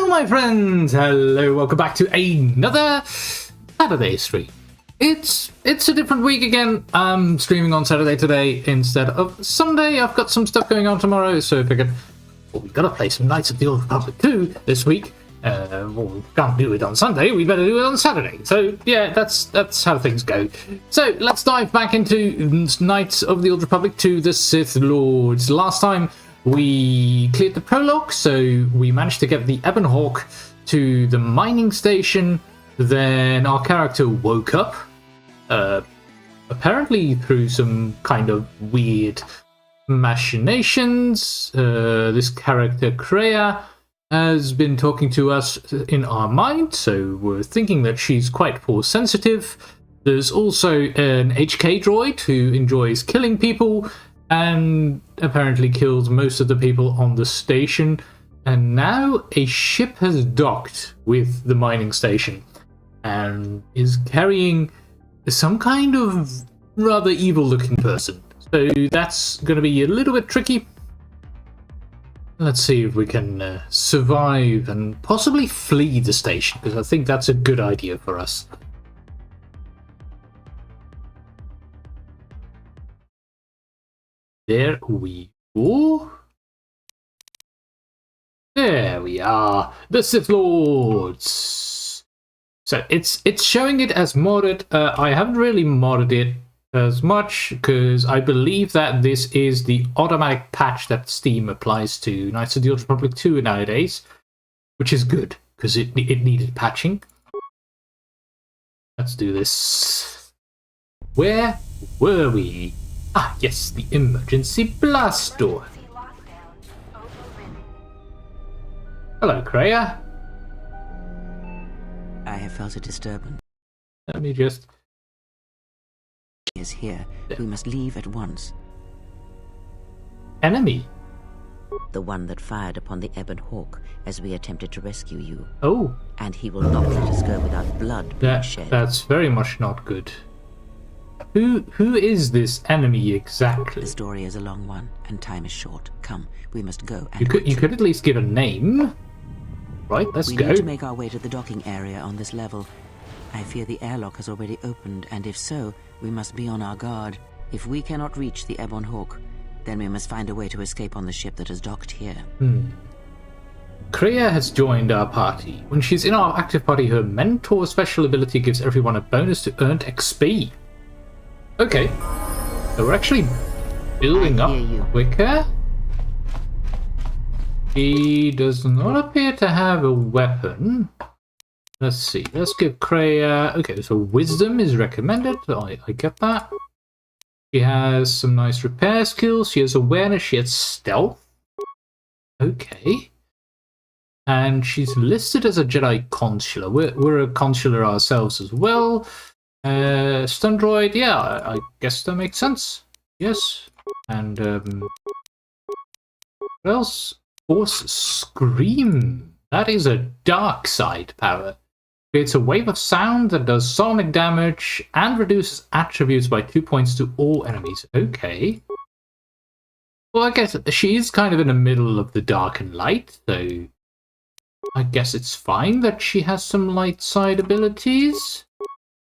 Hello my friends, hello, welcome back to another Saturday stream. It's a different week again. I'm streaming on Saturday today instead of Sunday. I've got some stuff going on tomorrow, so I figured, well, we've got to play some Knights of the Old Republic 2 this week. Well, we can't do it on Sunday, we better do it on Saturday. So yeah, that's how things go. So let's dive back into Knights of the Old Republic 2, the Sith Lords. Last time we cleared the prologue, so we managed to get the Ebon Hawk to the mining station. Then our character woke up, apparently through some kind of weird machinations. This character, Kreia, has been talking to us in our mind, so we're thinking that she's quite force sensitive. There's also an HK droid who enjoys killing people and apparently kills most of the people on the station. And now a ship has docked with the mining station and is carrying some kind of rather evil looking person. So that's going to be a little bit tricky. Let's see if we can survive and possibly flee the station, because I think that's a good idea for us. There we go. There we are, the Sith Lords. So it's showing it as modded. I haven't really modded it as much because I believe that this is the automatic patch that Steam applies to Knights of the Old Republic 2 nowadays, which is good because it needed patching. Let's do this. Where were we? Ah, yes, the emergency blast door. Hello, Kreia. I have felt a disturbance. Let me just... He is here. We must leave at once. Enemy? The one that fired upon the Ebon Hawk as we attempted to rescue you. Oh. And he will not let us go without blood being shed. That's very much not good. Who is this enemy exactly? The story is a long one, and time is short. Come, we must go. And you could at least give a name. Right, let's go. We need to make our way to the docking area on this level. I fear the airlock has already opened, and if so, we must be on our guard. If we cannot reach the Ebon Hawk, then we must find a way to escape on the ship that is docked here. Kreia has joined our party. When she's in our active party, her mentor special ability gives everyone a bonus to earned XP. Okay, so we're actually building up quicker. He does not appear to have a weapon. Let's see, let's give Kreia... Okay, so wisdom is recommended, I get that. She has some nice repair skills, she has awareness, she has stealth. Okay. And she's listed as a Jedi Consular. We're a Consular ourselves as well. Stun droid, yeah, I guess that makes sense. Yes. And what else? Force Scream. That is a dark side power. Creates a wave of sound that does sonic damage and reduces attributes by 2 points to all enemies. Okay. Well, I guess she is kind of in the middle of the dark and light, so I guess it's fine that she has some light side abilities.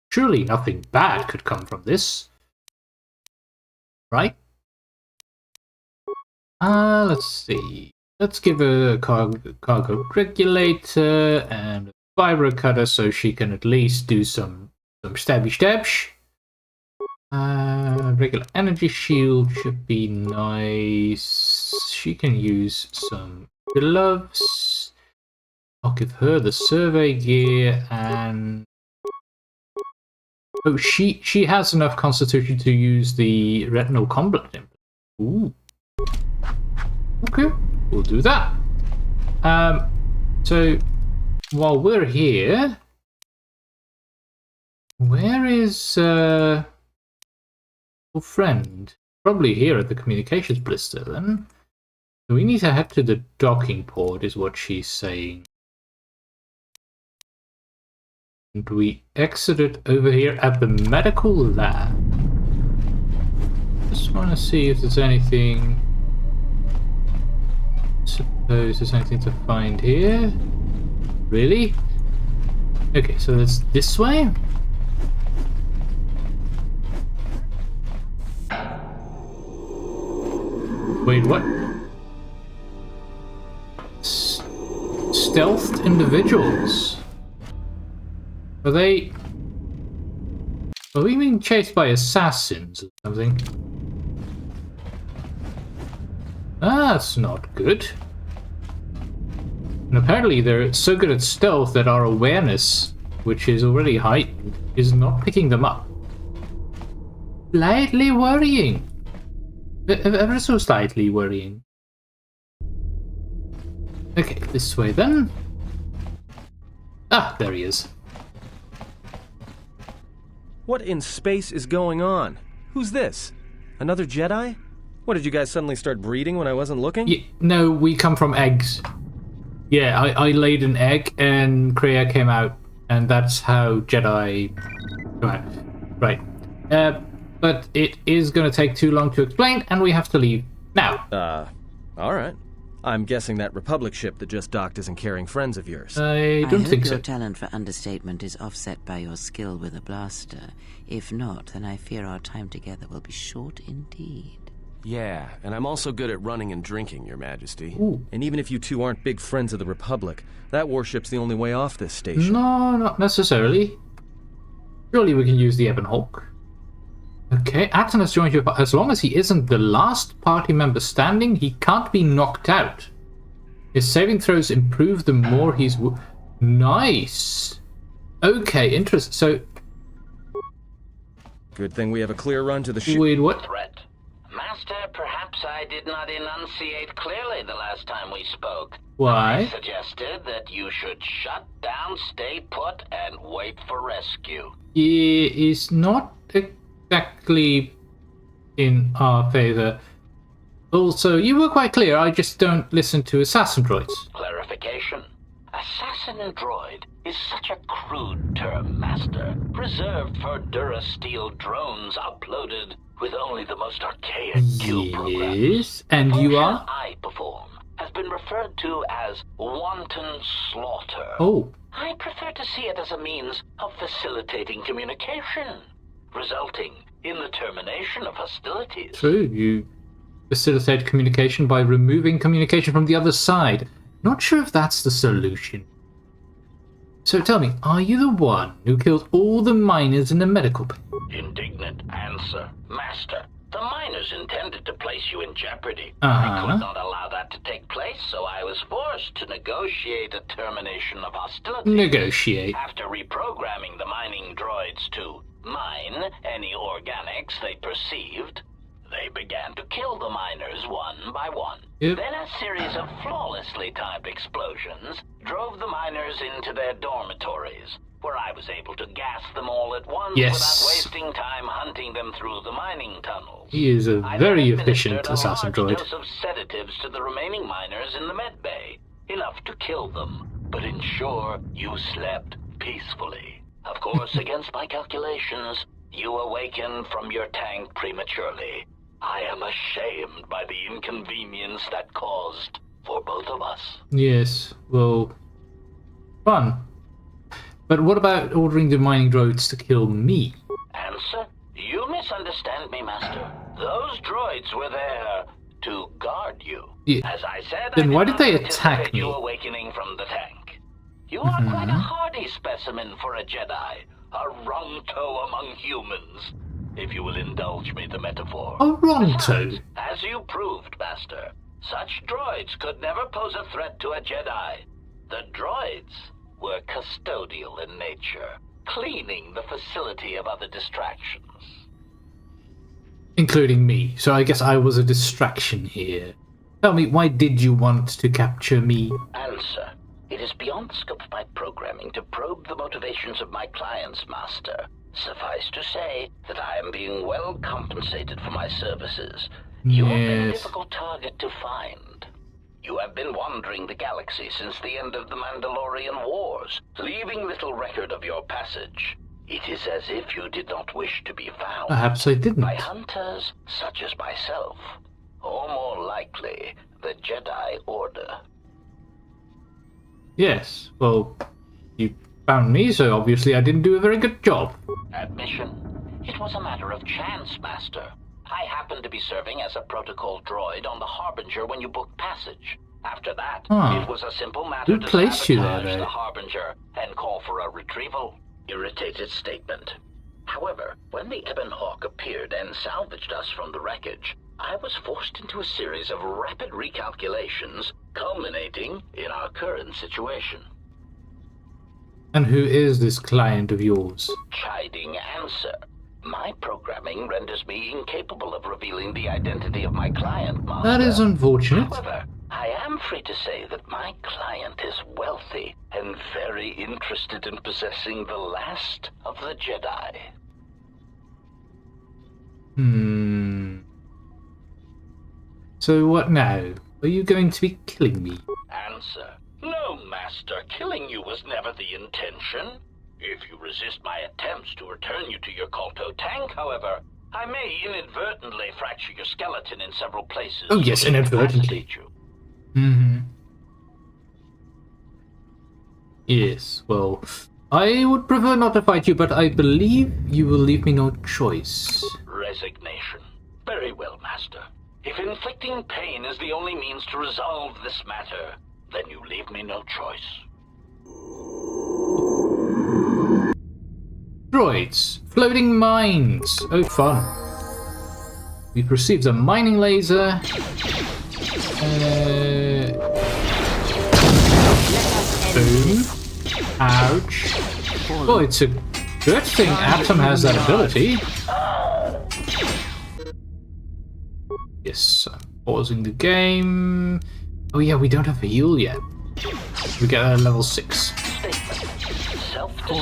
Surely nothing bad could come from this. Right? Let's see. Let's give her a cargo regulator and a vibro cutter so she can at least do some stabby stabs. Regular energy shield should be nice. She can use some gloves. I'll give her the survey gear and... Oh, she has enough constitution to use the retinal combat implant. Ooh. Okay, we'll do that. So while we're here, where is your friend? Probably here at the communications blister then. So we need to head to the docking port, is what she's saying. And we exited over here at the medical lab. Just want to see if there's anything suppose there's anything to find here. Really? Okay, so that's this way? Wait, what? Stealthed individuals? Are they... Are we being chased by assassins or something? That's not good. And apparently they're so good at stealth that our awareness, which is already heightened, is not picking them up. Slightly worrying. Ever so slightly worrying. Okay, this way then. Ah, there he is. What in space is going on? Who's this? Another Jedi? What, did you guys suddenly start breeding when I wasn't looking? Yeah, no, we come from eggs. Yeah, I laid an egg and Kreia came out, and that's how Jedi come out. Right. But it is going to take too long to explain, and we have to leave now. Alright. I'm guessing that Republic ship that just docked isn't carrying friends of yours. I don't think so. Your talent for understatement is offset by your skill with a blaster. If not, then I fear our time together will be short indeed. Yeah, and I'm also good at running and drinking, Your Majesty. Ooh. And even if you two aren't big friends of the Republic, that warship's the only way off this station. No, not necessarily. Surely we can use the Ebon Hawk. Okay, Atton has joined you. As long as he isn't the last party member standing, he can't be knocked out. His saving throws improve the more he's... Nice! Okay, interesting. So... Good thing we have a clear run to the ship. Wait, what? Threat. Master, perhaps I did not enunciate clearly the last time we spoke. Why? I suggested that you should shut down, stay put, and wait for rescue. He is not exactly in our favor. Also, you were quite clear, I just don't listen to assassin droids. Clarification. Assassin droid is such a crude term, Master, reserved for Durasteel drones uploaded with only the most archaic kill programs. Yes, and you are? I perform has been referred to as wanton slaughter. Oh. I prefer to see it as a means of facilitating communication, resulting in the termination of hostilities. True, you facilitate communication by removing communication from the other side. Not sure if that's the solution. So tell me, are you the one who killed all the miners in the medical bay? Indignant answer. Master, the miners intended to place you in jeopardy. Uh-huh. I could not allow that to take place, so I was forced to negotiate a termination of hostilities. Negotiate. After reprogramming the mining droids to mine any organics they perceived, they began to kill the miners one by one. Yep. Then a series of flawlessly timed explosions drove the miners into their dormitories, where I was able to gas them all at once without wasting time hunting them through the mining tunnels. He is a very efficient assassin droid. I administered a large dose of sedatives to the remaining miners in the med bay, enough to kill them, but ensure you slept peacefully. Of course, against my calculations, you awakened from your tank prematurely. I am ashamed by the inconvenience that caused for both of us. Yes, well, fun. But what about ordering the mining droids to kill me? Answer? You misunderstand me, Master. Those droids were there to guard you. Yeah. As I said, Then why did did they not attack anticipate me? you awakening from the tank. You are quite a hardy specimen for a Jedi, a Ronto among humans, if you will indulge me the metaphor. A Ronto? Besides, as you proved, Master, such droids could never pose a threat to a Jedi. The droids were custodial in nature, cleaning the facility of other distractions. Including me, so I guess I was a distraction here. Tell me, why did you want to capture me? Answer. It is beyond the scope of my programming to probe the motivations of my clients, Master. Suffice to say that I am being well compensated for my services. You have been a difficult target to find. You have been wandering the galaxy since the end of the Mandalorian Wars, leaving little record of your passage. It is as if you did not wish to be found. Perhaps I didn't. By hunters such as myself, or more likely, the Jedi Order. Yes, well, you found me, so obviously I didn't do a very good job. Admission. It was a matter of chance, Master. I happened to be serving as a protocol droid on the Harbinger when you booked passage. After that, it was a simple matter Who to placed you there, sabotage though? the Harbinger and call for a retrieval. Irritated statement. However, when the Ebon Hawk appeared and salvaged us from the wreckage, I was forced into a series of rapid recalculations, culminating in our current situation. And who is this client of yours? Chiding answer. My programming renders me incapable of revealing the identity of my client, Master. That is unfortunate. However, I am free to say that my client is wealthy and very interested in possessing the last of the Jedi. So what now? Are you going to be killing me? Answer. No, Master. Killing you was never the intention. If you resist my attempts to return you to your Kolto tank, however, I may inadvertently fracture your skeleton in several places. Oh yes, to inadvertently. incapacitate you. Yes, well, I would prefer not to fight you, but I believe you will leave me no choice. Resignation. Very well, Master. If inflicting pain is the only means to resolve this matter, then you leave me no choice. Droids. Floating mines. Oh, fun. We've received a mining laser. Boom. Ouch. Well, it's a good thing Atom has that ability. Yes, I'm pausing the game. Oh yeah, we don't have a heal yet. We get a level 6.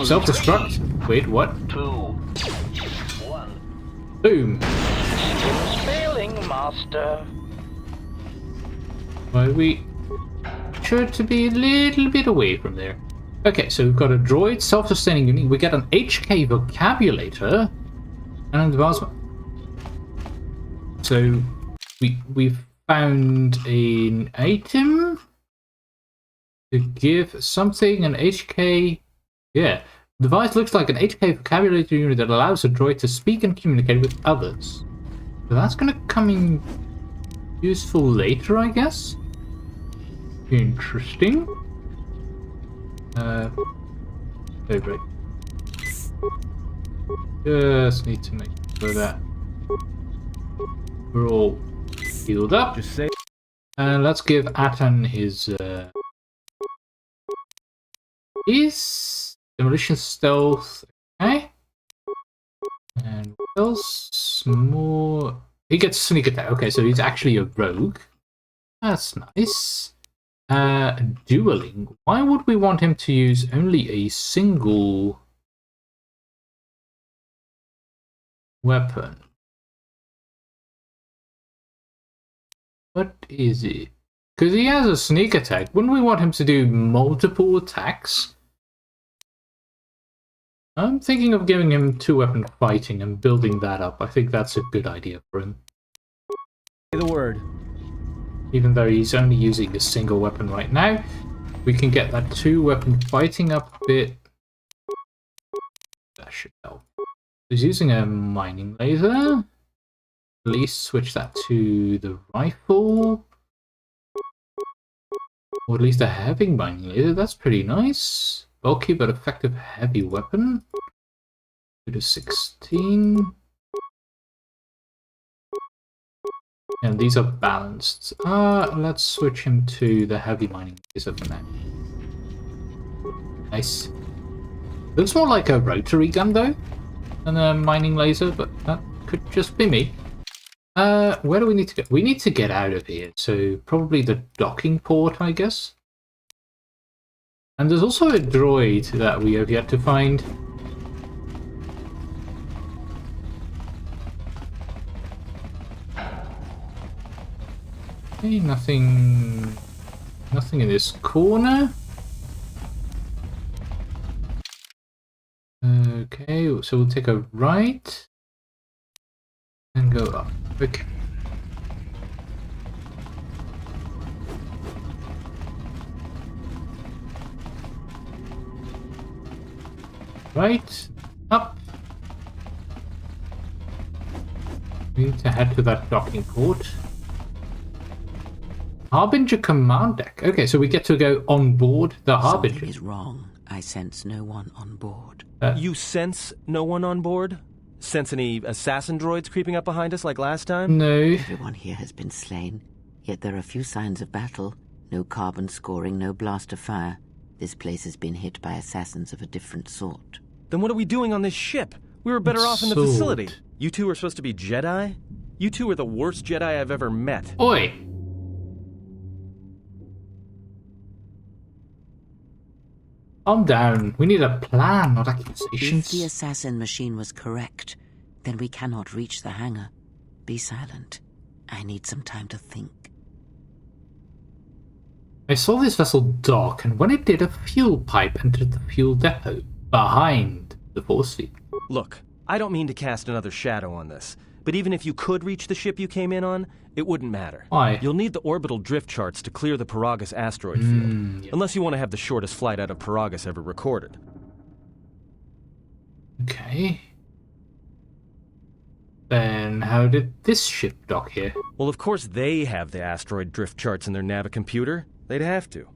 Self-destruct? Wait, what? 2, 1. Boom. Systems failing, Master. Well, we should to be a little bit away from there. Okay, so we've got a droid, self-sustaining unit. We get an HK vocabulator and an advancement. So we've found an item to give something an HK. Yeah, the device looks like an HK vocabulator unit that allows a droid to speak and communicate with others. So that's gonna come in useful later, I guess. Interesting. Oh, right. Just need to make sure that we're all healed up. Just say. And let's give Atan his demolition stealth. Okay. And what else? More. He gets sneak attack. Okay, so he's actually a rogue. That's nice. Dueling. Why would we want him to use only a single weapon? What is it? Because he has a sneak attack. Wouldn't we want him to do multiple attacks? I'm thinking of giving him 2-weapon fighting and building that up. I think that's a good idea for him. Say the word. Even though he's only using a single weapon right now, we can get that 2-weapon fighting up a bit. That should help. He's using a mining laser. At least switch that to the rifle. Or at least a heavy mining laser. That's pretty nice. Bulky but effective heavy weapon. 2 to 16. And these are balanced. Let's switch him to the heavy mining laser for now. Nice. Looks more like a rotary gun though than a mining laser, but that could just be me. Where do we need to go? We need to get out of here, so probably the docking port, I guess. And there's also a droid that we have yet to find. Okay, nothing in this corner. Okay, so we'll take a right and go up. Okay. Right. Up. We need to head to that docking port. Harbinger command deck. Okay, so we get to go on board the Harbinger. Something is wrong. I sense no one on board. You sense no one on board? Sense any assassin droids creeping up behind us like last time? No. Everyone here has been slain, yet there are few signs of battle. No carbon scoring, no blast of fire. This place has been hit by assassins of a different sort. Then what are we doing on this ship? We were better off in the Sword. facility. You two are supposed to be Jedi? You two are the worst Jedi I've ever met. Oi. Calm down. We need a plan, not If accusations. the assassin machine was correct, then we cannot reach the hangar. Be silent. I need some time to think. I saw this vessel dock, and when it did, a fuel pipe entered the fuel depot behind the force field. Look, I don't mean to cast another shadow on this, but even if you could reach the ship you came in on, it wouldn't matter. Why? You'll need the orbital drift charts to clear the Peragus asteroid field, Yep. unless you want to have the shortest flight out of Peragus ever recorded. Okay. Then how did this ship dock here? Well, of course they have the asteroid drift charts in their Navicomputer. They'd have to.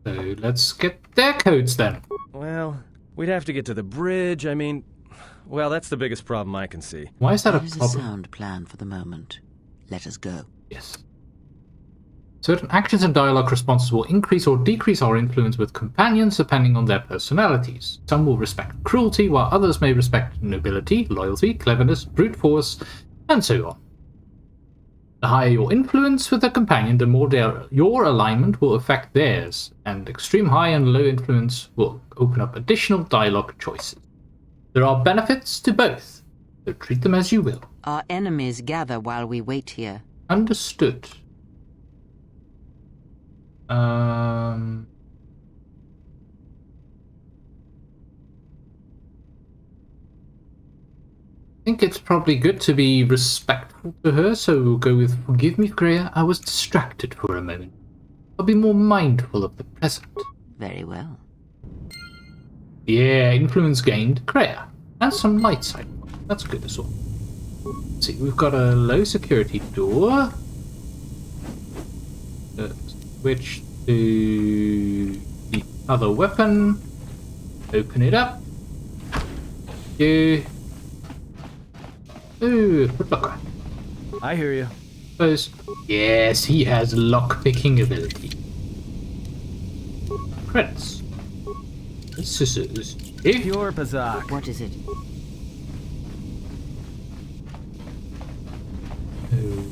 So let's get their codes then. Well, we'd have to get to the bridge. I mean, well, that's the biggest problem I can see. Why is that That a is a problem? sound plan for the moment. Let us go. Yes. Certain actions and dialogue responses will increase or decrease our influence with companions depending on their personalities. Some will respect cruelty, while others may respect nobility, loyalty, cleverness, brute force, and so on. The higher your influence with a companion, the more your alignment will affect theirs, and extreme high and low influence will open up additional dialogue choices. There are benefits to both, so treat them as you will. Our enemies gather while we wait here. Understood. I think it's probably good to be respectful to her, so we'll go with forgive me, Freya, I was distracted for a moment. I'll be more mindful of the present. Very well. Yeah, influence gained, Freya. And some light side. That's good as well. Let's see, we've got a low security door. Switch to the other weapon. Open it up. Ooh, footlocker. I hear you. Close. Yes, he has lock-picking ability. Credits. Scissors. Pure Bazak. What is it?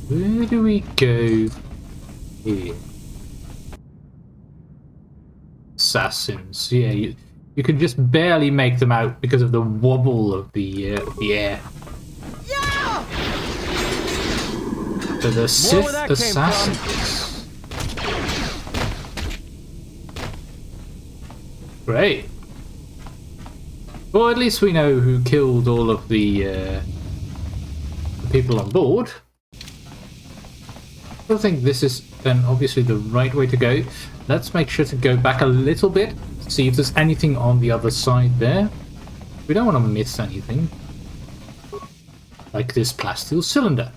Where do we go here? Assassins. Yeah, you can just barely make them out because of the wobble of the air. So the Sith where that came assassins. Great. Well, at least we know who killed all of the people on board. I think this is then obviously the right way to go. Let's make sure to go back a little bit, see if there's anything on the other side there. We don't want to miss anything. Like this plasteel cylinder.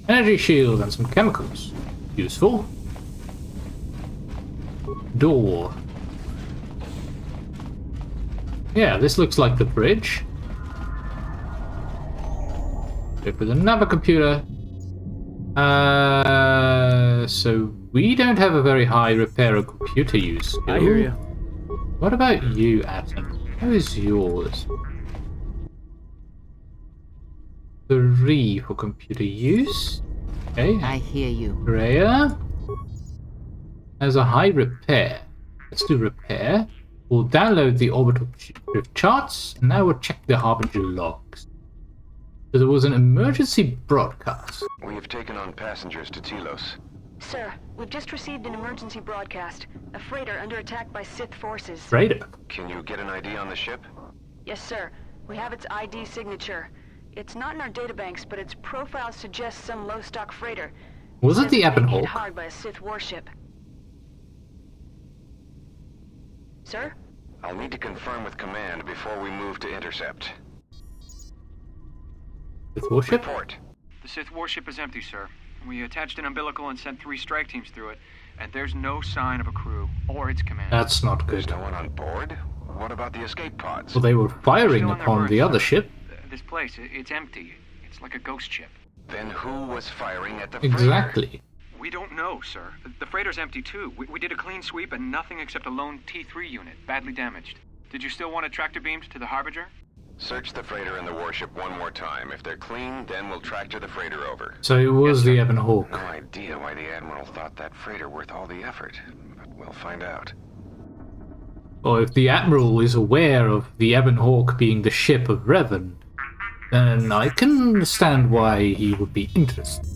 Energy shield and some chemicals. Useful. Door. Yeah, this looks like the bridge. Go for the Navicomputer. So we don't have a very high repair or computer use skill. I hear you. What about you, Atom? How is yours? 3 for computer use. Okay. I hear you. Freya has a high repair. Let's do repair. We'll download the orbital drift charts, and now we'll check the Harbinger logs. So there was an emergency broadcast. We have taken on passengers to Telos. Sir, we've just received an emergency broadcast. A freighter under attack by Sith forces. Freighter. Can you get an ID on the ship? Yes, sir. We have its ID signature. It's not in our databanks, but its profile suggests some low-stock freighter. Was it the Says it's being hit Ebonhawk? hard by a Sith warship. Sir? I'll need to confirm with command before we move to intercept. With warship? Report. The Sith warship is empty, sir. We attached an umbilical and sent 3 strike teams through it, and there's no sign of a crew or its command. That's not There's good. no one on board? What about the escape pods? Well, they were firing Still on their upon berths, the other sir. ship. This place, it's empty. It's like a ghost ship. Then who was firing at the freighter? Exactly. We don't know, sir. The freighter's empty too. We did a clean sweep and nothing except a lone T3 unit, badly damaged. Did you still want it tractor beamed to the Harbinger? Search the freighter and the warship one more time. If they're clean, then we'll tractor the freighter over. So it was the Ebon Hawk. No idea why the Admiral thought that freighter worth all the effort, but we'll find out. Or if the Admiral is aware of the Ebon Hawk being the ship of Revan, then I can understand why he would be interested.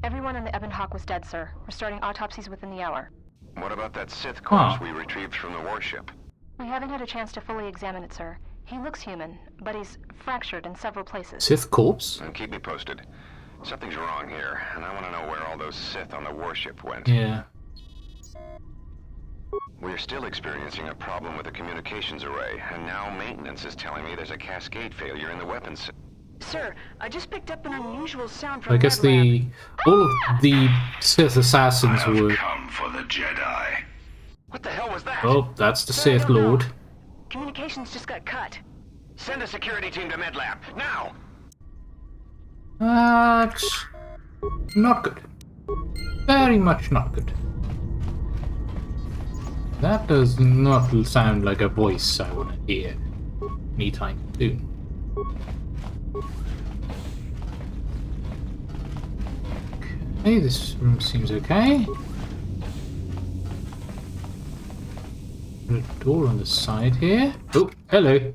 Everyone in the Ebon Hawk was dead, sir. We're starting autopsies within the hour. What about that Sith corpse Huh. we retrieved from the warship? We haven't had a chance to fully examine it, sir. He looks human, but he's fractured in several places. Sith corpse? And keep me posted. Something's wrong here, and I want to know where all those Sith on the warship went. Yeah. We're still experiencing a problem with the communications array, and now maintenance is telling me there's a cascade failure in the weapons. Sir, I just picked up an unusual sound from I guess Red Lab. all of the Sith assassins were... come for the Jedi. What the hell was that? Oh, that's the Sir, I Sith don't know. Lord. Communications just got cut. Send a security team to MedLab, now! That's not good. Very much not good. That does not sound like a voice I want to hear anytime soon. Okay, this room seems okay. A door on the side here. Oh, hello.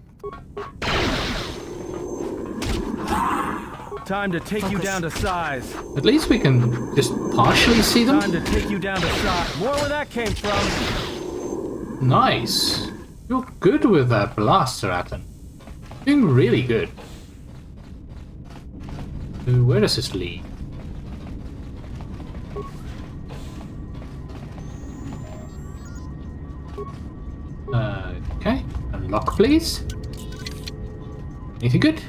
Time to take you down to size. At least we can just partially see them. Time to take you down to size. More where that came from. Nice. You're good with that blaster, Atlan. Doing really good. So where does this lead? Okay. Unlock, please. Anything good?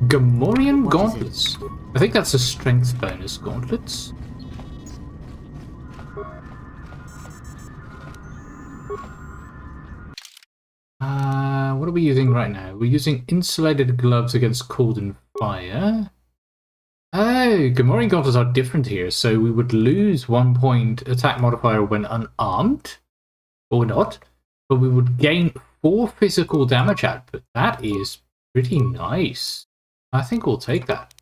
Gamorrean What is it? gauntlets. I think that's a strength bonus gauntlets. What are we using right now? We're using insulated gloves against cold and fire. Oh, Gamorrean gauntlets are different here, so we would lose 1 point attack modifier when unarmed, or not, but we would gain 4 physical damage output. That is pretty nice. I think we'll take that.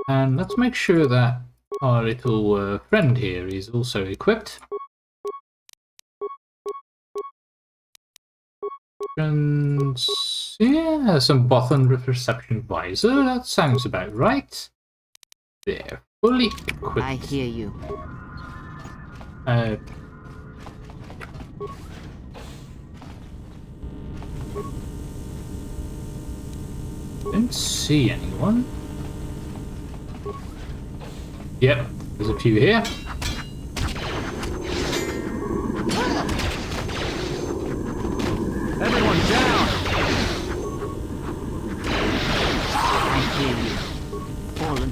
And let's make sure that our little friend here is also equipped. And yeah, some Bothan with reception visor. That sounds about right. They're fully equipped. I hear you. Don't see anyone. Yep, there's a few here. Everyone down. I hear you. Fallen.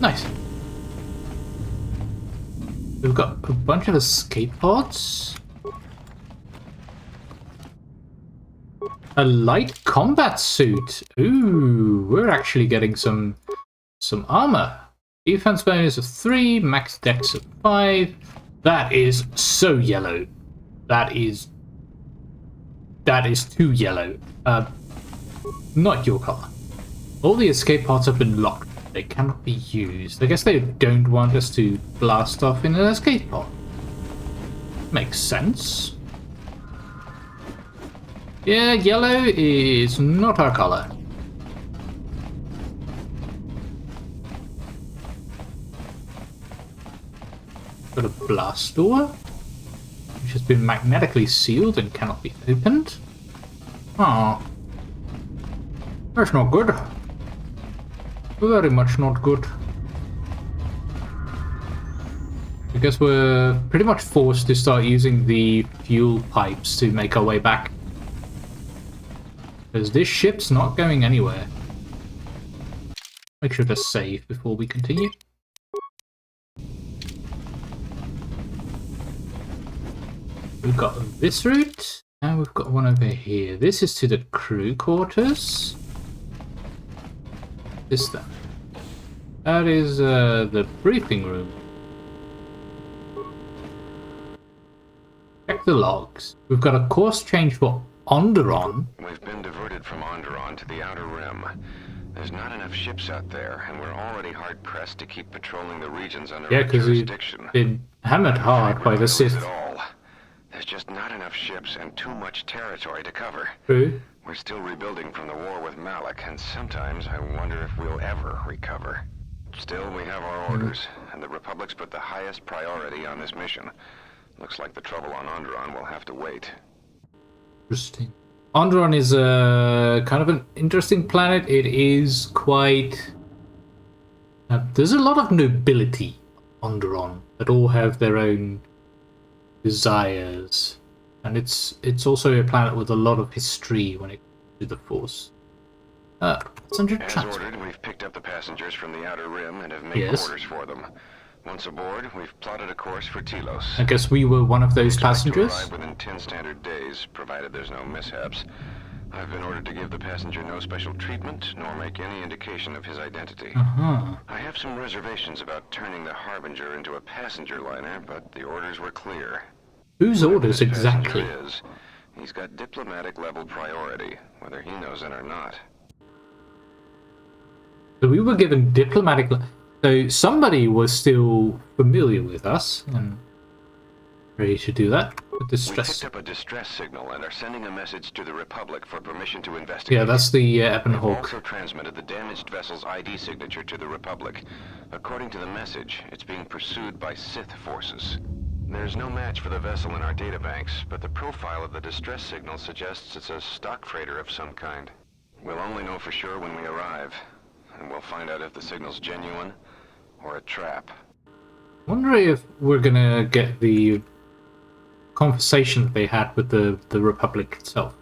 Nice. We've got a bunch of escape pods. A light combat suit. Ooh, we're actually getting some armor. Defense bonus of 3, max dex of 5. That is so yellow. That is too yellow. Not your color. All the escape pods have been locked. They cannot be used. I guess they don't want us to blast off in an escape pod. Makes sense. Yeah, yellow is not our color. Got a blast door, which has been magnetically sealed and cannot be opened. Ah, that's not good. Very much not good. We guess we're pretty much forced to start using the fuel pipes to make our way back. Because this ship's not going anywhere. Make sure to save before we continue. We've got this route, and we've got one over here. This is to the crew quarters. This then. That is the briefing room. Check the logs. We've got a course change for Onderon. We've been diverted from Onderon to the Outer Rim. There's not enough ships out there, and we're already hard-pressed to keep patrolling the regions under our jurisdiction. Yeah, because we've been hammered hard by the Sith. There's just not enough ships and too much territory to cover. True. We're still rebuilding from the war with Malik, and sometimes I wonder if we'll ever recover. Still, we have our orders, and the Republic's put the highest priority on this mission. Looks like the trouble on Onderon will have to wait. Interesting. Onderon is a kind of an interesting planet. It is quite... there's a lot of nobility on Onderon that all have their own desires. And it's also a planet with a lot of history when it comes to the Force. Passenger transfer. As ordered, we've picked up the passengers from the Outer Rim and have made quarters for them. Once aboard, we've plotted a course for Telos. I guess we were one of those passengers. To arrive within 10 standard days, provided there's no mishaps. I've been ordered to give the passenger no special treatment, nor make any indication of his identity. I have some reservations about turning the Harbinger into a passenger liner, but the orders were clear. Whose orders exactly? He's got diplomatic level priority, whether he knows it or not. So we were given diplomatic... So somebody was still familiar with us and ready to do that. We picked up a distress signal and are sending a message to the Republic for permission to investigate. Yeah, that's the Ebon Hawk. We've also transmitted the damaged vessel's ID signature to the Republic. According to the message, it's being pursued by Sith forces. There's no match for the vessel in our databanks, but the profile of the distress signal suggests it's a stock freighter of some kind. We'll only know for sure when we arrive, and we'll find out if the signal's genuine or a trap. Wonder if we're gonna get the conversation that they had with the Republic itself.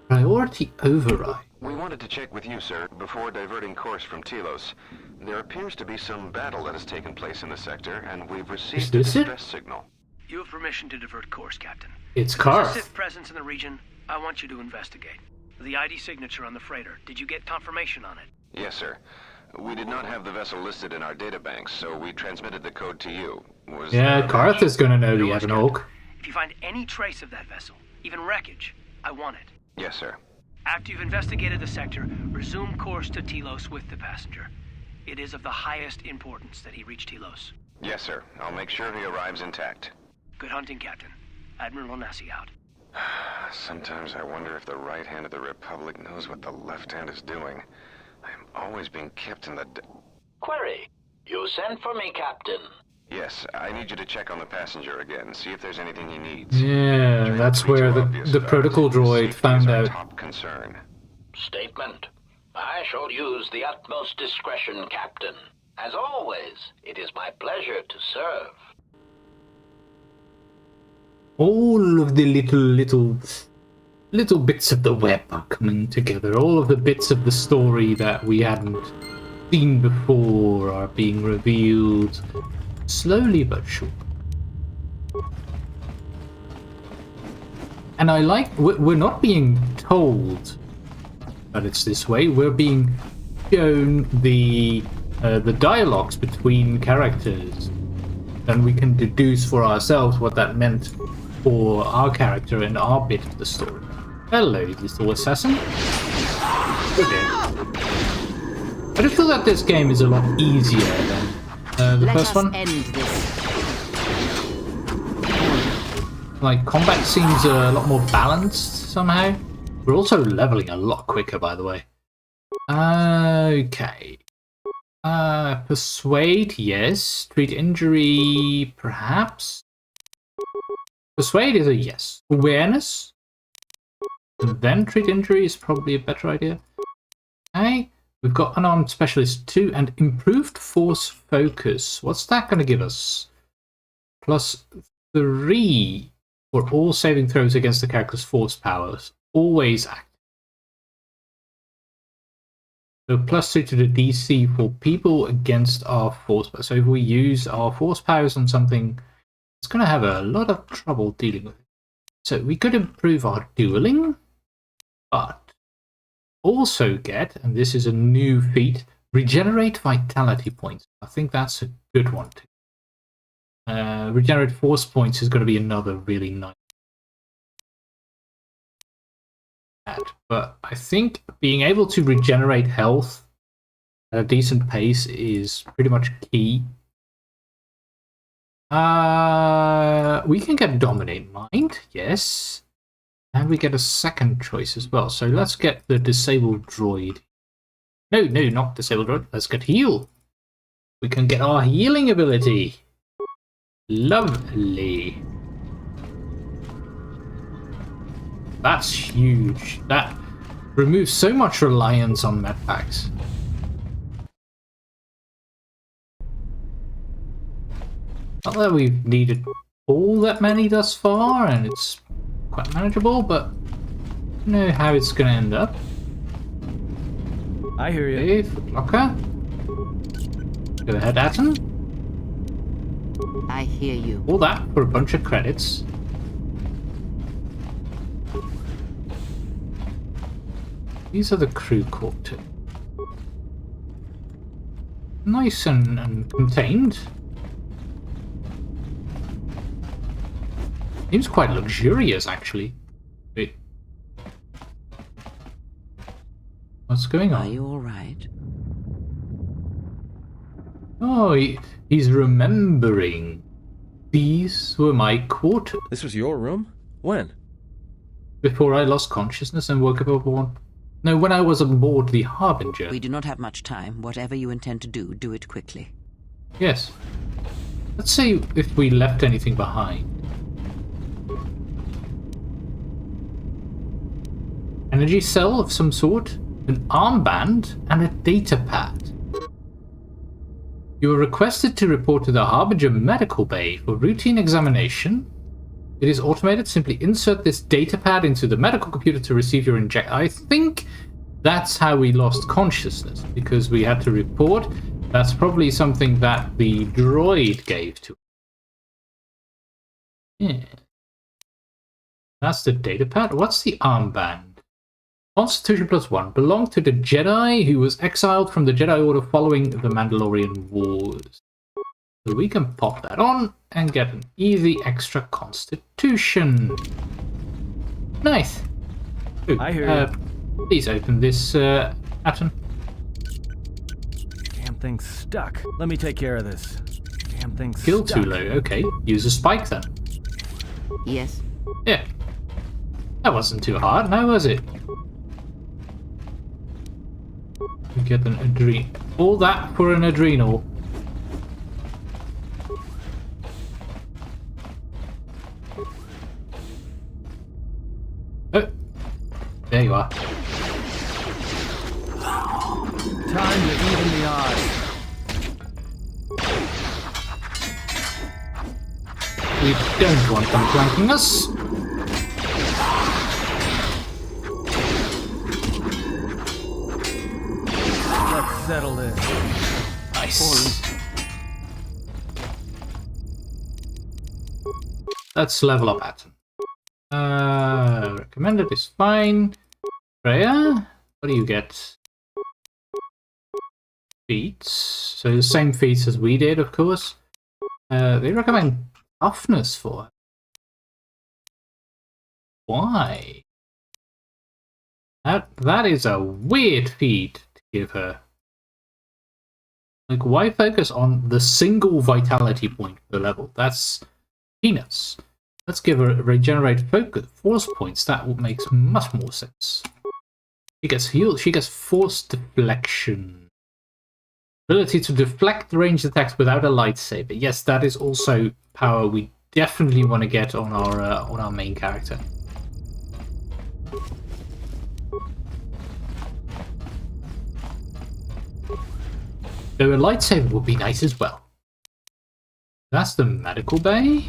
Priority override. We wanted to check with you, sir, before diverting course from Telos. There appears to be some battle that has taken place in the sector, and we've received a distress signal. You have permission to divert course, Captain. It's Karth. There's a Sith presence in the region. I want you to investigate. The ID signature on the freighter. Did you get confirmation on it? Yes, sir. We did not have the vessel listed in our databanks, so we transmitted the code to you. Yeah, Karth is gonna know the Ebon Hawk. If you find any trace of that vessel, even wreckage, I want it. Yes, sir. After you've investigated the sector, resume course to Telos with the passenger. It is of the highest importance that he reach Telos. Yes, sir. I'll make sure he arrives intact. Good hunting, Captain. Admiral Onasi out. Sometimes I wonder if the right hand of the Republic knows what the left hand is doing. I'm always being kept in the... Query. You sent for me, Captain. Yes, I need you to check on the passenger again, see if there's anything he needs. Yeah, that's where the protocol droid found out. Top concern. Statement. I shall use the utmost discretion, Captain. As always, it is my pleasure to serve. All of the little bits of the web are coming together. All of the bits of the story that we hadn't seen before are being revealed slowly but surely. And I like, we're not being told that it's this way. We're being shown the dialogues between characters, and we can deduce for ourselves what that meant for our character and our bit of the story. Hello, little assassin. Okay. I just feel that this game is a lot easier than the first one. End this. Like, combat seems a lot more balanced somehow. We're also leveling a lot quicker, by the way. Okay. Persuade, yes. Treat injury, perhaps. Persuade is a yes. Awareness. And then treat injury is probably a better idea. Okay. We've got unarmed specialist 2 and improved force focus. What's that going to give us? +3 for all saving throws against the character's force powers. Always active. So +3 to the DC for people against our force powers. So if we use our force powers on something, it's going to have a lot of trouble dealing with it. So we could improve our dueling, but also get, and this is a new feat, regenerate vitality points. I think that's a good one too. Regenerate force points is going to be another really nice. But I think being able to regenerate health at a decent pace is pretty much key. We can get Dominate Mind, yes. And we get a second choice as well. So let's get the Disabled Droid. No, not Disabled Droid. Let's get Heal. We can get our healing ability. Lovely. That's huge. That removes so much reliance on medpacks. Not that we've needed all that many thus far, and it's quite manageable, but you know how it's going to end up. I hear you. Okay, Footlocker. Go ahead, Atom. I hear you. All that for a bunch of credits. These are the crew quarters. Nice and contained. Seems quite luxurious, actually. Wait. What's going on? Are you alright? Oh, he's remembering. These were my quarters. This was your room? When? Before I lost consciousness and woke up aboard. No, when I was aboard the Harbinger. We do not have much time. Whatever you intend to do, do it quickly. Yes. Let's see if we left anything behind. Energy cell of some sort, an armband, and a data pad. You are requested to report to the Harbinger Medical Bay for routine examination. It is automated. Simply insert this data pad into the medical computer to receive your injection. I think that's how we lost consciousness, because we had to report. That's probably something that the droid gave to us. Yeah. That's the data pad. What's the armband? Constitution +1. Belonged to the Jedi who was exiled from the Jedi Order following the Mandalorian Wars. So we can pop that on and get an easy extra Constitution. Nice. Ooh, I hear you. Please open this, Atom. Damn thing's stuck. Let me take care of this. Damn thing's Skill stuck. too low. Okay, use a spike then. Yes. Yeah. That wasn't too hard, now was it? We get an adrenal. All that for an adrenal. Oh, there you are. Time to even the odds. We don't want them flanking us. Let's settle this. Nice. Let's level up Atom. Recommended is fine. Freya, what do you get? Feats. So the same feats as we did, of course. They recommend toughness for her. Why? That is a weird feat to give her. Like, why focus on the single vitality point per level? That's peanuts. Let's give her regenerate focus force points. That makes much more sense. She gets healed. She gets force deflection. Ability to deflect ranged attacks without a lightsaber. Yes, that is also power we definitely want to get on our main character. Though a lightsaber would be nice as well. That's the medical bay.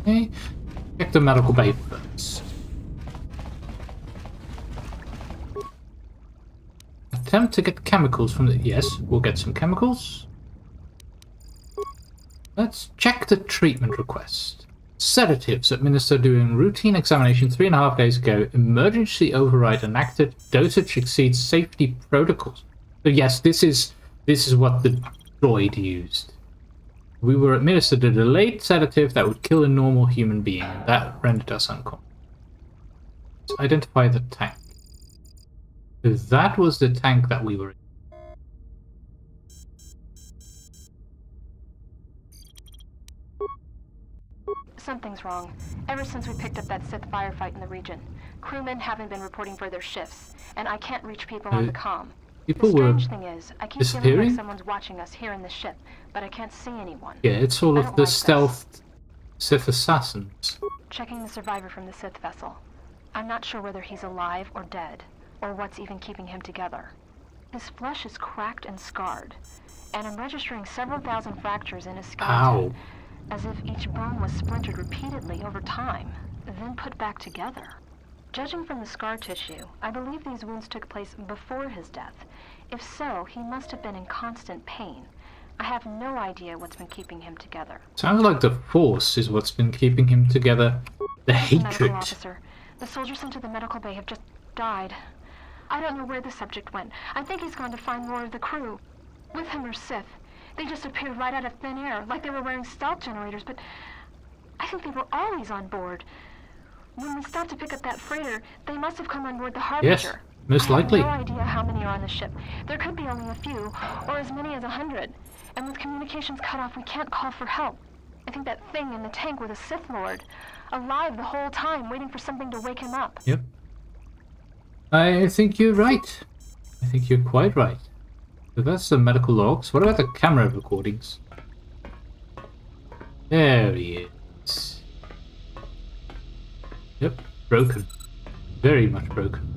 Okay, check the medical bay first. Attempt to get chemicals from the... Yes, we'll get some chemicals. Let's check the treatment request. Sedatives administered during routine examination 3.5 days ago. Emergency override enacted. Dosage exceeds safety protocols. So yes, this is what the droid used. We were administered a delayed sedative that would kill a normal human being, and that rendered us unconscious. Let's identify the tank. So that was the tank that we were in. Something's wrong. Ever since we picked up that Sith firefight in the region, crewmen haven't been reporting for their shifts, and I can't reach people on the comm. People the were strange thing is, I keep feeling like someone's watching us here in the ship, but I can't see anyone. Yeah, it's all of the stealth Sith assassins. Checking the survivor from the Sith vessel. I'm not sure whether he's alive or dead, or what's even keeping him together. His flesh is cracked and scarred, and I'm registering several thousand fractures in his skeleton. Ow. As if each bone was splintered repeatedly over time, then put back together. Judging from the scar tissue, I believe these wounds took place before his death. If so, he must have been in constant pain. I have no idea what's been keeping him together. Sounds like the Force is what's been keeping him together. The hatred. Medical officer, the soldiers sent to the medical bay have just died. I don't know where the subject went. I think he's gone to find more of the crew. With him are Sith. They just appeared right out of thin air, like they were wearing stealth generators, but I think they were always on board. When we stopped to pick up that freighter, they must have come on board the Harbinger. Yes, most likely. I have no idea how many are on the ship. There could be only a few, or as many as 100. And with communications cut off, we can't call for help. I think that thing in the tank was a Sith Lord, alive the whole time, waiting for something to wake him up. Yep. I think you're right. I think you're quite right. So that's the medical logs. What about the camera recordings? There he is. Yep, broken. Very much broken.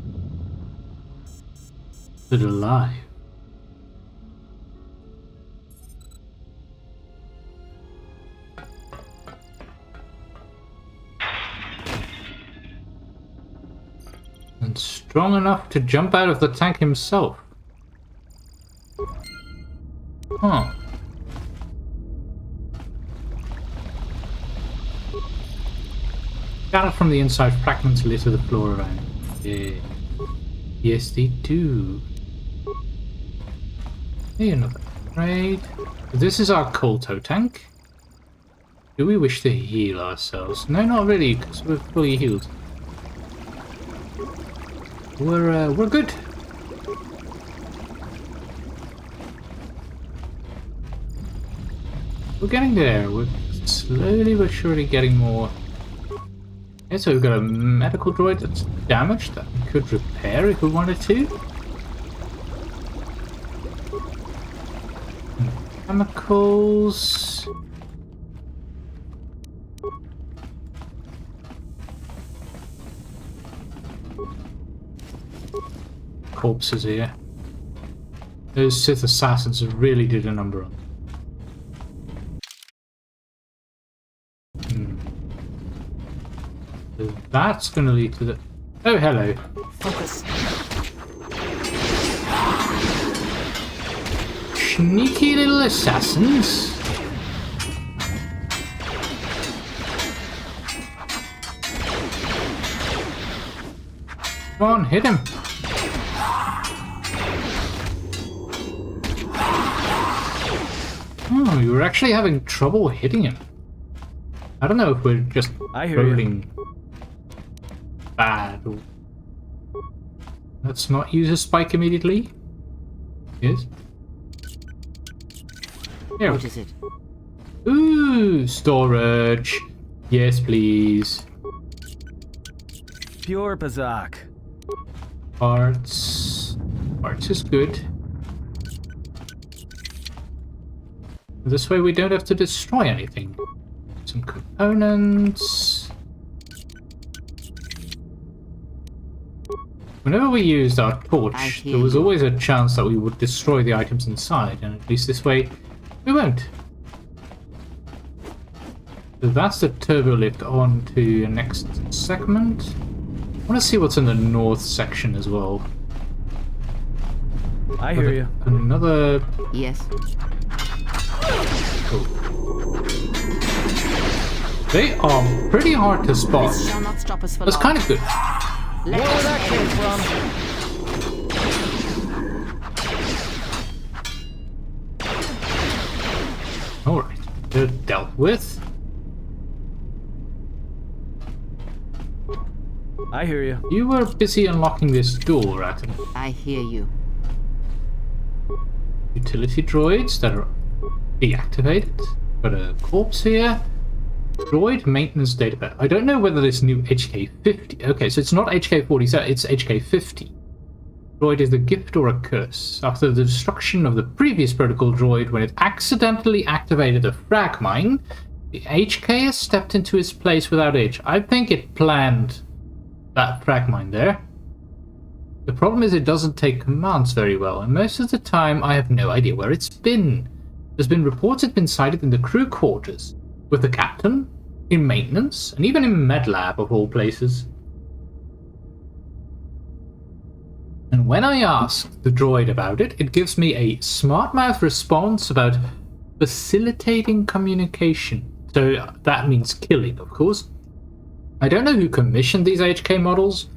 But alive. And strong enough to jump out of the tank himself. Huh. Scattered from the inside, fragments litter the floor around. Yeah. Yes, they do. Hey, another upgrade. This is our Kolto tank. Do we wish to heal ourselves? No, not really, because we're fully healed. We're good. We're getting there. We're slowly but surely getting more. Okay, so we've got a medical droid that's damaged that we could repair if we wanted to. Chemicals. Corpses here. Those Sith assassins really did a number on them. So that's going to lead to the... Oh, hello. Focus. Sneaky little assassins. Come on, hit him. Oh, you were actually having trouble hitting him. I don't know if we're just rolling bad or... Let's not use a spike immediately. Yes. Here. What is it? Ooh, storage. Yes, please. Pure Bazak. Parts. Parts is good. This way we don't have to destroy anything. Some components. Whenever we used our torch, there was always a chance that we would destroy the items inside, and at least this way, we won't. So that's the turbo lift on to the next segment. I want to see what's in the north section as well. I hear you. Another... Yes. Cool. They are pretty hard to spot. This shall not stop us for That's long. kind of good. Where that came from? Alright, they're dealt with. I hear you. You were busy unlocking this door, Ratton. I hear you. Utility droids that are deactivated. Got a corpse here. Droid maintenance database. I don't know whether this new HK50... Okay, so it's not HK47, it's HK50. Droid is a gift or a curse. After the destruction of the previous protocol droid, when it accidentally activated a frag mine, the HK has stepped into its place without age. I think it planned that frag mine there. The problem is it doesn't take commands very well, and most of the time I have no idea where it's been. There's been reports it's been sighted in the crew quarters, with the captain, in maintenance, and even in MedLab of all places. And when I ask the droid about it, it gives me a smart-mouth response about facilitating communication. So that means killing, of course. I don't know who commissioned these HK models,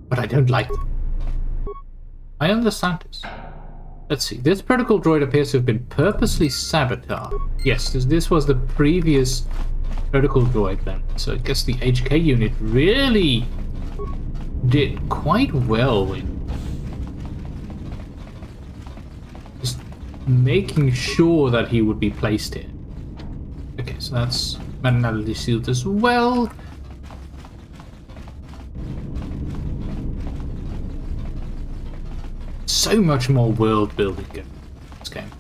but I don't like them. I understand this. Let's see, this protocol droid appears to have been purposely sabotaged. Yes, this was the previous protocol droid then, so I guess the HK unit really did quite well in just making sure that he would be placed here. Okay, so that's manually sealed as well. So much more world building in this game.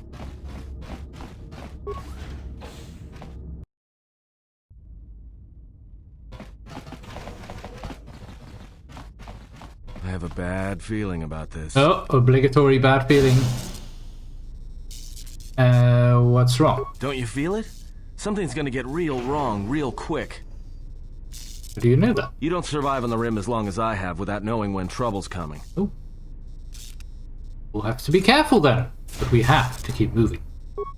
I have a bad feeling about this. Oh, obligatory bad feeling. What's wrong? Don't you feel it? Something's gonna get real wrong real quick. How do you know that? You don't survive on the rim as long as I have without knowing when trouble's coming. Oh. We'll have to be careful then, but we have to keep moving.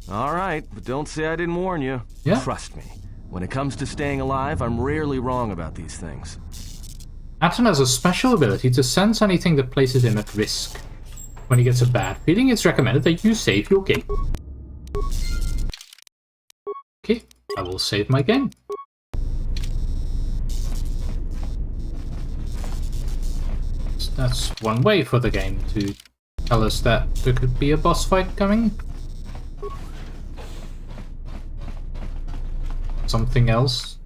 Alright, but don't say I didn't warn you. Yeah? Trust me. When it comes to staying alive, I'm rarely wrong about these things. Atom has a special ability to sense anything that places him at risk. When he gets a bad feeling, it's recommended that you save your game. Okay, I will save my game. So that's one way for the game to tell us that there could be a boss fight coming. Something else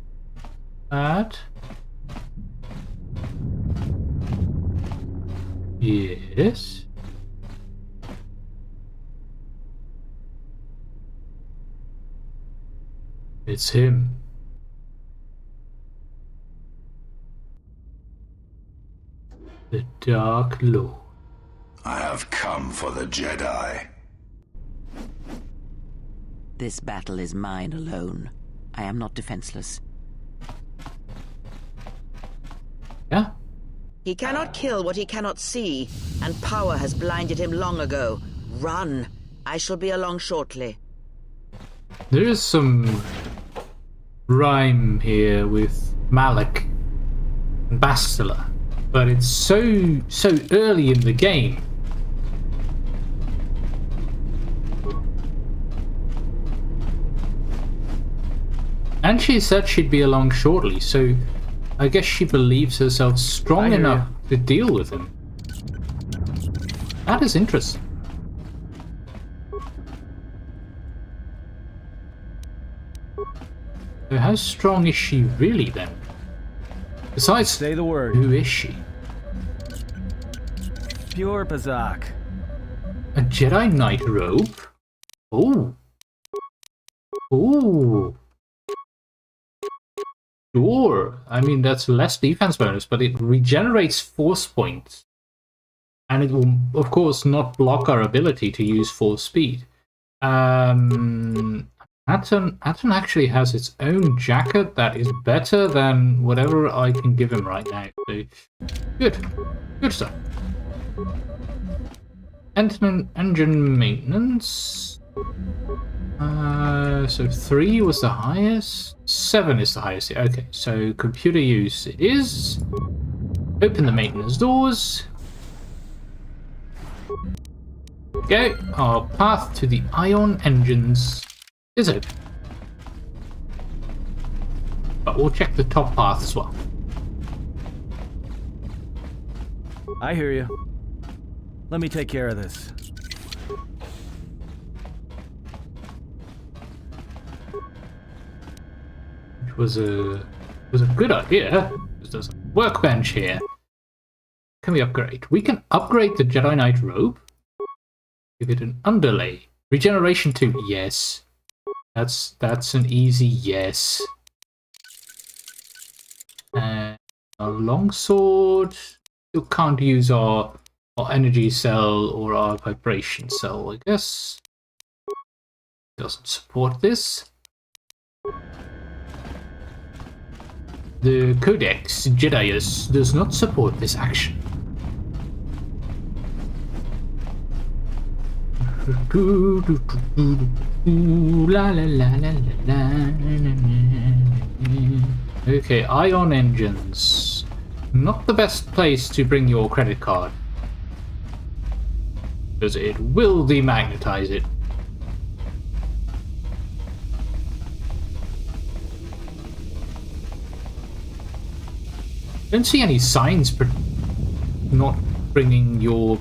bad? Yes. It's him. The Dark Lord. I have come for the Jedi. This battle is mine alone. I am not defenseless. Yeah? He cannot kill what he cannot see, and power has blinded him long ago. Run. I shall be along shortly. There is some rhyme here with Malik and Bastila, but it's so early in the game. And she said she'd be along shortly, so I guess she believes herself strong enough to deal with him. That is interesting. So how strong is she really then? Besides, say the word. Who is she? Pure Bazak. A Jedi Knight robe? Oh. Ooh. Sure. I mean, that's less defense bonus, but it regenerates force points And it will, of course, not block our ability to use force speed. Atom actually has its own jacket that is better than whatever I can give him right now. So, good stuff. Engine maintenance. So 3 was the highest. 7 is the highest. Okay, so computer use it is. Open the maintenance doors. Go. Our path to the ion engines is open. But we'll check the top path as well. I hear you. Let me take care of this. Which was a good idea. There's a workbench here. Can we upgrade? We can upgrade the Jedi Knight robe. Give it an underlay. Regeneration 2. Yes. That's an easy yes. And a longsword. You can't use our energy cell or our vibration cell, I guess. Doesn't support this. The Codex Jedius does not support this action. Okay, ion engines. Not the best place to bring your credit card, because it will demagnetize it. Don't see any signs for not bringing your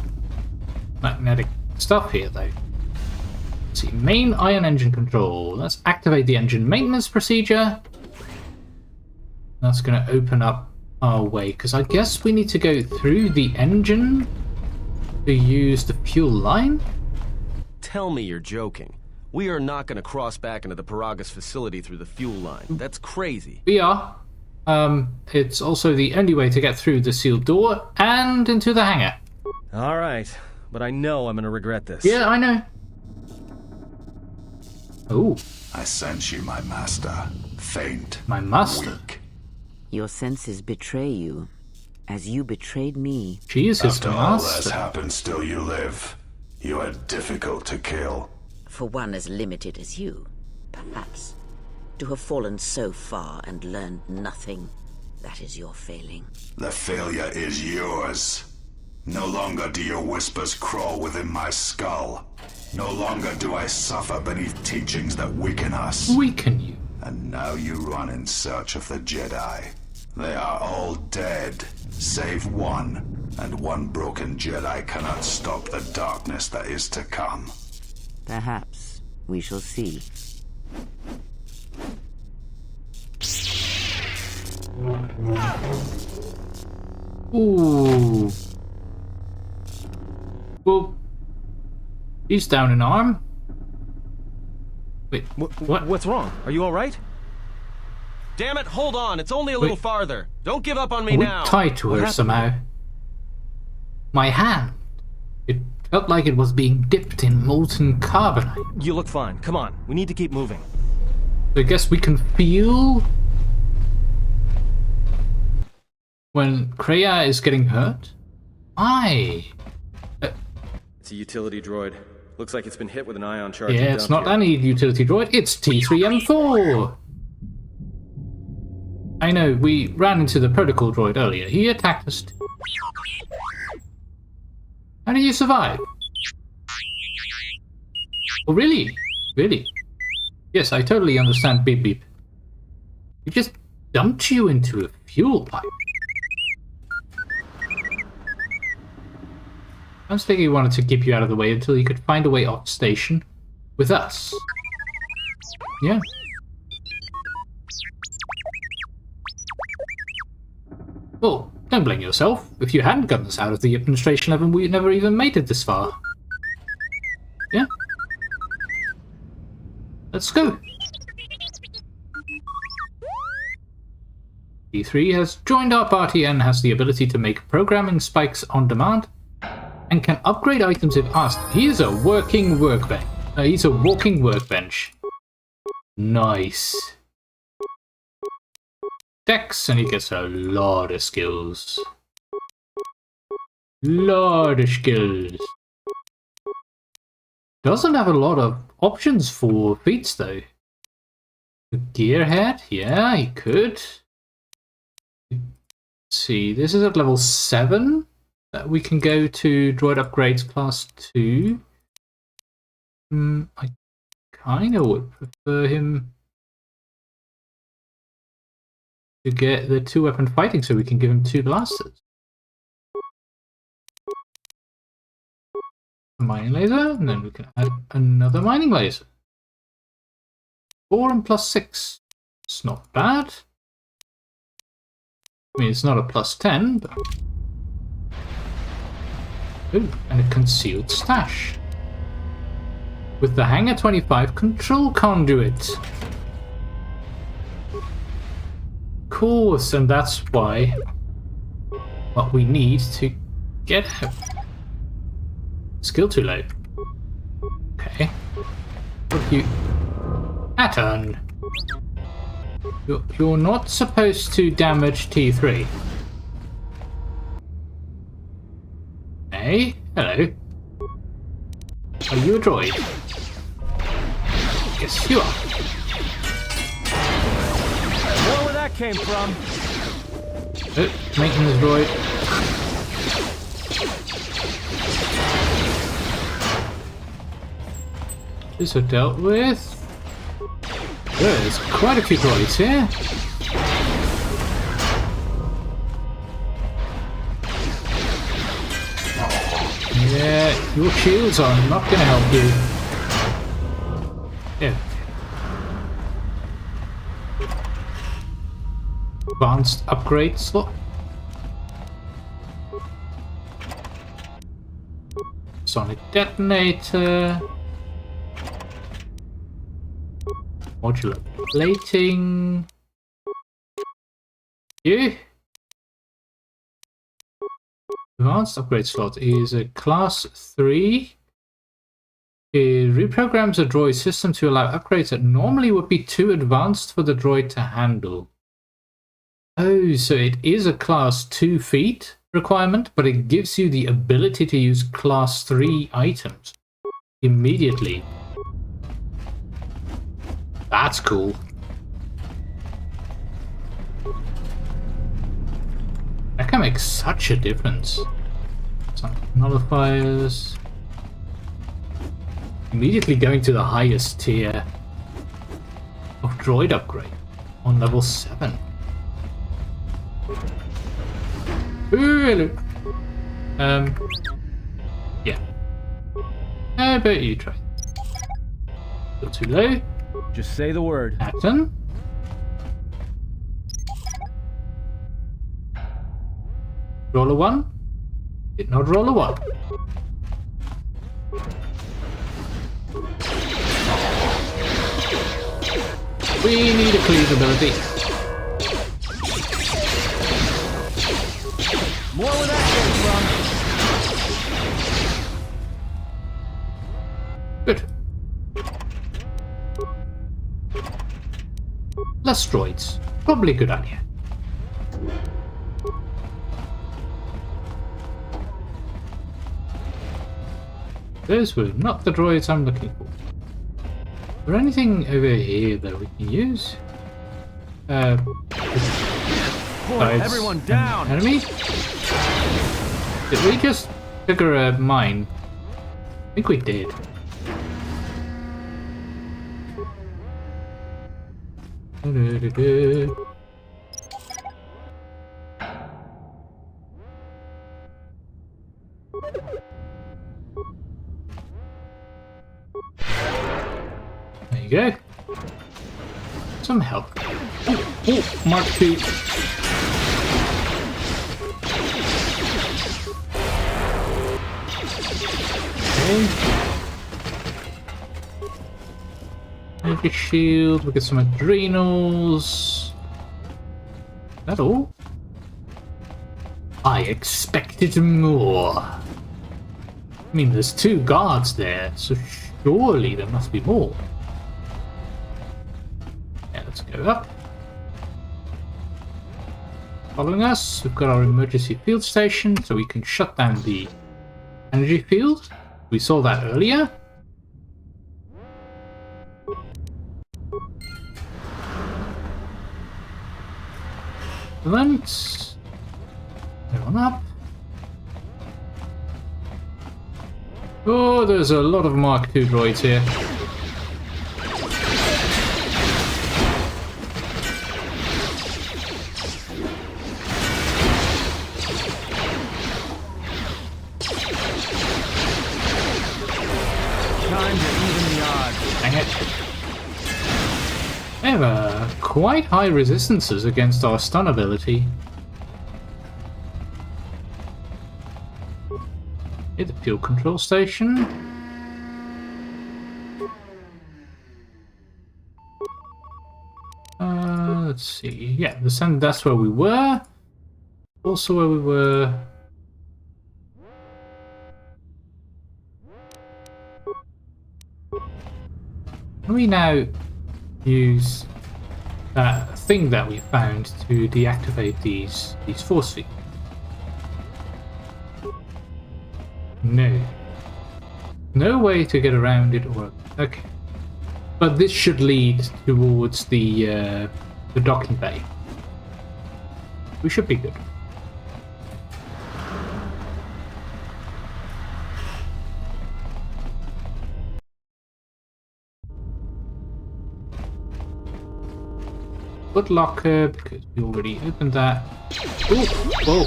magnetic stuff here, though. Let's see, main ion engine control. Let's activate the engine maintenance procedure. That's going to open up our way, because I guess we need to go through the engine to use the fuel line. Tell me you're joking. We are not going to cross back into the peragus facility through the fuel line. That's crazy. We are. It's also the only way to get through the sealed door and into the hangar. All right, but I know I'm going to regret this. Yeah, I know. Oh. I sense you, my master. Faint. My master. Weak. Your senses betray you, as you betrayed me. She is his After all master. that's happened, still you live. You are difficult to kill. For one as limited as you, perhaps. To have fallen so far and learned nothing, that is your failing. The failure is yours. No longer do your whispers crawl within my skull. No longer do I suffer beneath teachings that weaken us. Weaken you. And now you run in search of the Jedi. They are all dead, save one. And one broken Jedi cannot stop the darkness that is to come. Perhaps we shall see. Ooh. Well, he's down an arm. Wait, what? What's wrong? Are you all right? Damn it, hold on. It's only a little farther. Don't give up on me We now. tied to her somehow. My hand. It felt like it was being dipped in molten carbonite. You look fine. Come on. We need to keep moving. I guess we can feel when Kreia is getting hurt. It's a utility droid. Looks like it's been hit with an ion charge. Yeah, it's not any utility droid. It's T3M4. I know, we ran into the protocol droid earlier. He attacked us. How did you survive? Oh, really? Really? Yes, I totally understand beep beep. We just dumped you into a fuel pipe. Sounds like he wanted to keep you out of the way until he could find a way off station with us. Yeah. Well, don't blame yourself. If you hadn't gotten us out of the administration level, we'd never even made it this far. Yeah? Let's go. D3 has joined our party and has the ability to make programming spikes on demand. and can upgrade items if asked. He is a working workbench. He's a walking workbench. Nice. Dex, and he gets a lot of skills. Lot of skills. Doesn't have a lot of options for feats though. Gearhead, yeah, he could. Let's see, this is at level 7 that we can go to droid upgrades class 2. I kind of would prefer him to get the 2-weapon fighting so we can give him 2 blasters. A mining laser, and then we can add another mining laser. 4 and plus 6. It's not bad. I mean, it's not a plus 10, but... Ooh, and a concealed stash. With the Hangar 25 control conduit. Of course, and that's why what we need to get him. Skill too low. Okay. Look, you... Aton. You're not supposed to damage T3. Hey, hello. Are you a droid? Yes, you are. Know where that came from? Oh, maintenance droid. These are dealt with. There's quite a few droids here. Yeah, your shields are not going to help you. Yeah. Advanced upgrade slot. Sonic detonator. Modular plating. You. Advanced upgrade slot is a class 3. It reprograms a droid system to allow upgrades that normally would be too advanced for the droid to handle. Oh, so it is a class 2 feat requirement, but it gives you the ability to use class 3 items immediately. That's cool. That can make such a difference. Some nullifiers. Immediately going to the highest tier of droid upgrade on level 7. Ooh, hello. Yeah. How about you try? Still too low. Just say the word. Action. Roll a 1. Did not roll a 1. We need a cleave ability. More where that came from. Good. Less droids. Probably a good idea. Those were not the droids I'm looking for. Is there anything over here that we can use? Everyone down! Enemy? Did we just figure a mine? I think we did. There you go. Some help. Oh, Mark 2. Energy shield, we get some adrenals. Is that all? I expected more. I mean, there's 2 guards there, so surely there must be more. Yeah, let's go up. Following us, we've got our emergency field station, so we can shut down the energy field. We saw that earlier. Excellent. Go on up. Oh, there's a lot of Mark II droids here. Time to even the odds. Dang it. They have quite high resistances against our stun ability. Hit the fuel control station. Let's see. Yeah, that's where we were. Also where we were. Can we now use that thing that we found to deactivate these force fields? No. No way to get around it or... Okay. But this should lead towards the docking bay. We should be good. Good locker, because we already opened that. Ooh, whoa.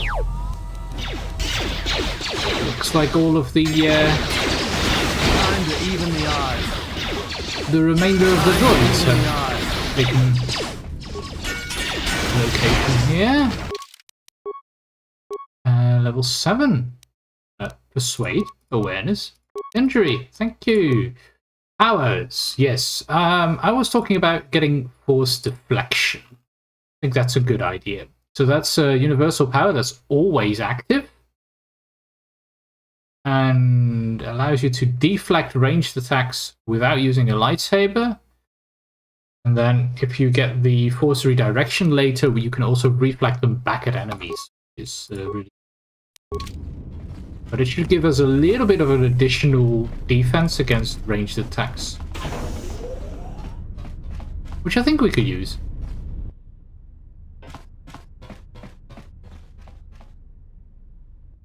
Looks like all of the Time to even the odds. the remainder of the droids have taken location here. Level 7. Persuade, awareness, injury. Thank you. Powers, yes. I was talking about getting force deflection. I think that's a good idea. So that's a universal power that's always active. And allows you to deflect ranged attacks without using a lightsaber. And then if you get the force redirection later, you can also reflect them back at enemies. It's really... But it should give us a little bit of an additional defense against ranged attacks. Which I think we could use.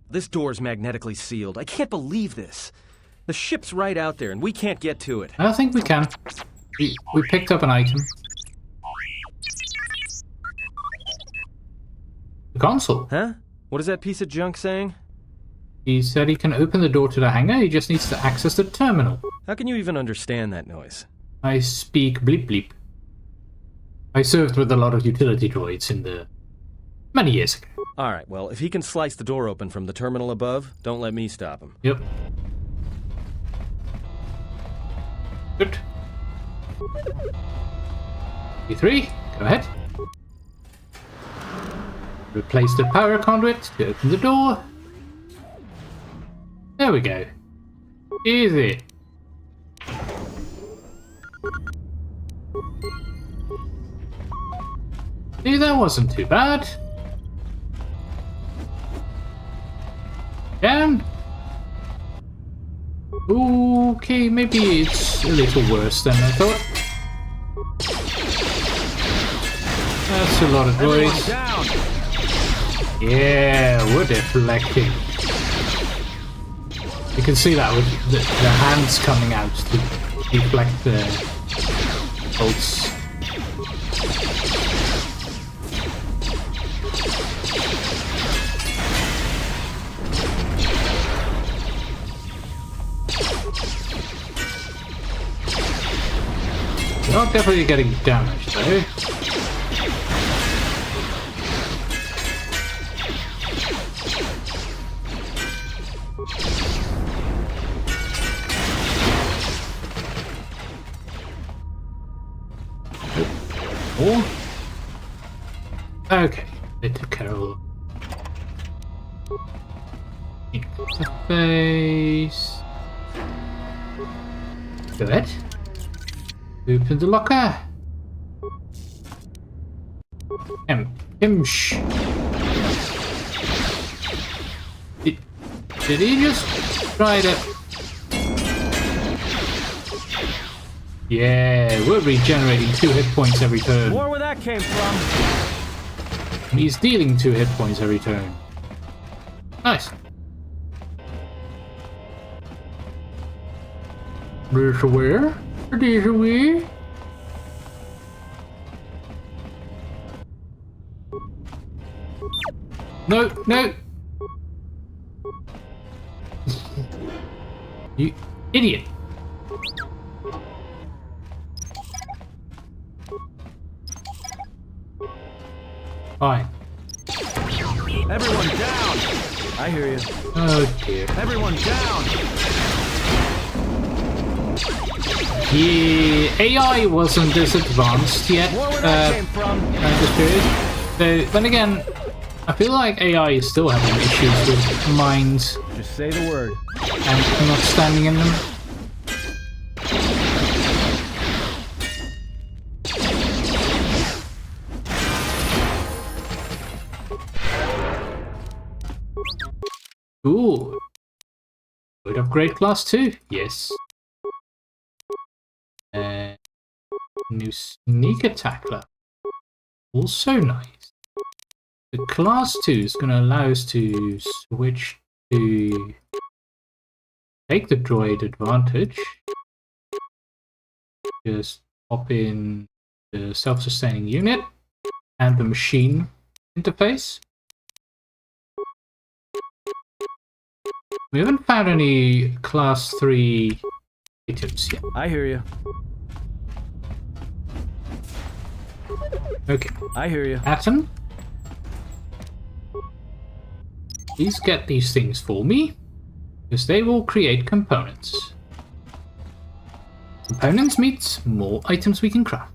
This door's magnetically sealed. I can't believe this. The ship's right out there and we can't get to it. I think we can. We picked up an item. The console. Huh? What is that piece of junk saying? He said he can open the door to the hangar, he just needs to access the terminal. How can you even understand that noise? I speak bleep bleep. I served with a lot of utility droids in the... many years ago. Alright, well, if he can slice the door open from the terminal above, don't let me stop him. Yep. Good. E3, go ahead. Replace the power conduit to open the door. There we go. Easy. See, that wasn't too bad. Down. Okay, maybe it's a little worse than I thought. That's a lot of droids. Yeah, we're deflecting. You can see that with the hands coming out to deflect the bolts. Not definitely getting damaged though. Oh. Okay, they took care of all. Interface. Good. Open the locker. Imsh. Did he just try to... Yeah, we're regenerating 2 hit points every turn. More where that came from. He's dealing 2 hit points every turn. Nice. There's a where? There's a where? No, no! You idiot! Fine. Everyone down! I hear you. Oh dear. Everyone down! The AI wasn't this advanced yet this period. So then again, I feel like AI is still having issues with minds. Just say the word. And not standing in them. Ooh. Would upgrade class 2? Yes. New sneak attacker. Also nice. The class 2 is going to allow us to switch to take the droid advantage. Just pop in the self-sustaining unit and the machine interface. We haven't found any class 3 items yet. I hear you. Okay. I hear you. Atom. Please get these things for me, because they will create components. Components means more items we can craft.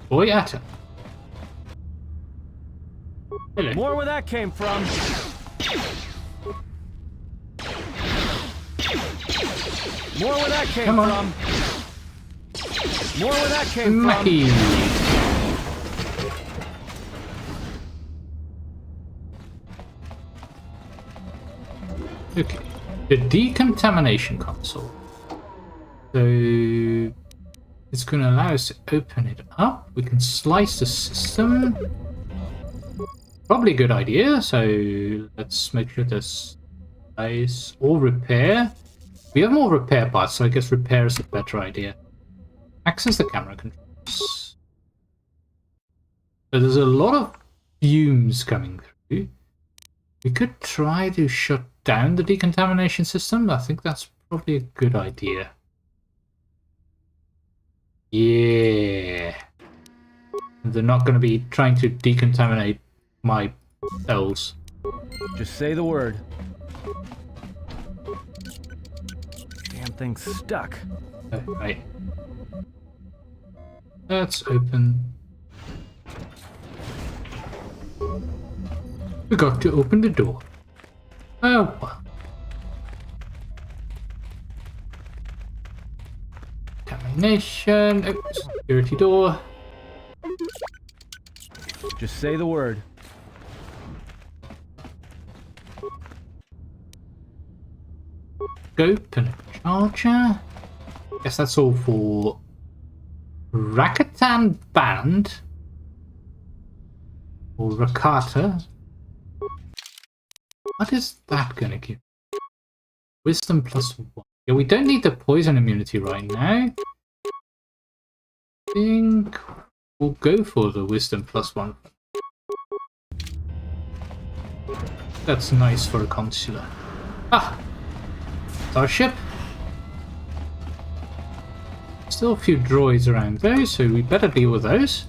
Boy, Atom. Hello. More where that came from. More where that came from. More where that came Mackie. from. Okay. The decontamination console. So it's going to allow us to open it up. We can slice the system. Probably a good idea. So let's make sure this slice or repair. We have more repair parts, so I guess repair is a better idea. Access the camera controls. So there's a lot of fumes coming through. We could try to shut down the decontamination system. I think that's probably a good idea. Yeah. They're not going to be trying to decontaminate my cells. Just say the word. Damn thing's stuck. Oh, right. Let's open. We got to open the door. Oh well. Contamination. Oh, security door. Just say the word. Scope and a charger. Guess that's all for Rakatan Band or Rakata. What is that gonna give? Wisdom +1. Yeah, we don't need the poison immunity right now. I think we'll go for the wisdom +1. That's nice for a consular. Ah! Starship. Still a few droids around though, so we better deal with those.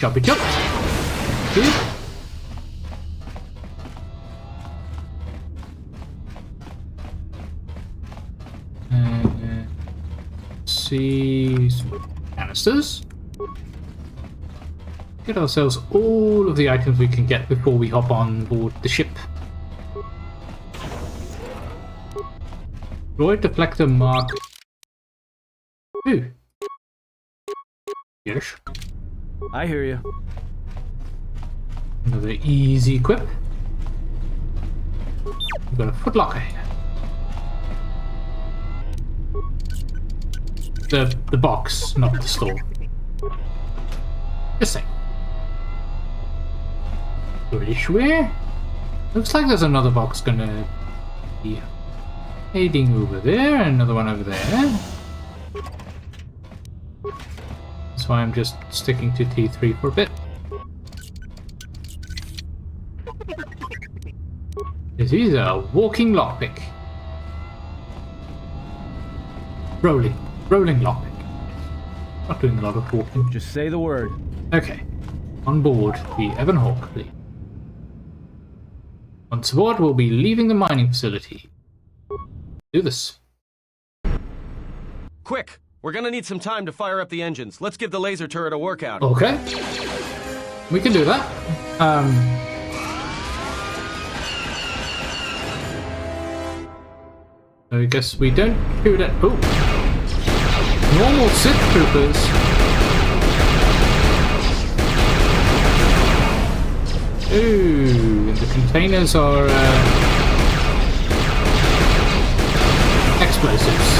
Choppy chop. Good. see some canisters. Get ourselves all of the items we can get before we hop on board the ship. Droid deflector mark 2. Yes. I hear you. Another easy equip. We've got a footlocker here. The box, not the store. Just saying. Where? Looks like there's another box gonna be heading over there, and another one over there. That's why I'm just sticking to T3 for a bit. This is a walking lockpick. Rolling lockpick. Not doing a lot of walking. Just say the word. Okay. On board the Ebon Hawk, please. Once aboard, we'll be leaving the mining facility. Do this. Quick! We're gonna need some time to fire up the engines. Let's give the laser turret a workout. Okay. We can do that. I guess we don't shoot at... Oh! Normal Sith troopers. Ooh, and the containers are explosives.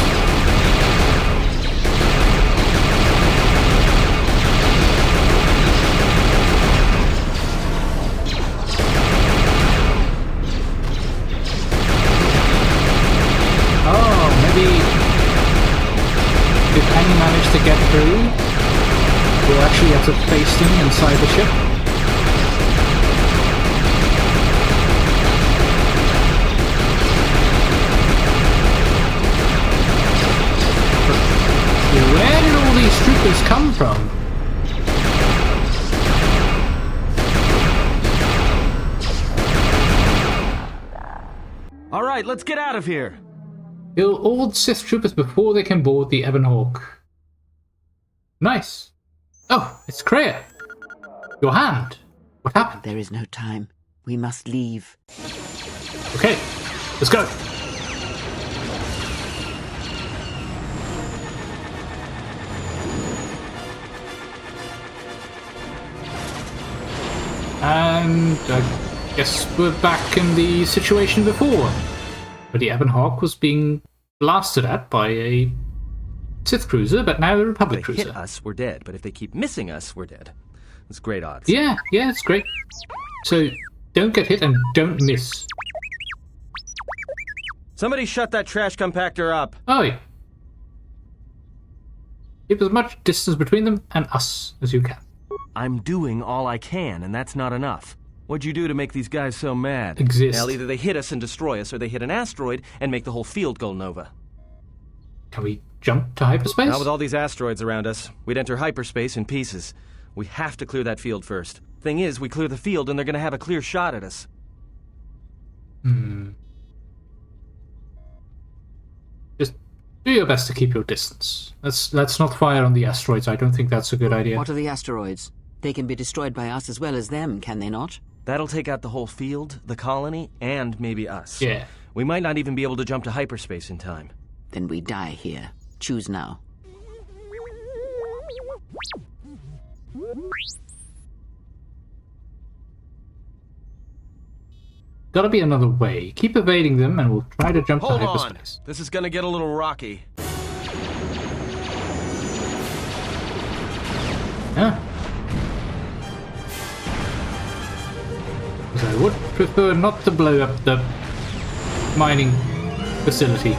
Oh, maybe if Annie managed to get through, we'll actually have to face them inside the ship. Where did all these troopers come from? Alright, let's get out of here! Kill all Sith troopers before they can board the Ebon Hawk. Nice. Oh, it's Kreia. Your hand. What happened? There is no time. We must leave. Okay, let's go. And I guess we're back in the situation before, where the Ebon Hawk was being blasted at by a Sith cruiser, but now a Republic If they cruiser. hit us, we're dead. But if they keep missing us, we're dead. It's great odds. Yeah, it's great. So don't get hit and don't miss. Somebody shut that trash compactor up. Oh, yeah. Keep as much distance between them and us as you can. I'm doing all I can, and that's not enough. What'd you do to make these guys so mad? Exist. Well, either they hit us and destroy us, or they hit an asteroid and make the whole field go nova. Can we jump to hyperspace? Now with all these asteroids around us, we'd enter hyperspace in pieces. We have to clear that field first. Thing is, we clear the field and they're gonna have a clear shot at us. Just do your best to keep your distance. Let's not fire on the asteroids. I don't think that's a good idea. What are the asteroids? They can be destroyed by us as well as them, can they not? That'll take out the whole field, the colony, and maybe us. Yeah. We might not even be able to jump to hyperspace in time. Then we die here. Choose now. Gotta be another way. Keep evading them and we'll try to jump Hold to on! hyperspace. This is gonna get a little rocky. Yeah. Because I would prefer not to blow up the mining facility.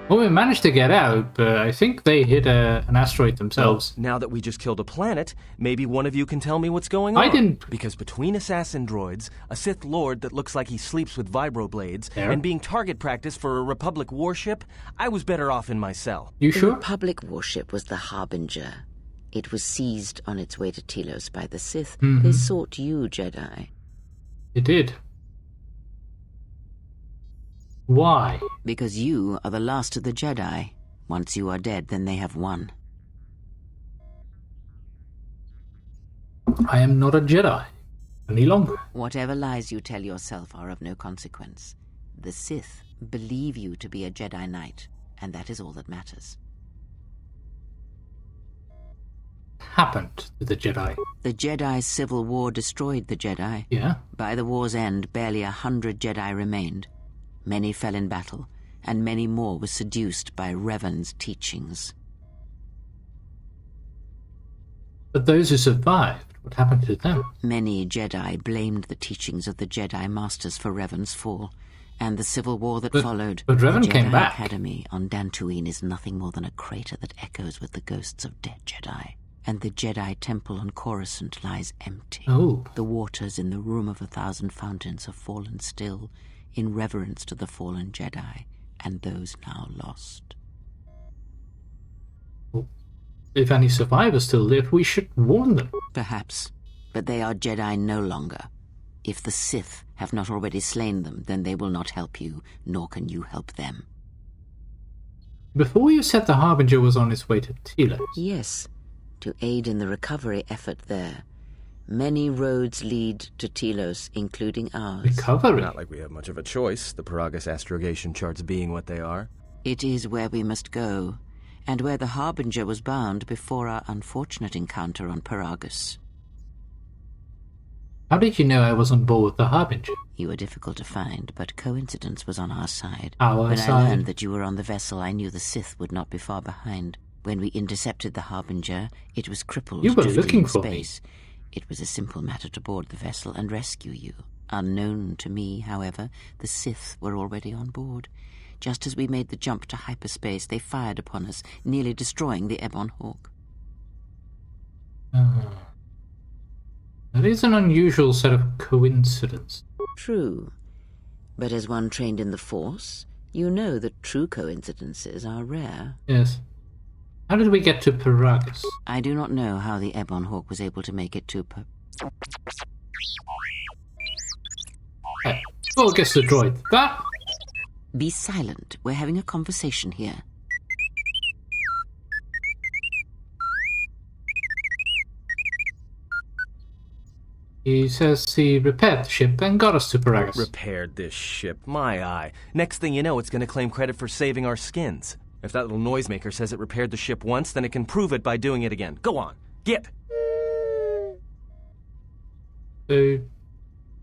Well, we managed to get out, but I think they hit an asteroid themselves. Well, now that we just killed a planet, maybe one of you can tell me what's going on. I didn't... Because between assassin droids, a Sith Lord that looks like he sleeps with vibroblades, There. and being target practice for a Republic warship, I was better off in my cell. You The sure? Republic warship was the Harbinger. It was seized on its way to Telos by the Sith. Mhm. They sought you, Jedi. It did. Why? Because you are the last of the Jedi. Once you are dead, then they have won. I am not a Jedi any longer. Whatever lies you tell yourself are of no consequence. The Sith believe you to be a Jedi Knight, and that is all that matters. Happened to the Jedi? The Jedi Civil War destroyed the Jedi. Yeah? By the war's end, barely 100 Jedi remained. Many fell in battle, and many more were seduced by Revan's teachings. But those who survived, what happened to them? Many Jedi blamed the teachings of the Jedi Masters for Revan's fall, and the civil war that followed. But Revan the came Jedi back. Academy on Dantooine is nothing more than a crater that echoes with the ghosts of dead Jedi. And the Jedi Temple on Coruscant lies empty. Oh. The waters in the Room of 1,000 Fountains have fallen still, in reverence to the fallen Jedi, and those now lost. If any survivors still live, we should warn them. Perhaps, but they are Jedi no longer. If the Sith have not already slain them, then they will not help you, nor can you help them. Before you said the Harbinger was on his way to Telos. Yes, to aid in the recovery effort there. Many roads lead to Telos, including ours. Recovery? Not like we have much of a choice, the peragus astrogation charts being what they are. It is where we must go, and where the Harbinger was bound before our unfortunate encounter on Peragus. How did you know I was on board the Harbinger? You were difficult to find, but coincidence was on our side. Our when side? I learned that you were on the vessel, I knew the Sith would not be far behind. When we intercepted the Harbinger, it was crippled You were due to looking for space. It was a simple matter to board the vessel and rescue you. Unknown to me, however, the Sith were already on board. Just as we made the jump to hyperspace, they fired upon us, nearly destroying the Ebon Hawk. That is an unusual set of coincidences. True. But as one trained in the Force, you know that true coincidences are rare. Yes. How did we get to Peragus? I do not know how the Ebon Hawk was able to make it to Hey, well, guess the droid. That? Be silent. We're having a conversation here. He says he repaired the ship and got us to Peragus. Repaired this ship, my eye. Next thing you know, it's going to claim credit for saving our skins. If that little noisemaker says it repaired the ship once, then it can prove it by doing it again. Go on, get!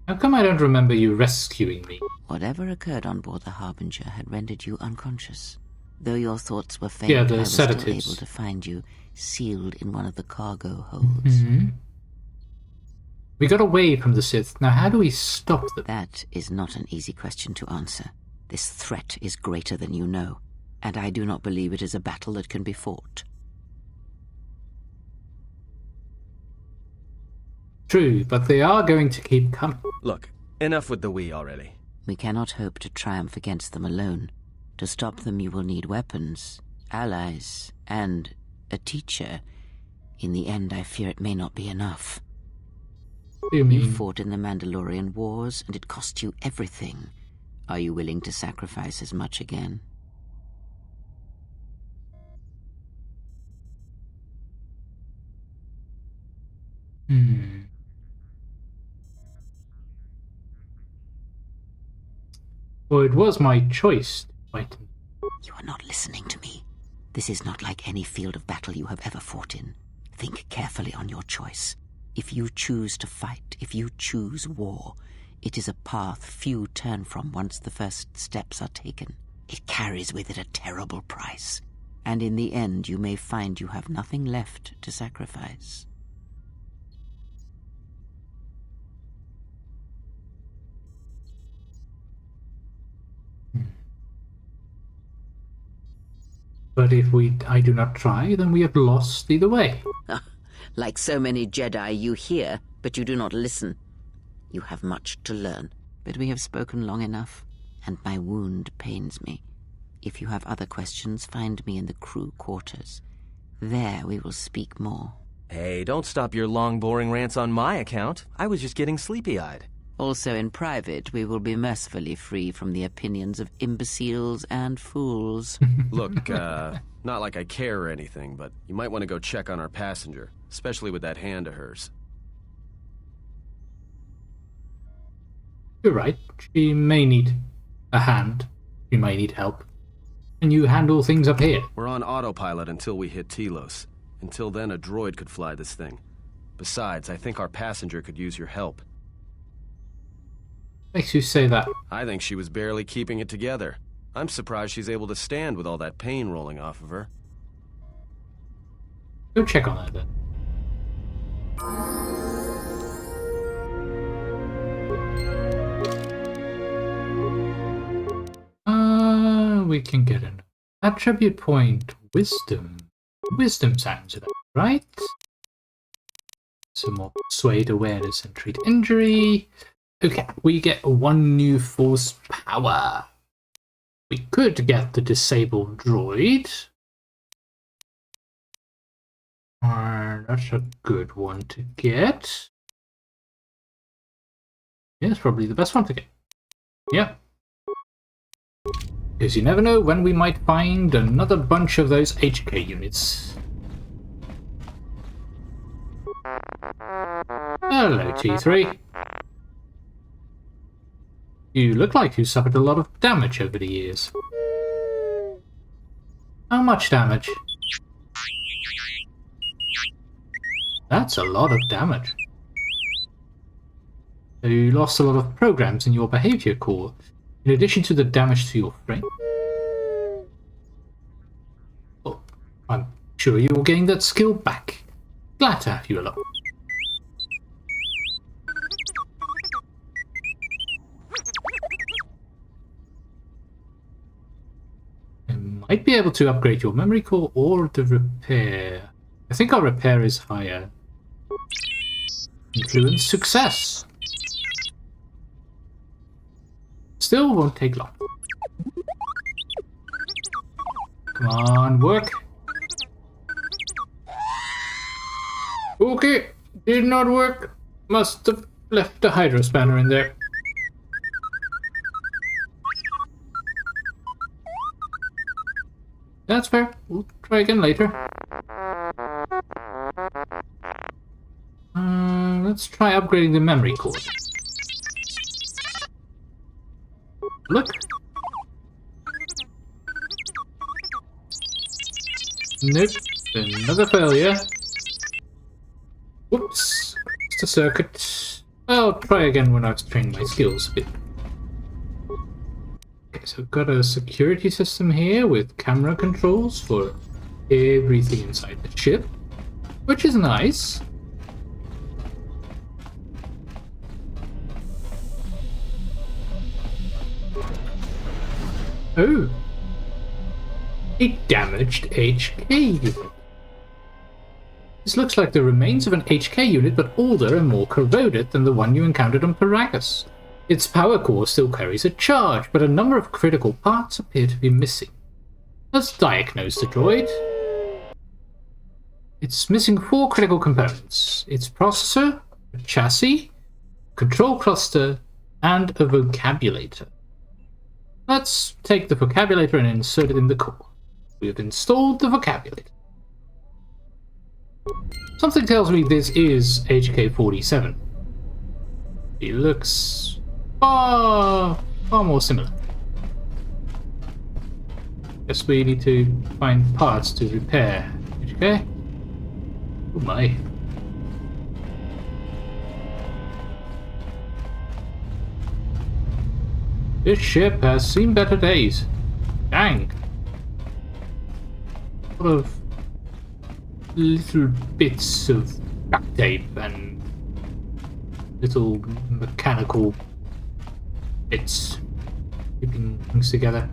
How come I don't remember you rescuing me? Whatever occurred on board the Harbinger had rendered you unconscious. Though your thoughts were faint, Yeah, the I was still sedatives. able to find you, sealed in one of the cargo holds. Mm-hmm. We got away from the Sith. Now how do we stop them? That is not an easy question to answer. This threat is greater than you know, and I do not believe it is a battle that can be fought. True, but they are going to keep coming. Look, enough with the we already. We cannot hope to triumph against them alone. To stop them you will need weapons, allies, and a teacher. In the end, I fear it may not be enough. What do you mean? You fought in the Mandalorian Wars, and it cost you everything. Are you willing to sacrifice as much again? Well, it was my choice to fight him. You are not listening to me. This is not like any field of battle you have ever fought in. Think carefully on your choice. If you choose to fight, if you choose war, it is a path few turn from once the first steps are taken. It carries with it a terrible price, and in the end you may find you have nothing left to sacrifice. But if I do not try, then we have lost either way. Like so many Jedi, you hear, but you do not listen. You have much to learn, but we have spoken long enough, and my wound pains me. If you have other questions, find me in the crew quarters. There we will speak more. Hey, don't stop your long, boring rants on my account. I was just getting sleepy-eyed. Also, in private, we will be mercifully free from the opinions of imbeciles and fools. Look, not like I care or anything, but you might want to go check on our passenger, especially with that hand of hers. You're right. She may need a hand. She may need help. And you handle things up here. We're on autopilot until we hit Telos. Until then, a droid could fly this thing. Besides, I think our passenger could use your help. Makes you say that. I think she was barely keeping it together. I'm surprised she's able to stand with all that pain rolling off of her. Go check on that then. We can get an attribute point. Wisdom. Wisdom sounds about right. Some more persuade, awareness, and treat injury. Okay, we get one new force power. We could get the disabled droid. That's a good one to get. Yeah, it's probably the best one to get. Yeah. Because you never know when we might find another bunch of those HK units. Hello, T3. You look like you suffered a lot of damage over the years. How much damage? That's a lot of damage. So you lost a lot of programs in your behavior core, in addition to the damage to your frame. Oh, I'm sure you will gain that skill back. Glad to have you along. I might be able to upgrade your memory core or the repair. I think our repair is higher. Influence success. Still won't take long. Come on, work. Okay, did not work. Must have left a hydro spanner in there. That's fair. We'll try again later. Let's try upgrading the memory core. Look. Nope. Another failure. Whoops. It's a circuit. I'll try again when I've trained my skills a bit. Okay, so we've got a security system here with camera controls for everything inside the ship, which is nice. Oh. A damaged HK unit. This looks like the remains of an HK unit, but older and more corroded than the one you encountered on Peragus. Its power core still carries a charge, but a number of critical parts appear to be missing. Let's diagnose the droid. It's missing 4 critical components. Its processor, a chassis, control cluster, and a vocabulator. Let's take the vocabulator and insert it in the core. We have installed the vocabulator. Something tells me this is HK-47. It looks far more similar. Guess we need to find parts to repair HK. Oh my. This ship has seen better days. Dang. A lot of little bits of duct tape and little mechanical bits keeping things together.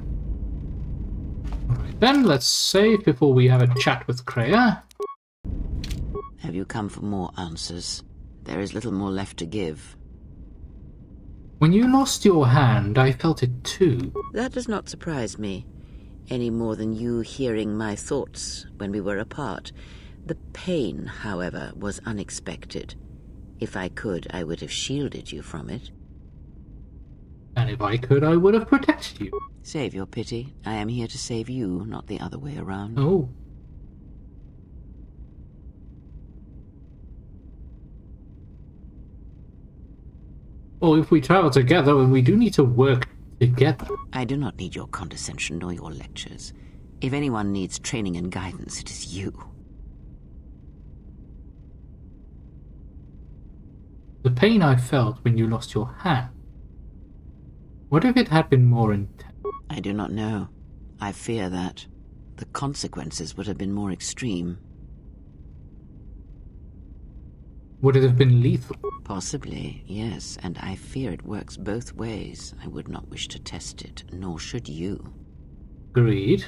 Alright then, let's save before we have a chat with Kreia. Have you come for more answers? There is little more left to give. When you lost your hand, I felt it too. That does not surprise me, any more than you hearing my thoughts when we were apart. The pain, however, was unexpected. If I could, I would have shielded you from it. And if I could, I would have protected you. Save your pity. I am here to save you, not the other way around. Oh. Well, if we travel together, then we do need to work together. I do not need your condescension nor your lectures. If anyone needs training and guidance, it is you. The pain I felt when you lost your hand. What if it had been more intense? I do not know. I fear that the consequences would have been more extreme. Would it have been lethal? Possibly, yes, and I fear it works both ways. I would not wish to test it, nor should you. Agreed.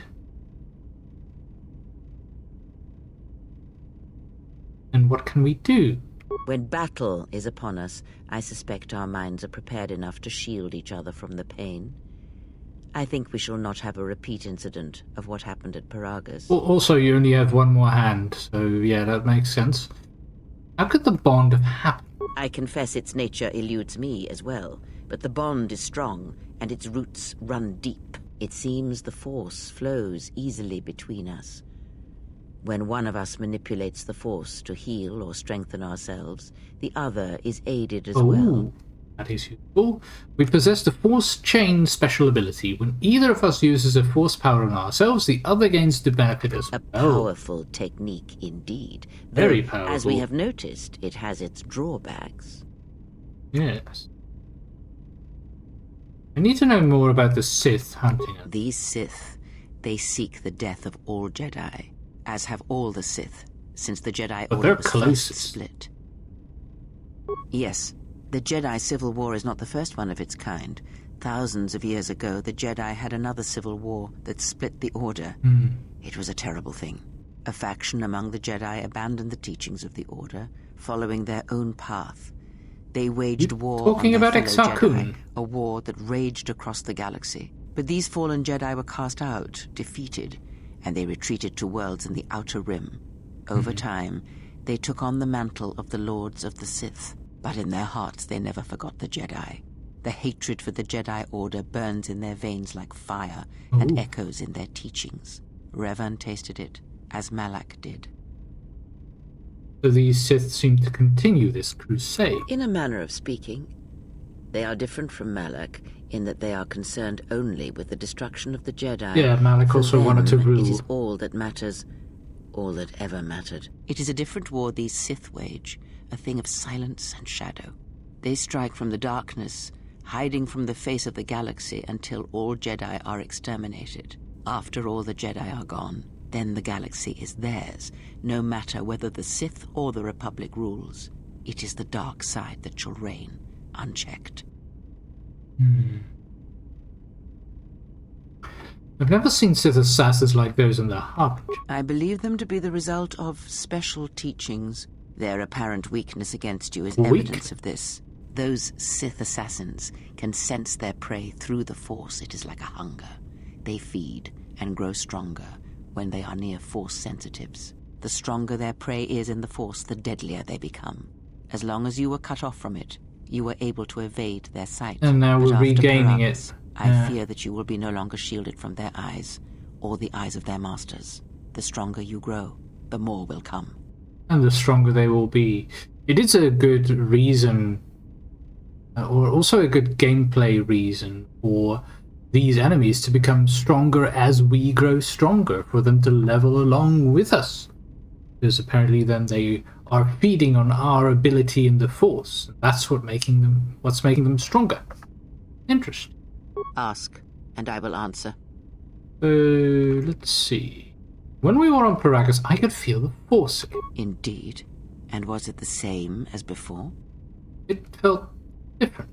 And what can we do? When battle is upon us, I suspect our minds are prepared enough to shield each other from the pain. I think we shall not have a repeat incident of what happened at Peragus. Well, also, you only have one more hand, so yeah, that makes sense. How could the bond have happened? I confess its nature eludes me as well, but the bond is strong, and its roots run deep. It seems the force flows easily between us. When one of us manipulates the force to heal or strengthen ourselves, the other is aided as well. That is useful. We possess the Force Chain special ability. When either of us uses a force power on ourselves, the other gains the benefit as well. A powerful technique indeed. Very Though, powerful. as we have noticed, it has its drawbacks. Yes. I need to know more about the Sith hunting us. These Sith, they seek the death of all Jedi, as have all the Sith, since the Jedi But Order they're was closest. first split. Yes, the Jedi Civil War is not the first one of its kind. Thousands of years ago, the Jedi had another civil war that split the Order. It was a terrible thing. A faction among the Jedi abandoned the teachings of the Order, following their own path. They waged war talking on their about fellow Exar Jedi, Kun? a war that raged across the galaxy. But these fallen Jedi were cast out, defeated, and they retreated to worlds in the Outer Rim. Over time, they took on the mantle of the Lords of the Sith, but in their hearts they never forgot the Jedi. The hatred for the Jedi Order burns in their veins like fire and echoes in their teachings. Revan tasted it, as Malak did. So these Sith seem to continue this crusade. In a manner of speaking, they are different from Malak in that they are concerned only with the destruction of the Jedi. Yeah, Malak For also them, wanted to rule. It is all that matters, all that ever mattered. It is a different war these Sith wage, a thing of silence and shadow. They strike from the darkness, hiding from the face of the galaxy until all Jedi are exterminated. After all the Jedi are gone, then the galaxy is theirs, no matter whether the Sith or the Republic rules. It is the dark side that shall reign, unchecked. I've never seen Sith assassins like those in the Harbinger. I believe them to be the result of special teachings. Their apparent weakness against you is evidence of this. Those Sith assassins can sense their prey through the Force. It is like a hunger. They feed and grow stronger when they are near Force sensitives. The stronger their prey is in the Force, the deadlier they become. As long as you were cut off from it, you were able to evade their sight. And now But we're after regaining Peragus, it. I fear that you will be no longer shielded from their eyes, or the eyes of their masters. The stronger you grow, the more will come. And the stronger they will be. It is a good reason, or also a good gameplay reason for these enemies to become stronger as we grow stronger, for them to level along with us. Because apparently then they are feeding on our ability in the Force. That's what's making them stronger. Interesting. Ask, and I will answer. Let's see. When we were on Peragus, I could feel the Force again. Indeed. And was it the same as before? It felt different.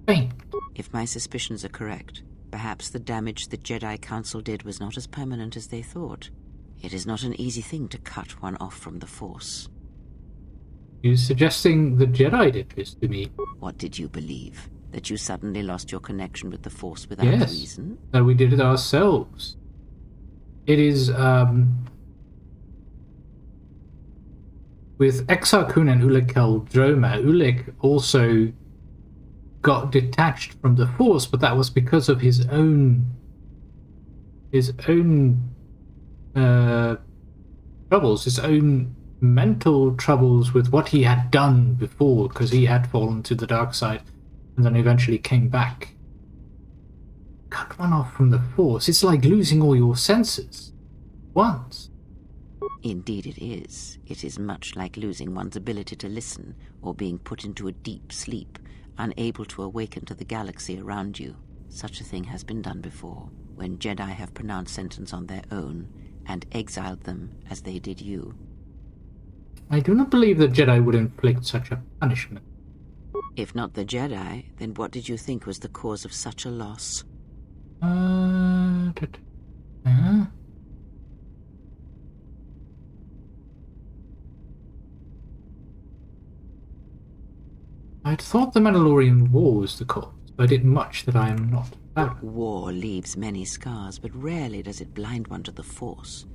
Faint. If my suspicions are correct, perhaps the damage the Jedi Council did was not as permanent as they thought. It is not an easy thing to cut one off from the Force. You suggesting the Jedi did this to me? What did you believe? That you suddenly lost your connection with the Force without Yes, reason? that we did it ourselves. It is, with Exar Kun and Ulic Qel-Droma, Ulic also got detached from the Force, but that was because of his own troubles, his own mental troubles with what he had done before, because he had fallen to the dark side and then eventually came back. Can't run off from the Force. It's like losing all your senses once. Indeed it is. It is much like losing one's ability to listen or being put into a deep sleep, unable to awaken to the galaxy around you. Such a thing has been done before, when Jedi have pronounced sentence on their own and exiled them as they did you. I do not believe the Jedi would inflict such a punishment. If not the Jedi, then what did you think was the cause of such a loss? I'd thought the Mandalorian War was the cause, but it much that I am not about. War leaves many scars, but rarely does it blind one to the Force.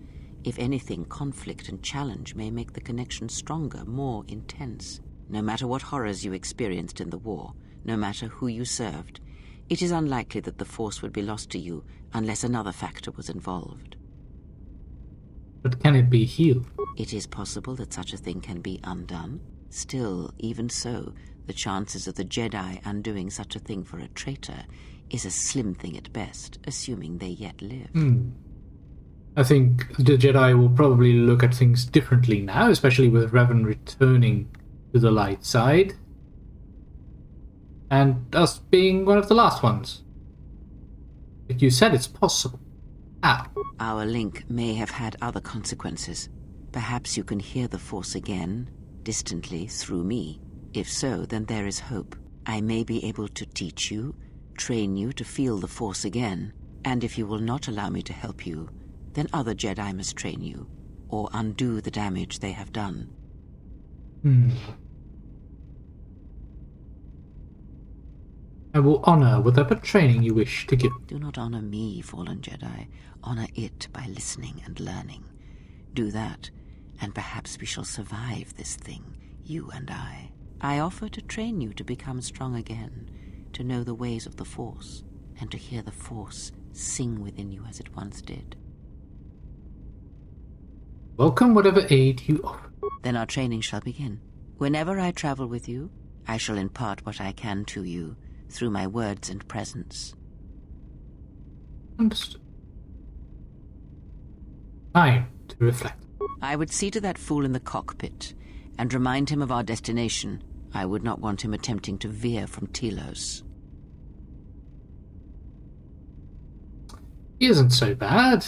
If anything, conflict and challenge may make the connection stronger, more intense. No matter what horrors you experienced in the war, no matter who you served, it is unlikely that the Force would be lost to you unless another factor was involved. But can it be healed? It is possible that such a thing can be undone. Still, even so, the chances of the Jedi undoing such a thing for a traitor is a slim thing at best, assuming they yet live. I think the Jedi will probably look at things differently now, especially with Revan returning to the light side. And us being one of the last ones. But you said it's possible. How? Our link may have had other consequences. Perhaps you can hear the Force again, distantly, through me. If so, then there is hope. I may be able to teach you, train you to feel the Force again. And if you will not allow me to help you, then other Jedi must train you, or undo the damage they have done. I will honor whatever training you wish to give. Do not honor me, fallen Jedi. Honor it by listening and learning. Do that, and perhaps we shall survive this thing, you and I. I offer to train you to become strong again, to know the ways of the Force, and to hear the Force sing within you as it once did. Welcome whatever aid you offer. Then our training shall begin. Whenever I travel with you, I shall impart what I can to you, through my words and presence. Understood. Time to reflect. I would see to that fool in the cockpit, and remind him of our destination. I would not want him attempting to veer from Telos. He isn't so bad.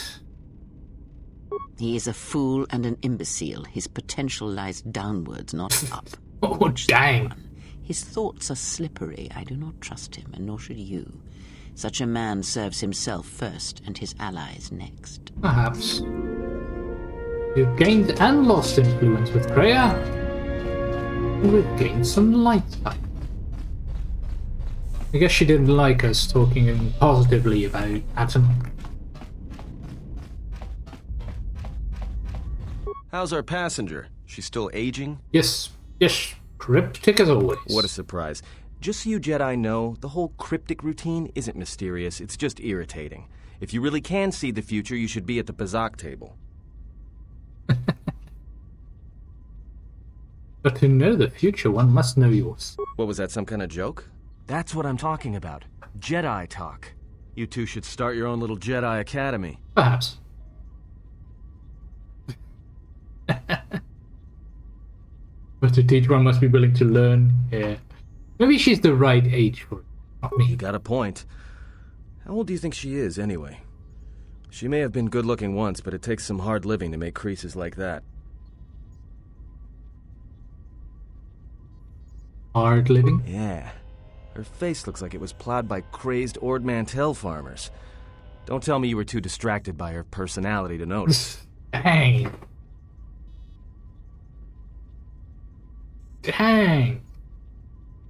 He is a fool and an imbecile. His potential lies downwards, not up. Oh, dang. His thoughts are slippery. I do not trust him, and nor should you. Such a man serves himself first, and his allies next. Perhaps. You've gained and lost influence with Kreia, and we've gained some light side. I guess she didn't like us talking positively about Atom. How's our passenger? She's still aging? Yes, cryptic as always. What a surprise. Just so you Jedi know, the whole cryptic routine isn't mysterious, it's just irritating. If you really can see the future, you should be at the Bazak table. But to know the future, one must know yours. What was that, some kind of joke? That's what I'm talking about. Jedi talk. You two should start your own little Jedi Academy. Perhaps. But to teach, one must be willing to learn. Yeah. Maybe she's the right age for it, not me. You got a point. How old do you think she is, anyway? She may have been good-looking once, but it takes some hard living to make creases like that. Hard living? Yeah. Her face looks like it was plowed by crazed Ord Mantell farmers. Don't tell me you were too distracted by her personality to notice. Dang.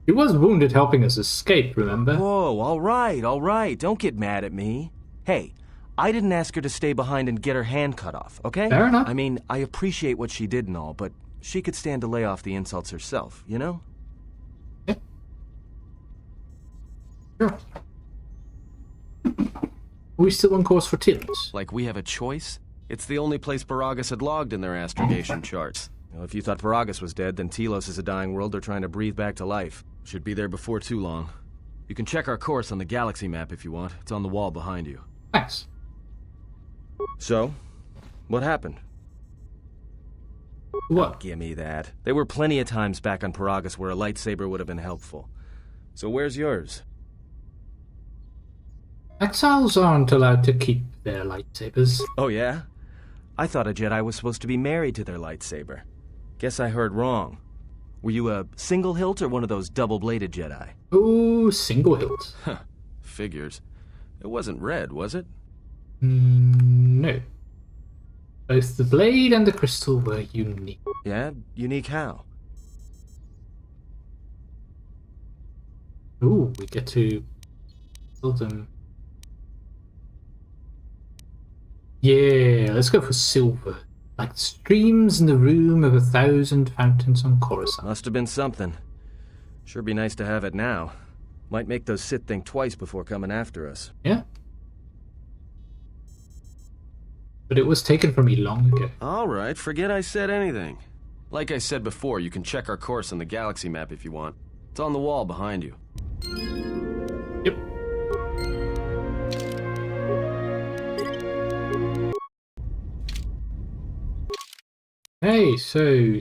He was wounded helping us escape, remember? Whoa, all right. Don't get mad at me. Hey, I didn't ask her to stay behind and get her hand cut off, okay? Fair enough. I mean, I appreciate what she did and all, but she could stand to lay off the insults herself, you know? Sure. Are we still on course for Telos? Like we have a choice? It's the only place Peragus had logged in their astrogation charts. Well, if you thought Peragus was dead, then Telos is a dying world they're trying to breathe back to life. Should be there before too long. You can check our course on the galaxy map if you want. It's on the wall behind you. Thanks. So, what happened? What? Give me that. There were plenty of times back on Peragus where a lightsaber would have been helpful. So where's yours? Exiles aren't allowed to keep their lightsabers. Oh yeah? I thought a Jedi was supposed to be married to their lightsaber. Guess I heard wrong. Were you a single hilt or one of those double-bladed Jedi? Oh, single hilt. Huh. Figures. It wasn't red, was it? No. Both the blade and the crystal were unique. Yeah? Unique how? Ooh, we get to build them. Yeah, let's go for silver. Like streams in the room of 1,000 fountains on Coruscant. Must have been something. Sure be nice to have it now. Might make those Sith think twice before coming after us. Yeah. But it was taken from me long ago. Alright, forget I said anything. Like I said before, you can check our course on the galaxy map if you want. It's on the wall behind you. Yep. Hey, so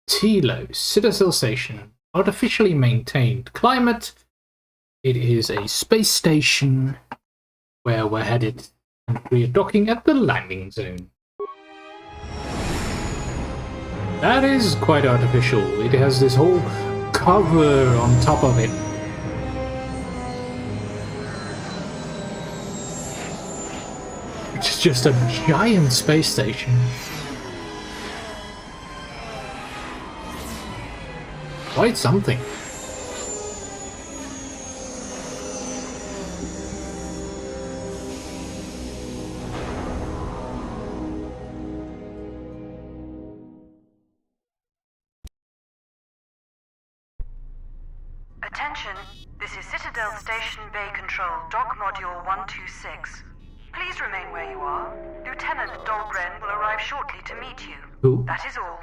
Telos, Citadel Station, artificially maintained climate. It is a space station where we're headed, and we are docking at the landing zone. That is quite artificial. It has this whole cover on top of it. It's just a giant space station. Quite something. Attention, this is Citadel Station Bay Control, Dock Module 126. Please remain where you are. Lieutenant Dahlgren will arrive shortly to meet you. Who? That is all.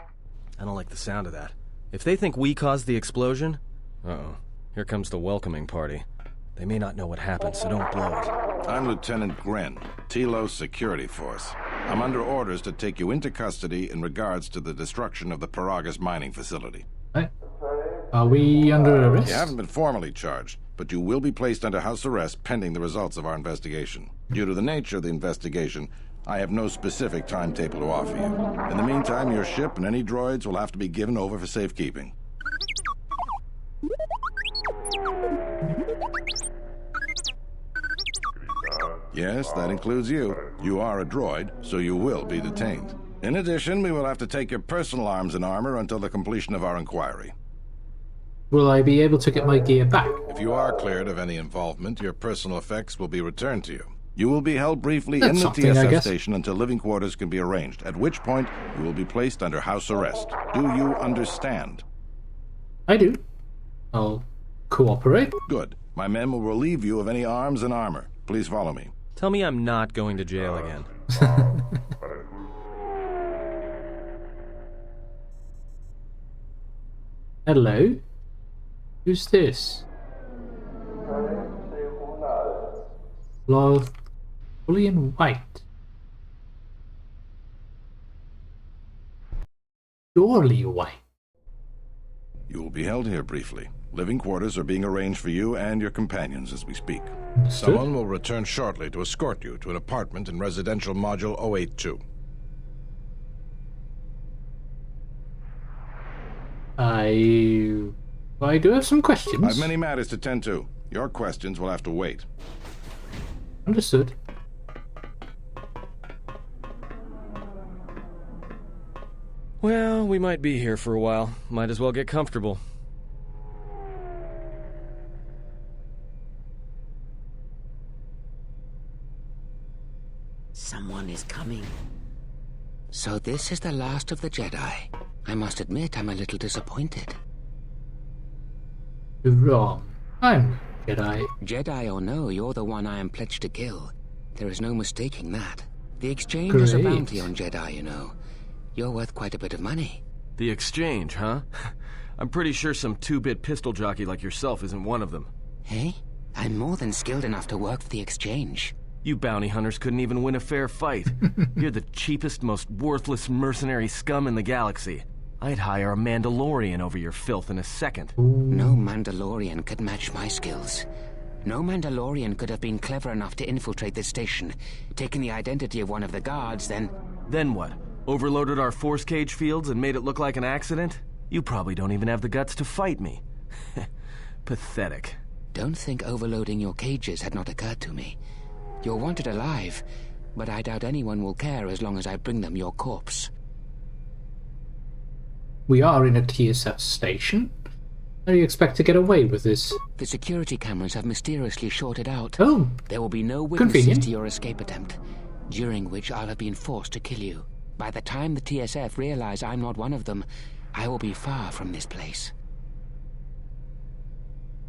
I don't like the sound of that. If they think we caused the explosion... Uh-oh. Here comes the welcoming party. They may not know what happened, so don't blow it. I'm Lieutenant Gren, Telos Security Force. I'm under orders to take you into custody in regards to the destruction of the Peragus mining facility. Hey. Are we under arrest? You haven't been formally charged, but you will be placed under house arrest pending the results of our investigation. Due to the nature of the investigation, I have no specific timetable to offer you. In the meantime, your ship and any droids will have to be given over for safekeeping. Yes, that includes you. You are a droid, so you will be detained. In addition, we will have to take your personal arms and armor until the completion of our inquiry. Will I be able to get my gear back? If you are cleared of any involvement, your personal effects will be returned to you. You will be held briefly That's in the something, TSF station until living quarters can be arranged, at which point you will be placed under house arrest. Do you understand? I do. I'll cooperate. Good. My men will relieve you of any arms and armor. Please follow me. Tell me I'm not going to jail again. Hello? Who's this? Cloth fully in white. Surely white. You will be held here briefly. Living quarters are being arranged for you and your companions as we speak. Understood. Someone will return shortly to escort you to an apartment in residential module 082. I do have some questions. I have many matters to tend to. Your questions will have to wait. Understood. Well, we might be here for a while. Might as well get comfortable. Someone is coming. So this is the last of the Jedi. I must admit I'm a little disappointed. Wrong. I'm Jedi. Jedi or no, you're the one I am pledged to kill. There is no mistaking that. The exchange is a bounty on Jedi, you know. You're worth quite a bit of money. The exchange, huh? I'm pretty sure some two-bit pistol jockey like yourself isn't one of them. Hey? I'm more than skilled enough to work for the exchange. You bounty hunters couldn't even win a fair fight. You're the cheapest, most worthless mercenary scum in the galaxy. I'd hire a Mandalorian over your filth in a second. No Mandalorian could match my skills. No Mandalorian could have been clever enough to infiltrate this station, taken the identity of one of the guards, then... Then what? Overloaded our force cage fields and made it look like an accident? You probably don't even have the guts to fight me. Pathetic. Don't think overloading your cages had not occurred to me. You're wanted alive, but I doubt anyone will care as long as I bring them your corpse. We are in a TSF station. How do you expect to get away with this? The security cameras have mysteriously shorted out. Oh, there will be no witnesses convenient to your escape attempt, during which I'll have been forced to kill you. By the time the TSF realize I'm not one of them, I will be far from this place.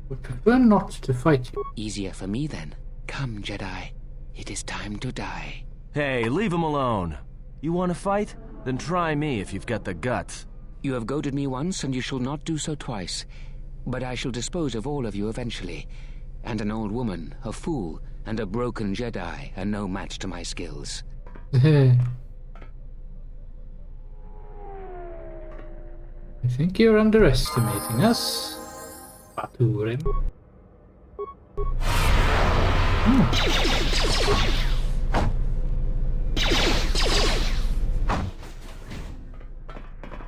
Would prefer not to fight you. Easier for me then. Come, Jedi. It is time to die. Hey, leave him alone. You want to fight? Then try me if you've got the guts. You have goaded me once, and you shall not do so twice. But I shall dispose of all of you eventually. And an old woman, a fool, and a broken Jedi are no match to my skills. I think you're underestimating us. Baturim.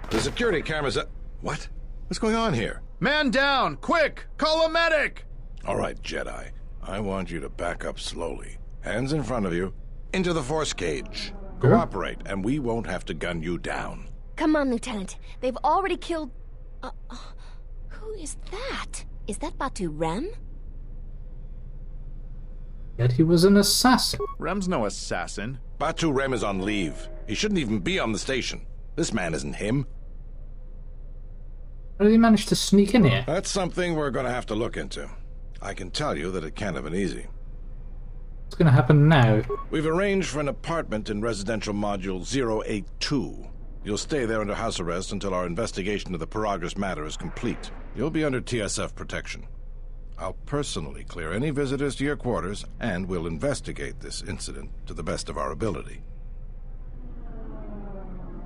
The security cameras up. What? What's going on here? Man down! Quick! Call a medic! All right, Jedi. I want you to back up slowly. Hands in front of you. Into the force cage. Cooperate, and we won't have to gun you down. Come on, Lieutenant. They've already killed... who is that? Is that Batu Rem? Yet he was an assassin. Rem's no assassin. Batu Rem is on leave. He shouldn't even be on the station. This man isn't him. How did he manage to sneak in here? That's something we're going to have to look into. I can tell you that it can't have been easy. What's going to happen now? We've arranged for an apartment in residential module 082. You'll stay there under house arrest until our investigation of the peragus matter is complete. You'll be under TSF protection. I'll personally clear any visitors to your quarters, and we'll investigate this incident to the best of our ability.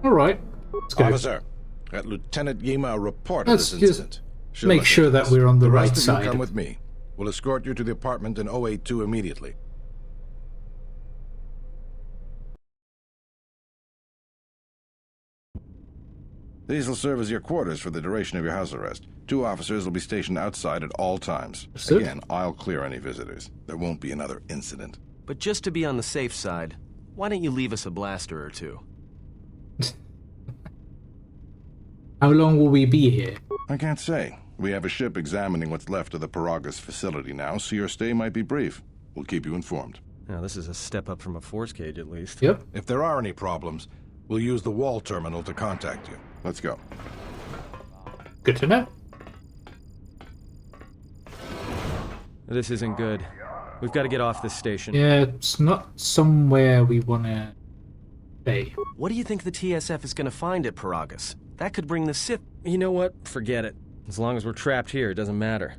All right. Let's go. Officer, at Lieutenant Yima a report of Let's this just incident. make sure that we're on the right rest of side. You come with me. We'll escort you to the apartment in 082 immediately. These will serve as your quarters for the duration of your house arrest. 2 officers will be stationed outside at all times. Again, I'll clear any visitors. There won't be another incident. But just to be on the safe side, why don't you leave us a blaster or two? How long will we be here? I can't say. We have a ship examining what's left of the peragus facility now, so your stay might be brief. We'll keep you informed. Now, this is a step up from a force cage, at least. Yep. If there are any problems, we'll use the wall terminal to contact you. Let's go. Good to know. This isn't good. We've got to get off this station. Yeah, it's not somewhere we want to stay. What do you think the TSF is going to find at Peragus? That could bring the Sith... You know what? Forget it. As long as we're trapped here, it doesn't matter.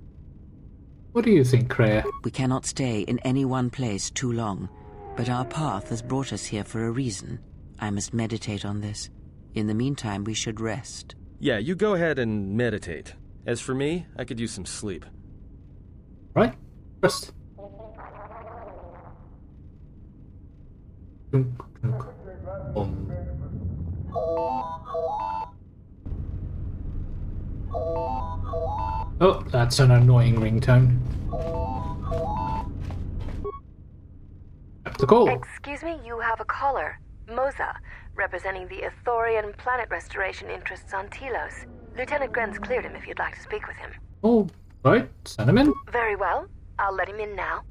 What do you think, Kreia? We cannot stay in any one place too long, but our path has brought us here for a reason. I must meditate on this. In the meantime, we should rest. Yeah, you go ahead and meditate. As for me, I could use some sleep. Right? Rest. Oh, that's an annoying ringtone. That's the call. Excuse me, you have a caller. Moza, representing the Ithorian planet restoration interests on Telos. Lieutenant Grenz cleared him if you'd like to speak with him. Oh, right. Send him in. Very well. I'll let him in now.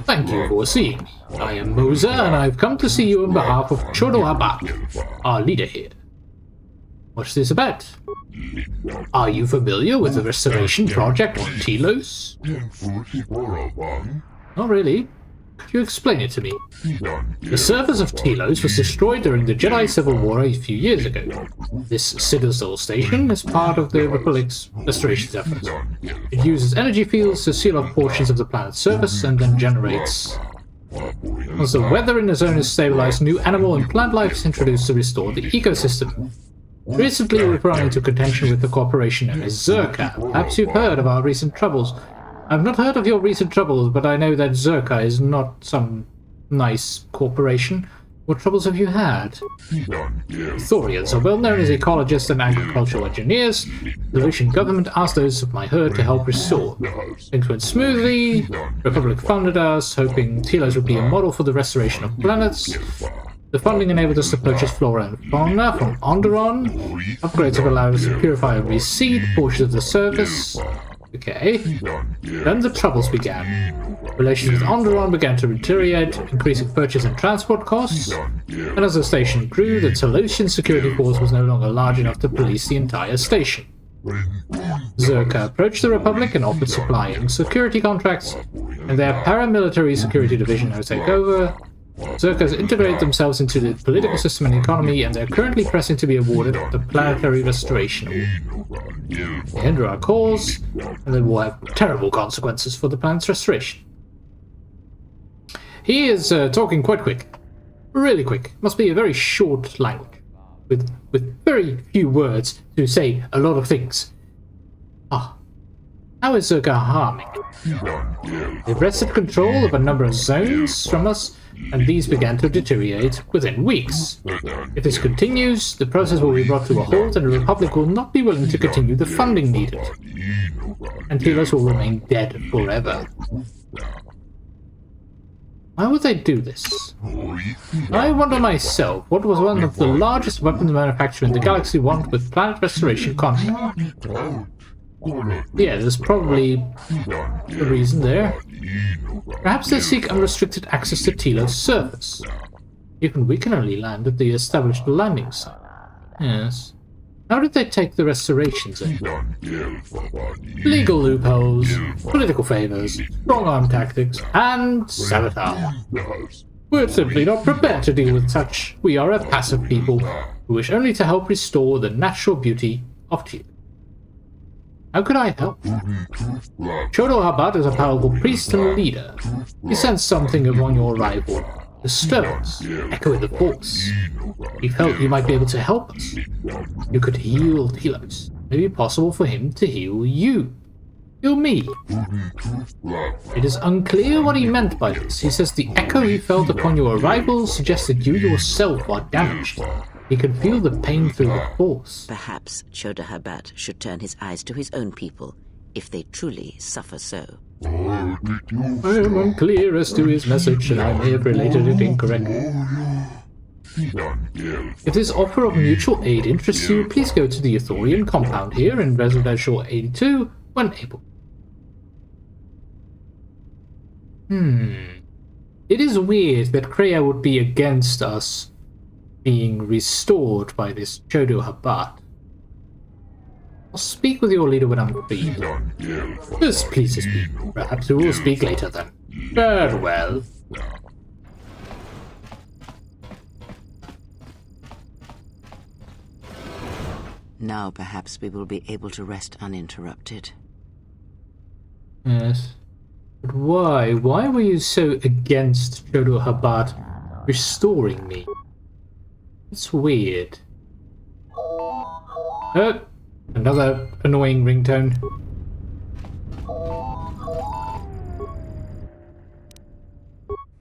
Thank you for seeing me. I am Moza, and I've come to see you on behalf of Chodo Abak, our leader here. What's this about? Are you familiar with the restoration project on Telos? Not really. Could you explain it to me? The surface of Telos was destroyed during the Jedi Civil War a few years ago. This citadel station is part of the Republic's restoration efforts. It uses energy fields to seal off portions of the planet's surface and then generates... Once the weather in the zone is stabilized, new animal and plant life is introduced to restore the ecosystem. Recently, we've run into contention with the corporation known as Zerka. Perhaps you've heard of our recent troubles. I've not heard of your recent troubles, but I know that Zerka is not some nice corporation. What troubles have you had? Thorians are well known as ecologists and agricultural engineers. The Lucian government asked those of my herd to help restore. Things went smoothly. Republic funded us, hoping Telos would be a model for the restoration of planets. The funding enabled us to purchase flora and fauna from Onderon. Upgrades have allowed us to purify and reseed portions of the surface. Okay. Then the troubles began. Relations with Onderon began to deteriorate, increasing purchase and transport costs. And as the station grew, the Telosian security force was no longer large enough to police the entire station. Zerka approached the Republic and offered supplying security contracts, and their paramilitary security division now take over. Zerka has integrated themselves into the political system and economy, and they're currently pressing to be awarded the Planetary Restoration Award. They hinder our cause, and they will have terrible consequences for the planet's restoration. He is talking quite quick. Really quick. Must be a very short language. With very few words to say a lot of things. Ah. How is Zerka harming? They've wrested control of a number of zones from us, and these began to deteriorate within weeks. If this continues, the process will be brought to a halt and the Republic will not be willing to continue the funding needed. And Telos will remain dead forever. Why would they do this? I wonder myself, what was one of the largest weapons manufacturers in the galaxy want with planet restoration contract? Yeah, there's probably a reason there. Perhaps they seek unrestricted access to Telos' surface. Even we can only land at the established landing site. Yes. How did they take the restoration zone? Legal loopholes, political favors, strong-arm tactics, and sabotage. We're simply not prepared to deal with such. We are a passive people who wish only to help restore the natural beauty of Telos. How could I help? Chodo Habat is a powerful priest and leader. He sensed something upon your arrival. Disturbance, echoing the force. He felt you might be able to help us. You could heal Telos. Maybe possible for him to heal you. Heal me. It is unclear what he meant by this. He says the echo he felt upon your arrival suggested you yourself are damaged. He can feel the pain through the force. Perhaps Choda Habat should turn his eyes to his own people, if they truly suffer so. I am unclear as to his message, and I may have related it incorrectly. If this offer of mutual aid interests you, please go to the Ithorian compound here in Residential 82 when able. It is weird that Kreia would be against us being restored by this Chodo Habat. I'll speak with your leader when I'm free. This pleases me. Perhaps we will speak later then. Farewell. Now perhaps we will be able to rest uninterrupted. Yes. But why? Why were you so against Chodo Habat restoring me? It's weird. Oh, another annoying ringtone.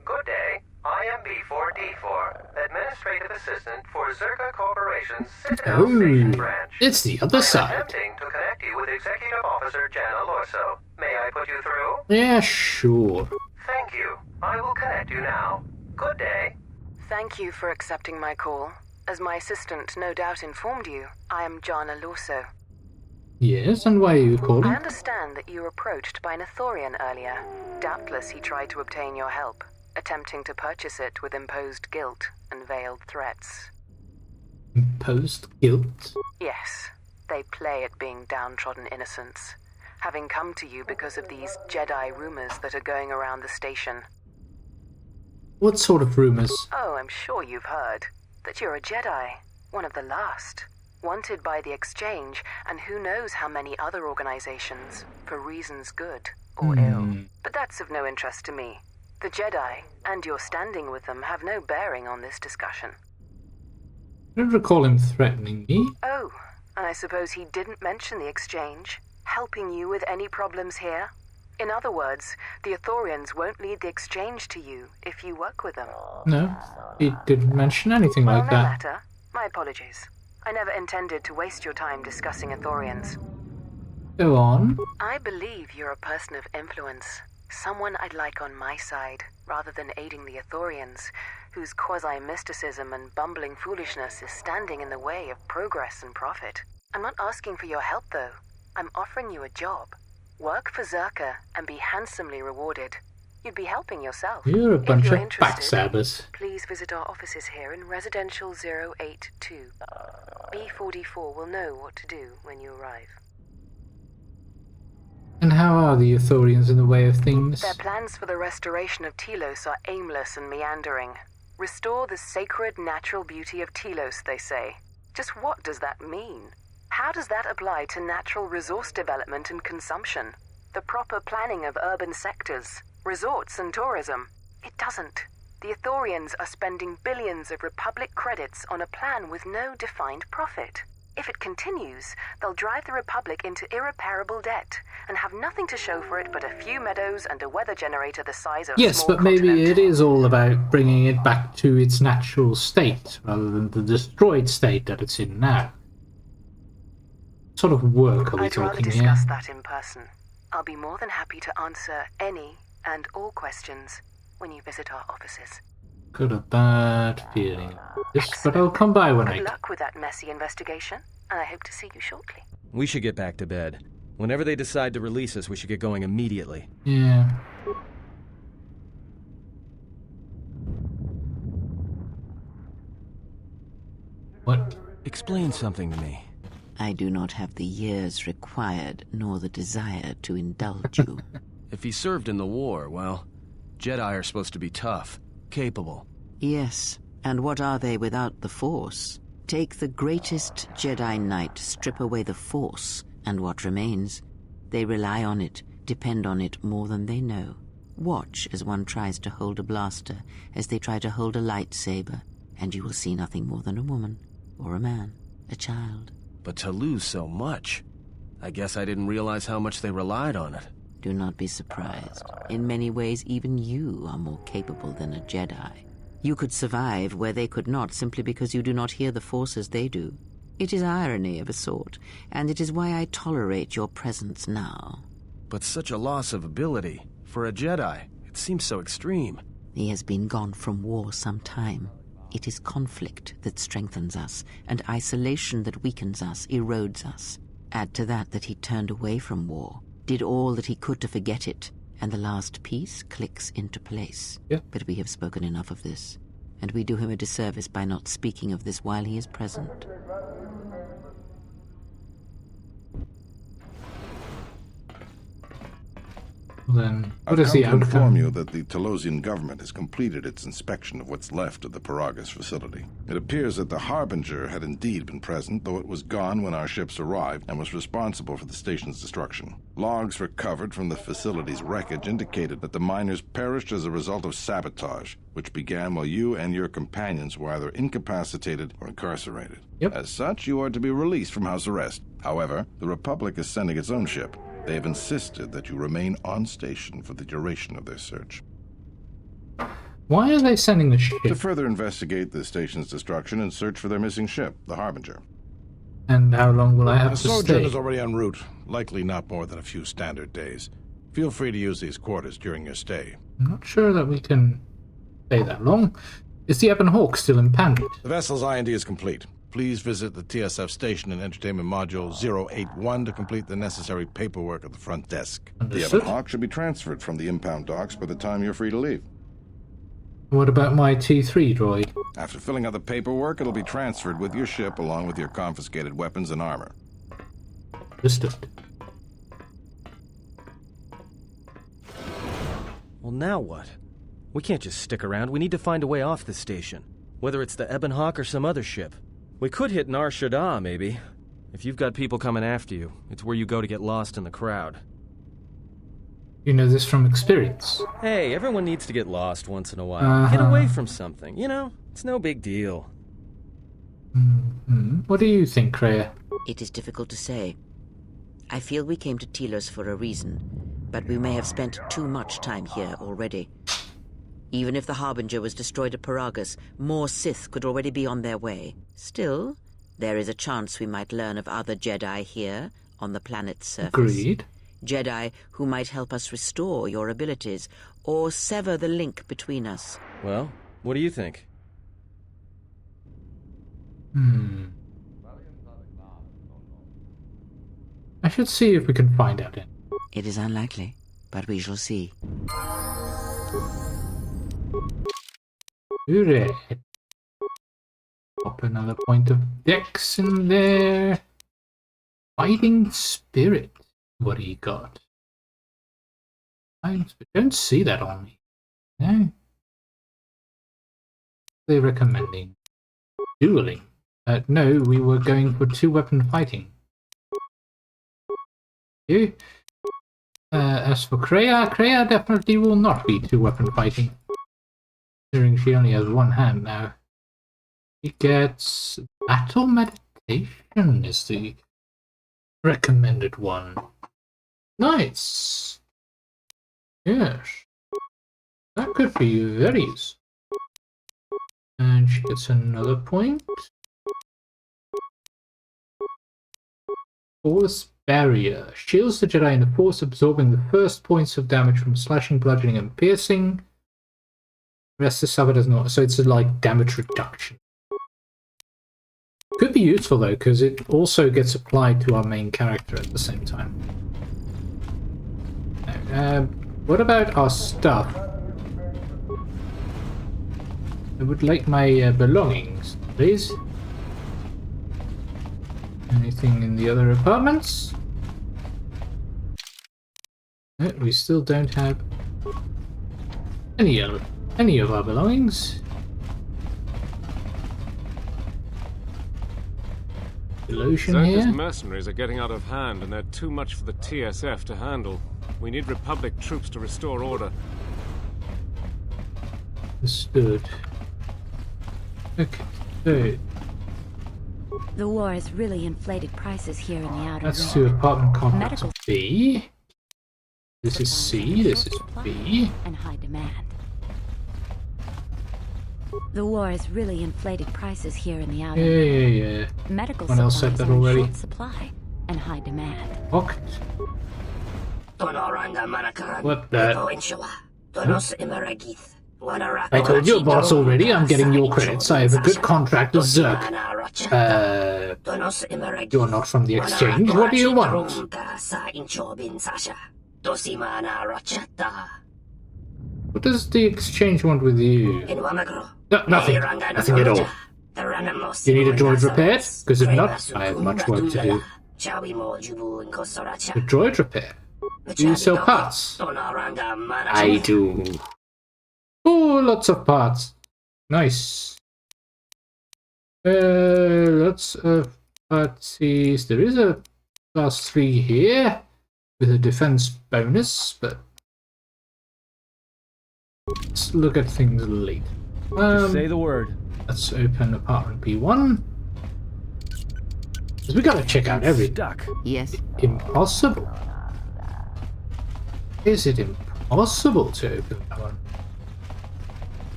Good day. I am B4D4, Administrative Assistant for Zerka Corporation's Citadel Station Branch. It's the other side. Attempting to connect you with Executive Officer Jana Lorso. May I put you through? Yeah, sure. Thank you. I will connect you now. Good day. Thank you for accepting my call. As my assistant no doubt informed you, I am Jana Lorso. Yes, and why are you calling? I understand that you were approached by an Ithorian earlier. Doubtless he tried to obtain your help, attempting to purchase it with imposed guilt and veiled threats. Imposed guilt? Yes. They play at being downtrodden innocents, having come to you because of these Jedi rumors that are going around the station. What sort of rumors? Oh, I'm sure you've heard. That you're a Jedi. One of the last. Wanted by the Exchange, and who knows how many other organizations, for reasons good or ill. But that's of no interest to me. The Jedi, and your standing with them, have no bearing on this discussion. I don't recall him threatening me. Oh, and I suppose he didn't mention the Exchange, helping you with any problems here? In other words, the Ithorians won't lead the Exchange to you if you work with them. No, he didn't mention anything like no that. matter. My apologies. I never intended to waste your time discussing Ithorians. Go on. I believe you're a person of influence. Someone I'd like on my side, rather than aiding the Ithorians, whose quasi-mysticism and bumbling foolishness is standing in the way of progress and profit. I'm not asking for your help, though. I'm offering you a job. Work for Zerka and be handsomely rewarded. You'd be helping yourself. You're a bunch if you're of interested, backstabbers. please visit our offices here in Residential 082. B44 will know what to do when you arrive. And how are the Ithorians in the way of things? Their plans for the restoration of Telos are aimless and meandering. Restore the sacred natural beauty of Telos, they say. Just what does that mean? How does that apply to natural resource development and consumption? The proper planning of urban sectors, resorts and tourism? It doesn't. The Ithorians are spending billions of Republic credits on a plan with no defined profit. If it continues, they'll drive the Republic into irreparable debt and have nothing to show for it but a few meadows and a weather generator the size of a Yes, small but maybe continent. it is all about bringing it back to its natural state, rather than the destroyed state that it's in now. What sort of work are we I'd rather talking discuss here? that in person. I'll be more than happy to answer any and all questions when you visit our offices. Got a bad feeling. Yes, but I'll come by when I Good can. luck with that messy investigation, and I hope to see you shortly. We should get back to bed. Whenever they decide to release us, we should get going immediately. Yeah. What? Explain something to me. I do not have the years required, nor the desire to indulge you. If he served in the war, well, Jedi are supposed to be tough, capable. Yes, and what are they without the Force? Take the greatest Jedi Knight, strip away the Force, and what remains? They rely on it, depend on it more than they know. Watch as one tries to hold a blaster, as they try to hold a lightsaber, and you will see nothing more than a woman, or a man, a child. But to lose so much, I guess I didn't realize how much they relied on it. Do not be surprised. In many ways, even you are more capable than a Jedi. You could survive where they could not simply because you do not hear the Force as they do. It is irony of a sort, and it is why I tolerate your presence now. But such a loss of ability, for a Jedi, it seems so extreme. He has been gone from war some time. It is conflict that strengthens us, and isolation that weakens us, erodes us. Add to that he turned away from war, did all that he could to forget it, and the last piece clicks into place. Yeah. But we have spoken enough of this, and we do him a disservice by not speaking of this while he is present. Then, I've what is come the to inform outcome? you that the Telosian government has completed its inspection of what's left of the Peragus facility. It appears that the Harbinger had indeed been present, though it was gone when our ships arrived and was responsible for the station's destruction. Logs recovered from the facility's wreckage indicated that the miners perished as a result of sabotage, which began while you and your companions were either incapacitated or incarcerated. Yep. As such, you are to be released from house arrest. However, the Republic is sending its own ship. They have insisted that you remain on station for the duration of their search. Why are they sending the ship? To further investigate the station's destruction and search for their missing ship, the Harbinger. And how long will I have The to sojourn stay? is already en route, likely not more than a few standard days. Feel free to use these quarters during your stay. I'm not sure that we can stay that long. Is the Ebon Hawk still impounded? The vessel's IND is complete. Please visit the TSF station and Entertainment Module 081 to complete the necessary paperwork at the front desk. The Ebon Hawk should be transferred from the impound docks by the time you're free to leave. What about my T3 droid? After filling out the paperwork, it'll be transferred with your ship along with your confiscated weapons and armor. Understood. Well, now what? We can't just stick around. We need to find a way off the station. Whether it's the Ebon Hawk or some other ship. We could hit Nar Shaddaa, maybe. If you've got people coming after you, it's where you go to get lost in the crowd. You know this from experience. Hey, everyone needs to get lost once in a while. Get away from something, you know? It's no big deal. What do you think, Kreia? It is difficult to say. I feel we came to Telos for a reason, but we may have spent too much time here already. Even if the Harbinger was destroyed at Peragus, more Sith could already be on their way. Still, there is a chance we might learn of other Jedi here on the planet's surface. Agreed. Jedi who might help us restore your abilities, or sever the link between us. Well, what do you think? I should see if we can find out. It is unlikely, but we shall see. Hooray. Pop another point of dex in there. Fighting Spirit. What do you got? I don't see that on me. No. They're recommending dueling. No, we were going for 2-weapon fighting. You. As for Kreia definitely will not be 2-weapon fighting. Considering she only has one hand now. She gets Battle Meditation is the recommended one. Nice. Yes. That could be very useful. And she gets another point. Force Barrier. Shields the Jedi in the Force, absorbing the first points of damage from slashing, bludgeoning, and piercing. The rest is suffered as not. So it's like damage reduction. Could be useful though, because it also gets applied to our main character at the same time. What about our stuff? I would like my belongings, please. Anything in the other apartments? No, we still don't have any of our belongings. Lotion here. Zerka's mercenaries are getting out of hand, and they're too much for the TSF to handle. We need Republic troops to restore order. Understood. Okay, so the war has really inflated prices here in the outer that's rim. to apartment complex Medical B. This is C, this is B. And high demand. The war has really inflated prices here in the outer rim. Yeah. Medical Someone else said supplies that are in already. short supply and high demand. Pocket. What the? I told your boss already, I'm getting your credits. I have a good contract with Zerk. You're not from the exchange. What do you want? What does the exchange want with you? No, nothing. Nothing at all. You need a droid repaired? Because if not, I have much work to do. A droid repair? Do you sell parts? I do. Oh, lots of parts. Nice. Lots of parties. There is a class 3 here with a defense bonus, but let's look at things later. Just say the word. Let's open apartment B1. Because we gotta check out everything. Yes. Impossible. Is it impossible to open that one?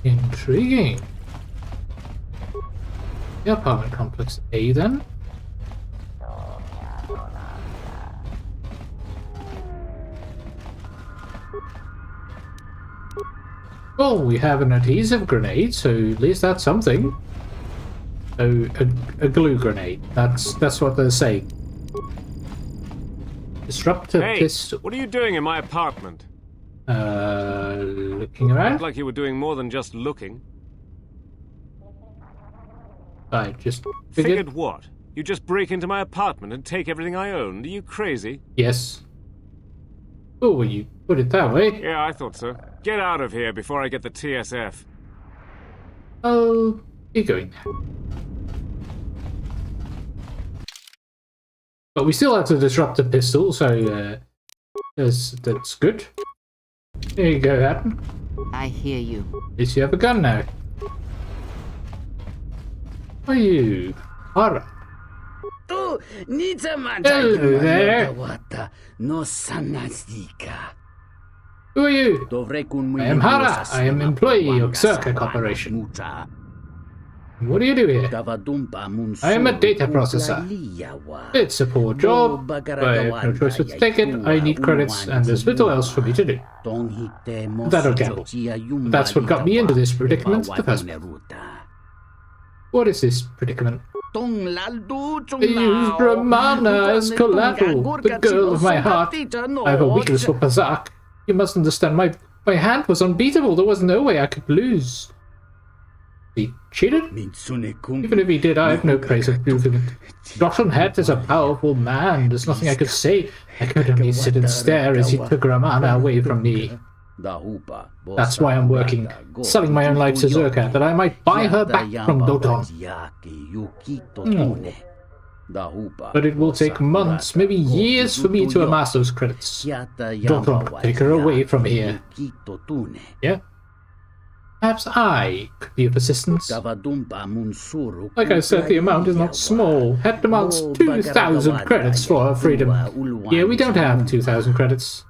Intriguing. The apartment complex A then. Oh, we have an adhesive grenade, so at least that's something. Oh, a glue grenade. That's what they're saying. Disruptor Hey, pistol. what are you doing in my apartment? Looking around. Looked like you were doing more than just looking. I just Figured what? You just break into my apartment and take everything I owned? Are you crazy? Yes. Oh, well, you put it that way. Yeah, I thought so. Get out of here before I get the TSF. Oh, you're going now. But we still have to disrupt the pistol, so that's good. There you go, Hatton. I hear you. At least you have a gun now. Are you? Alright. Hello there. Who are you? I am Hara. I am employee of Circa Corporation. What do you do here? I am a data processor. It's a poor job, but I have no choice but to take it. I need credits, and there's little else for me to do. That'll gamble. That's what got me into this predicament in the first place. What is this predicament? They used Romana as collateral, the girl of my heart. I have a weakness for Pazak. You must understand, my hand was unbeatable. There was no way I could lose. He cheated? Even if he did, I have no praise of proving it. Dr. Het is a powerful man. There's nothing I could say. I could only sit and stare as he took Romana away from me. That's why I'm working, selling my own life to Zerka, that I might buy her back from Doton. But it will take months, maybe years for me to amass those credits. Doton, take her away from here. Yeah? Perhaps I could be of assistance. Like I said, the amount is not small. Het demands 2,000 credits for her freedom. Yeah, we don't have 2,000 credits.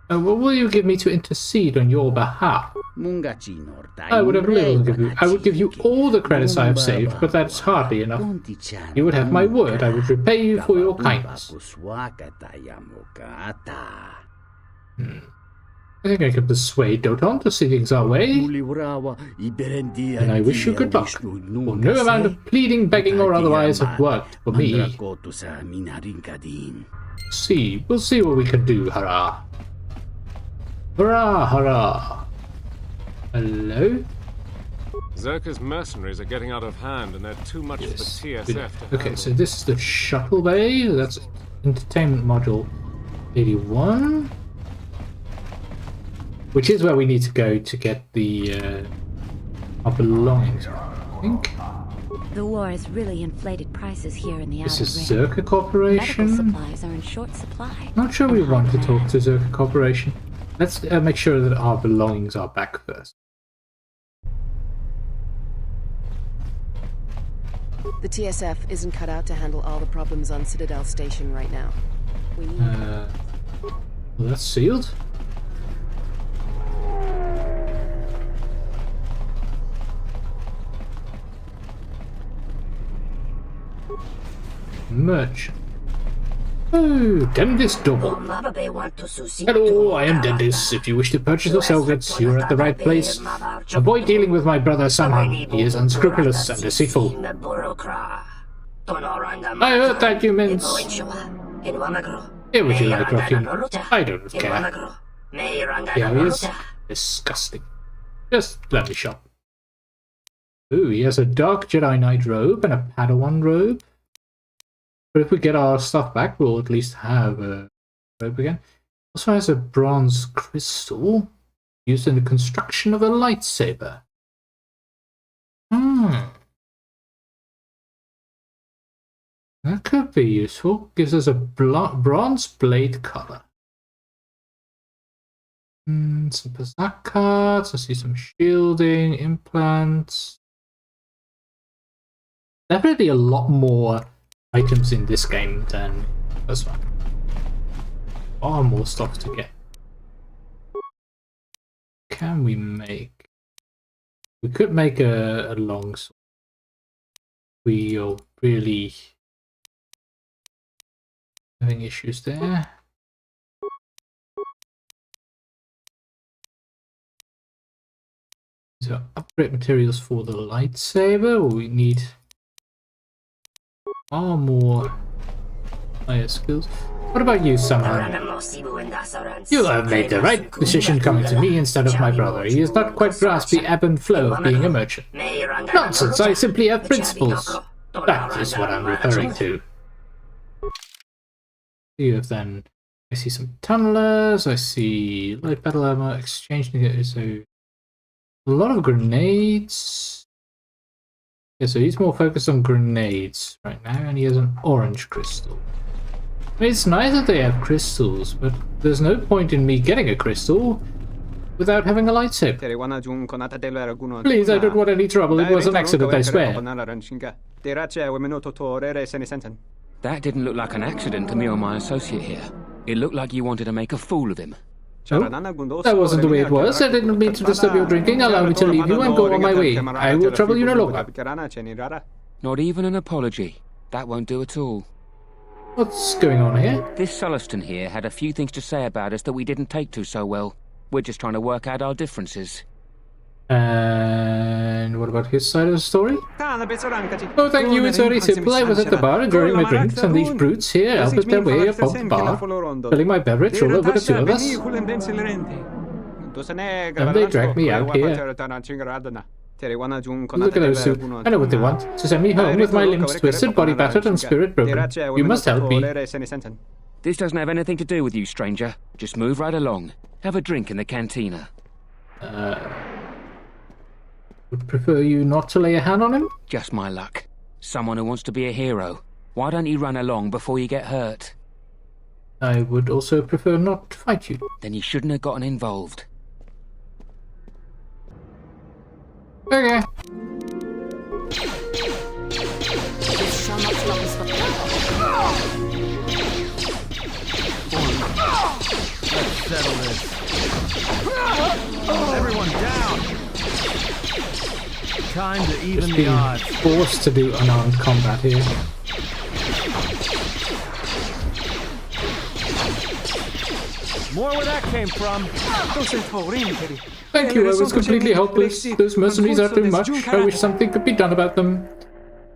What will you give me to intercede on your behalf? I would have little to give you. I would give you all the credits I have saved, but that's hardly enough. You would have my word. I would repay you for your kindness. I think I can persuade Doton to see things our way. And I wish you good luck. For no amount of pleading, begging, or otherwise have worked for me. See, we'll see what we can do, Hurrah. Hurrah, hurrah. Hello? Zerka's mercenaries are getting out of hand and they're too much for the TSF to handle. Okay, so this is the shuttle bay. That's entertainment module 81. Which is where we need to go to get the our belongings, I think. The war has really inflated prices here in the outer ring. This is Zerka Corporation. Medical supplies are in short supply. Not sure we want to talk to Zerka Corporation. Let's make sure that our belongings are back first. The TSF isn't cut out to handle all the problems on Citadel Station right now. We need... Well, that's sealed. Merchant. Oh, Dendis Double. Hello, I am Dendis. If you wish to purchase or sell goods, you are at the right place. Avoid dealing with my brother Samhan. He is unscrupulous and deceitful. I heard that, you meant... Here would you like, ruffian? I don't care. Here he is. Disgusting. Just let me shop. Ooh, he has a Dark Jedi Knight robe and a Padawan robe. But if we get our stuff back, we'll at least have a robe again. Also has a bronze crystal used in the construction of a lightsaber. That could be useful. Gives us a bronze blade color. Some Pazak cards. I see some shielding, implants. Definitely a lot more items in this game than this one. Far more stuff to get. Can we make? We could make a long sword. We are really having issues there. So upgrade materials for the lightsaber. We need far more higher skills. What about you, Samhan? You have made the right decision coming to me instead of my brother. He has not quite grasped the ebb and flow of being a merchant. Nonsense, I simply have principles. That is what I'm referring to. You have then... I see some tunnelers, I see light battle armor, exchange... So... A lot of grenades... Yeah, so he's more focused on grenades right now, and he has an orange crystal. I mean, it's nice that they have crystals, but there's no point in me getting a crystal without having a lightsaber. Please, I don't want any trouble. It was an accident, I swear. That didn't look like an accident to me or my associate here. It looked like you wanted to make a fool of him. Oh, that wasn't the way it was. I didn't mean to disturb your drinking. Allow me to leave you and go on my way. I will trouble you no longer. Not even an apology. That won't do at all. What's going on here? This Sulluston here had a few things to say about us that we didn't take to so well. We're just trying to work out our differences. And what about his side of the story? Oh, thank you, it's very simple. I was at the bar enjoying my drinks, and these brutes here elbowed their way above the bar, filling my beverage all over the two of us. And they dragged me out here. Look at those two. I know what they want. To send me home with my limbs twisted, body battered, and spirit broken. You must help me. This doesn't have anything to do with you, stranger. Just move right along. Have a drink in the cantina. Would prefer you not to lay a hand on him? Just my luck. Someone who wants to be a hero. Why don't you run along before you get hurt? I would also prefer not to fight you. Then you shouldn't have gotten involved. Okay. This shall not stop us from... Let's settle this. Everyone down! Time to even the odds. Forced to do unarmed combat here. More where that came from. Thank you, I was completely helpless. Those mercenaries are too much. I wish something could be done about them.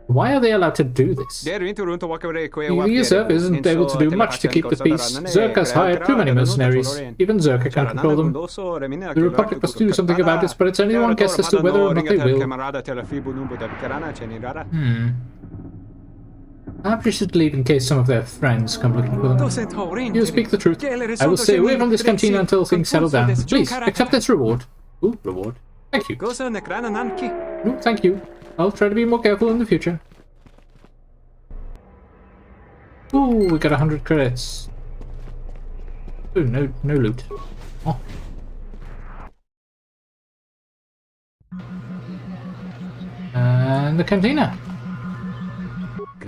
Why are they allowed to do this? The ESF isn't able to do much to keep the peace. Zerk has hired too many mercenaries. Even Zerka can't control them. The Republic must do something about this, but it's only one guess as to whether or not they will. Perhaps you should leave in case some of their friends come looking for them. You speak the truth. I will stay away from this canteen until things settle down. Please, accept this reward. Ooh, reward. Thank you. Ooh, thank you. I'll try to be more careful in the future. Ooh, we got 100 credits. Ooh, no loot. Oh. And the cantina. I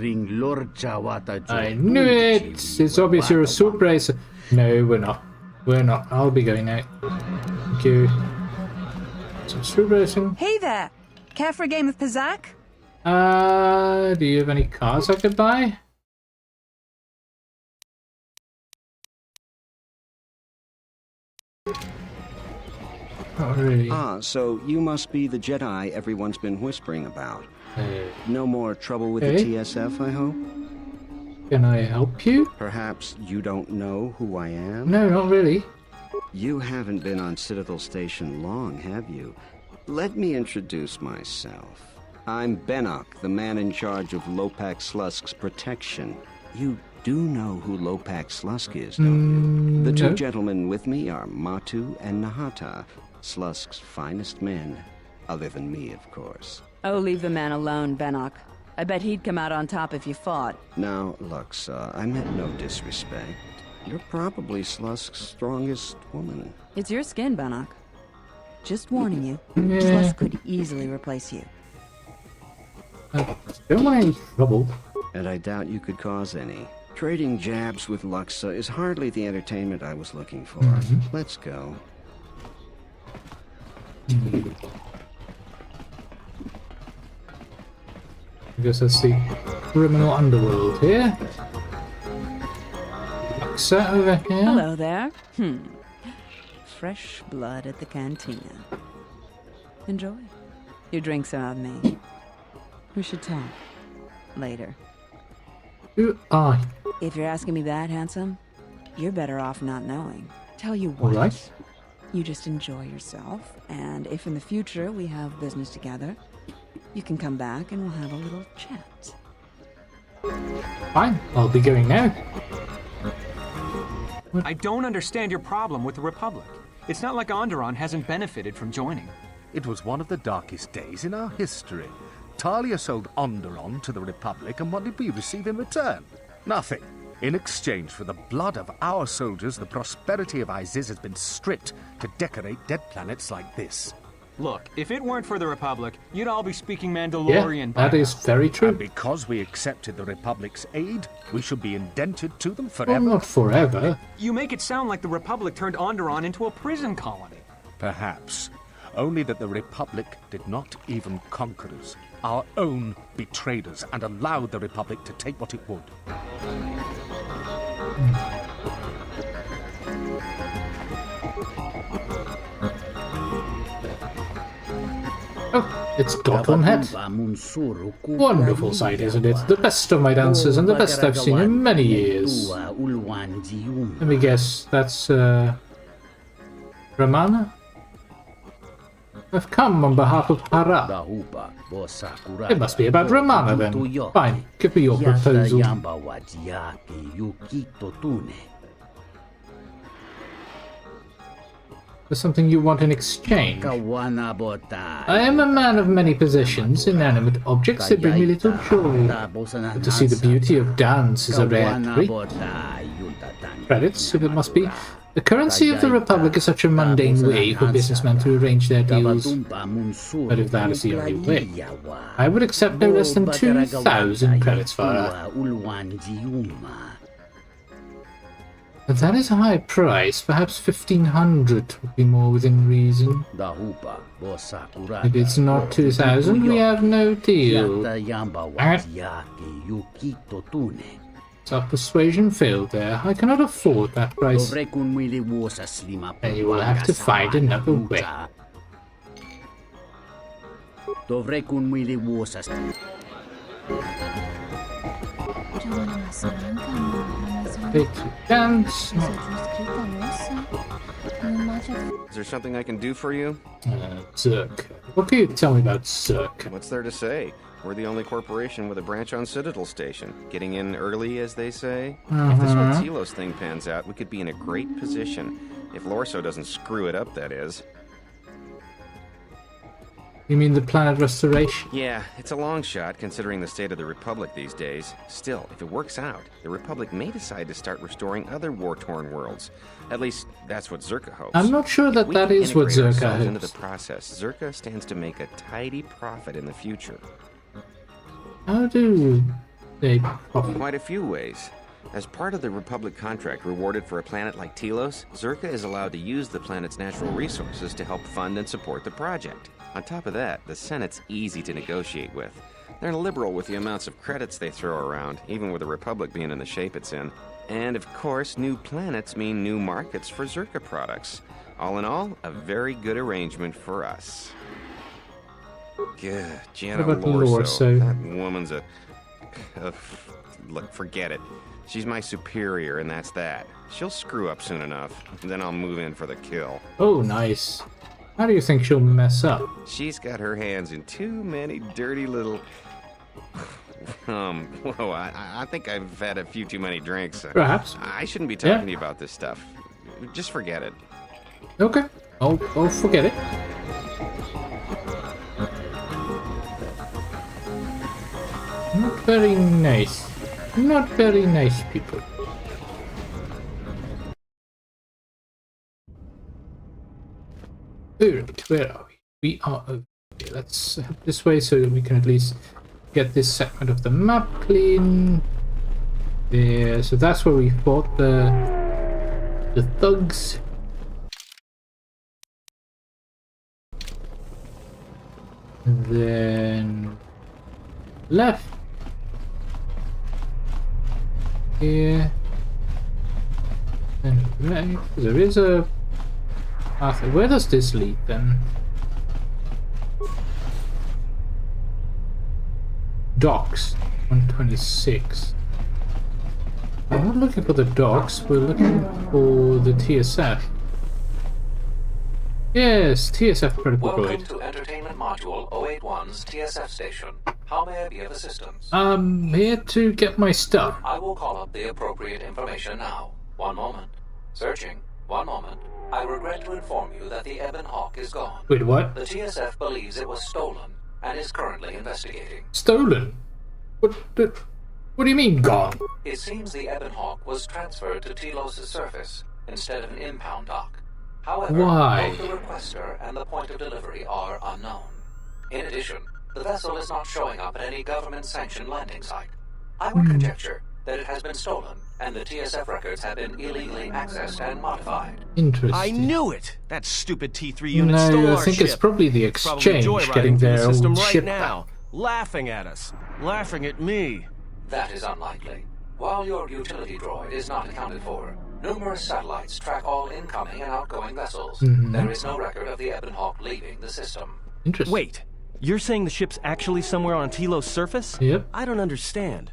knew it! It's obvious you're a sword bracer. No, we're not. We're not. I'll be going now. Thank you. Some sword racing. Hey there! Care for a game of Pizzak? Do you have any cars I could buy? Not really. Ah, so you must be the Jedi everyone's been whispering about. No more trouble with the TSF, I hope? Can I help you? Perhaps you don't know who I am? No, not really. You haven't been on Citadel Station long, have you? Let me introduce myself. I'm Benok, the man in charge of Lopak Slusk's protection. You do know who Lopak Slusk is, don't you? The two gentlemen with me are Matu and Nahata, Slusk's finest men. Other than me, of course. Oh, leave the man alone, Benok. I bet he'd come out on top if you fought. Now, Lux, I meant no disrespect. You're probably Slusk's strongest woman. It's your skin, Benok. Just warning you, Slusk could easily replace you. Don't want any trouble. And I doubt you could cause any. Trading jabs with Luxa is hardly the entertainment I was looking for. Let's go. I guess that's the criminal underworld here. Luxa over here. Hello there. Fresh blood at the cantina. Enjoy. Your drinks are on me. We should talk. Later. Who are If you're asking me that, handsome, you're better off not knowing. Tell you All what. right. You just enjoy yourself, and if in the future we have business together, you can come back and we'll have a little chat. Fine, I'll be going now. I don't understand your problem with the Republic. It's not like Onderon hasn't benefited from joining. It was one of the darkest days in our history. Talia sold Onderon to the Republic, and what did we receive in return? Nothing. In exchange for the blood of our soldiers, the prosperity of Iziz has been stripped to decorate dead planets like this. Look, if it weren't for the Republic, you'd all be speaking Mandalorian by that is very true. And because we accepted the Republic's aid, we should be indented to them forever. Well, not forever. You make it sound like the Republic turned Onderon into a prison colony. Perhaps. Only that the Republic did not even conquer us. Our own betrayed us and allowed the Republic to take what it would. Oh, it's got one head. Wonderful sight, isn't it? The best of my dancers and the best I've seen in many years. Let me guess, that's Ramana? I've come on behalf of Hara. It must be about Ramana then. Fine, give me your proposal. There's something you want in exchange. I am a man of many possessions. Inanimate objects that bring me little joy. But to see the beauty of dance is a rare treat. Credits, if it must be. The currency of the Republic is such a mundane way for businessmen to arrange their deals. But if that is the only way, I would accept no less than 2,000 credits for her. That is a high price. Perhaps 1,500 would be more within reason. If it's not 2,000, we have no deal. Our persuasion failed there. I cannot afford that price. And you will have to find another way. Take to dance. Is there something I can do for you? Zerk. What can you tell me about Zerk? What's there to say? We're the only corporation with a branch on Citadel Station. Getting in early, as they say. If this whole Telos thing pans out, we could be in a great position. If Lorso doesn't screw it up, that is. You mean the planet restoration? Yeah, it's a long shot, considering the state of the Republic these days. Still, if it works out, the Republic may decide to start restoring other war-torn worlds. At least, that's what Zerka hopes. I'm not sure that that is what Zerka hopes. Into the process, Zerka stands to make a tidy profit in the future. How do they profit? Quite a few ways. As part of the Republic contract rewarded for a planet like Telos, Zerka is allowed to use the planet's natural resources to help fund and support the project. On top of that, the Senate's easy to negotiate with. They're liberal with the amounts of credits they throw around, even with the Republic being in the shape it's in. And of course, new planets mean new markets for Zerka products. All in all, a very good arrangement for us. Yeah, Jana Lorso. That woman's look, forget it. She's my superior, and that's that. She'll screw up soon enough, and then I'll move in for the kill. Oh, nice. How do you think she'll mess up? She's got her hands in too many dirty little... whoa, I think I've had a few too many drinks. Perhaps. I shouldn't be talking to you about this stuff. Just forget it. Okay, I'll forget it. Not very nice. Not very nice people. Alright, where are we? We are over here. Let's head this way so that we can at least get this segment of the map clean. There, so that's where we fought the thugs. And then left. Here. And right. There is a path. Where does this lead then? Docks 126. We're not looking for the docks, we're looking for the TSF. Yes, TSF critical Welcome droid. to Entertainment Module 081's TSF station. How may I be of assistance? I'm here to get my stuff. I will call up the appropriate information now. One moment. Searching. One moment. I regret to inform you that the Ebon Hawk is gone. Wait, what? The TSF believes it was stolen and is currently investigating. Stolen? What do you mean, gone? It seems the Ebon Hawk was transferred to Telos' surface instead of an impound dock. However, Why? both the requester and the point of delivery are unknown. In addition, the vessel is not showing up at any government-sanctioned landing site. I would conjecture that it has been stolen, and the TSF records have been illegally accessed and modified. Interesting. I knew it! That stupid T3 unit stole No, our I think ship. it's probably the It's probably exchange joyriding getting through their the system old right ship now, back. laughing at us, laughing at me. That is unlikely. While your utility droid is not accounted for, numerous satellites track all incoming and outgoing vessels. There is no record of the Ebon Hawk leaving the system. Interesting. Wait, you're saying the ship's actually somewhere on Telos' surface? Yep. I don't understand.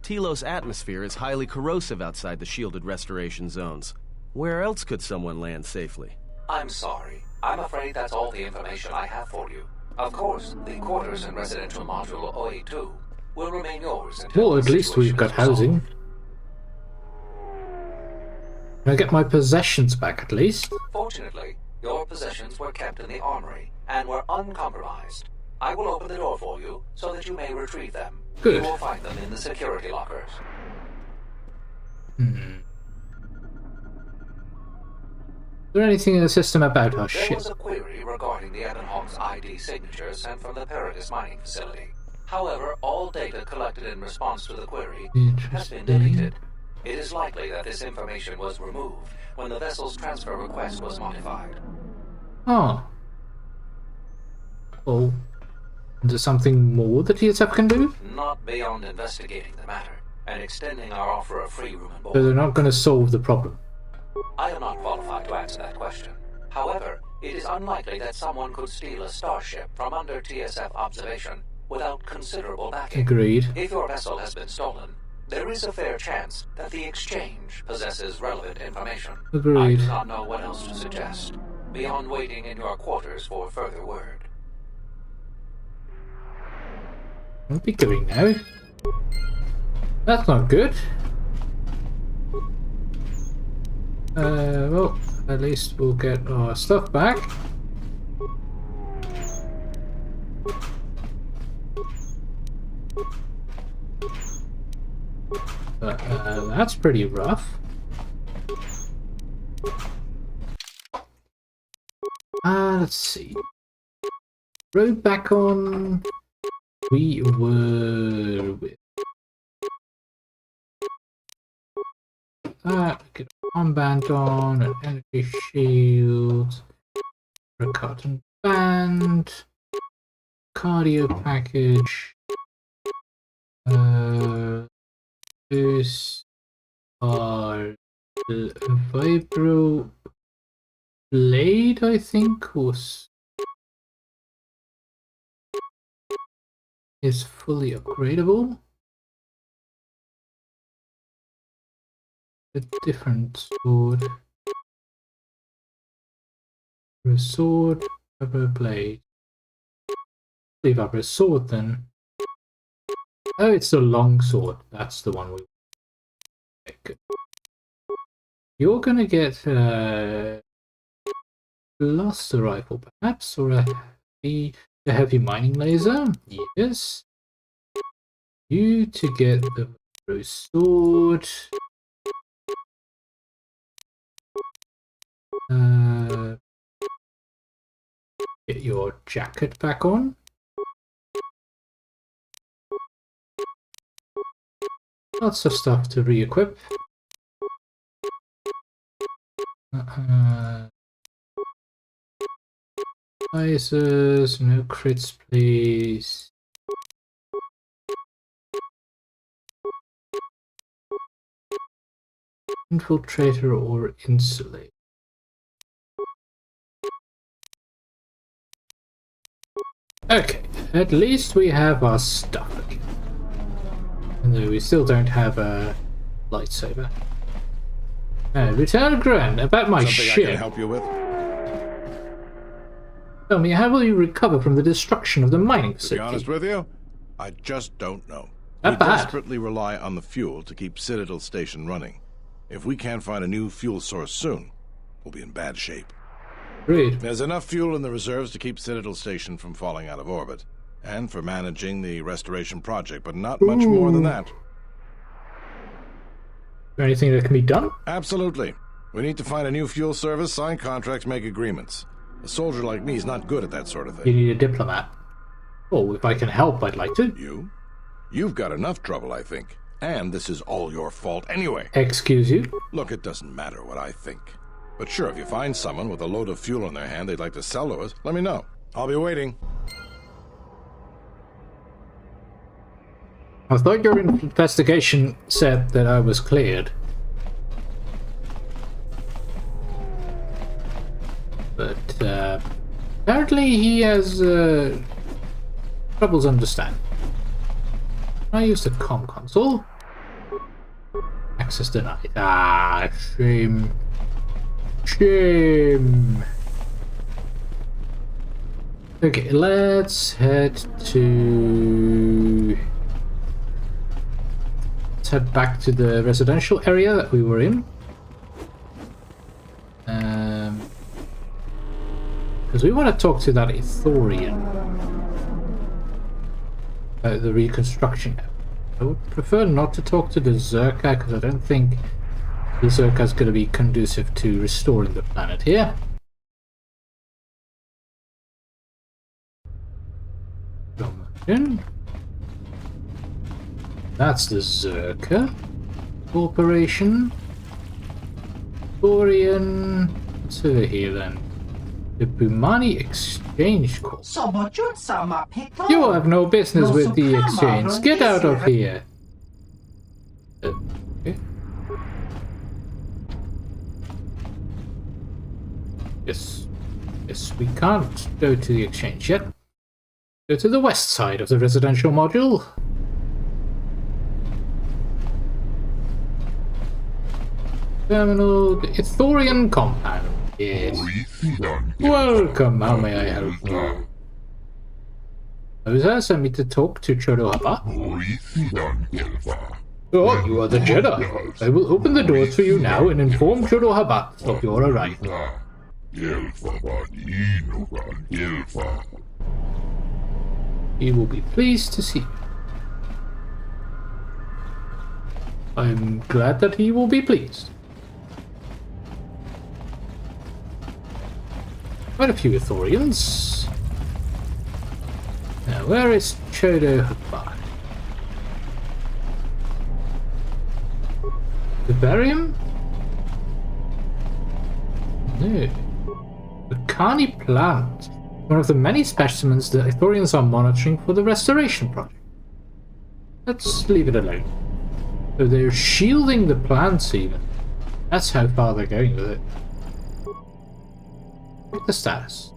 Telos' atmosphere is highly corrosive outside the shielded restoration zones. Where else could someone land safely? I'm sorry. I'm afraid that's all the information I have for you. Of course, the quarters in Residential Module 082 will remain yours until Well, at the least we've situation got is resolved. housing. Can I get my possessions back at least? Fortunately, your possessions were kept in the armory and were uncompromised. I will open the door for you so that you may retrieve them. Good. You will find them in the security lockers. Is there anything in the system about our There ship? was a query regarding the Ebon Hawk's ID signature sent from the peragus mining facility. However, all data collected in response to the query has been deleted. It is likely that this information was removed when the vessel's transfer request was modified. Oh. Well, is there something more that TSF can do? Not beyond investigating the matter and extending our offer of free room and board. So they're not going to solve the problem. I am not qualified to answer that question. However, it is unlikely that someone could steal a starship from under TSF observation without considerable backing. Agreed. If your vessel has been stolen, there is a fair chance that the exchange possesses relevant information. Agreed. I do not know what else to suggest, beyond waiting in your quarters for further word. What are we doing now? That's not good. Well, at least we'll get our stuff back. That's pretty rough. Let's see. Road back on. We were with that. Get an armband on, an energy shield, a cotton band, cardio package. These are vibro blade, I think, is fully upgradable. A different sword. A sword, rubber blade. Leave up a sword then. Oh, it's the long sword. That's the one we pick. You're gonna get a blaster rifle, perhaps, or a heavy mining laser. Yes. You to get the sword. Get your jacket back on. Lots of stuff to re-equip. Visors, no crits, please. Infiltrator or insulate. Okay, at least we have our stuff again. And though we still don't have a lightsaber. Lieutenant Grant, about my Something ship. I can help you with? Tell me, how will you recover from the destruction of the mining To facility? be honest with you, I just don't know. Not We bad. desperately rely on the fuel to keep Citadel Station running. If we can't find a new fuel source soon, we'll be in bad shape. Agreed. There's enough fuel in the reserves to keep Citadel Station from falling out of orbit, and for managing the restoration project, but not much more than that. Is there anything that can be done? Absolutely. We need to find a new fuel service, sign contracts, make agreements. A soldier like me is not good at that sort of You thing. need a diplomat. Oh, if I can help, I'd like to. You? You've got enough trouble, I think. And this is all your fault anyway. Excuse you? Look, it doesn't matter what I think. But sure, if you find someone with a load of fuel in their hand they'd like to sell to us, let me know. I'll be waiting. I thought your investigation said that I was cleared. But apparently he has troubles understanding. I use the comm console. Access denied. Ah, shame. Shame. Okay, let's head to... Let's head back to the residential area that we were in. Because we want to talk to that Ithorian. The reconstruction. I would prefer not to talk to the Zerka, because I don't think the Zerka is going to be conducive to restoring the planet here. That's the Zerka Corporation. Ithorian. What's over here then? The Bumani Exchange Corp. You have no business with the exchange. Get out of here. Okay. Yes. Yes, we can't go to the exchange yet. Go to the west side of the residential module. Terminal, the Ithorian compound. Yes. Welcome, how may I help you? Oza sent me to talk to Chodo Haba. Oh, you are the Jedi. I will open the doors for you now and inform Chodo Haba of your arrival. He will be pleased to see you. I'm glad that he will be pleased. Quite a few Ithorians. Now, where is Chodo Haba? The barium? No. The Kani plant. One of the many specimens the Ithorians are monitoring for the restoration project. Let's leave it alone. So they're shielding the plants even. That's how far they're going with it. Check the status.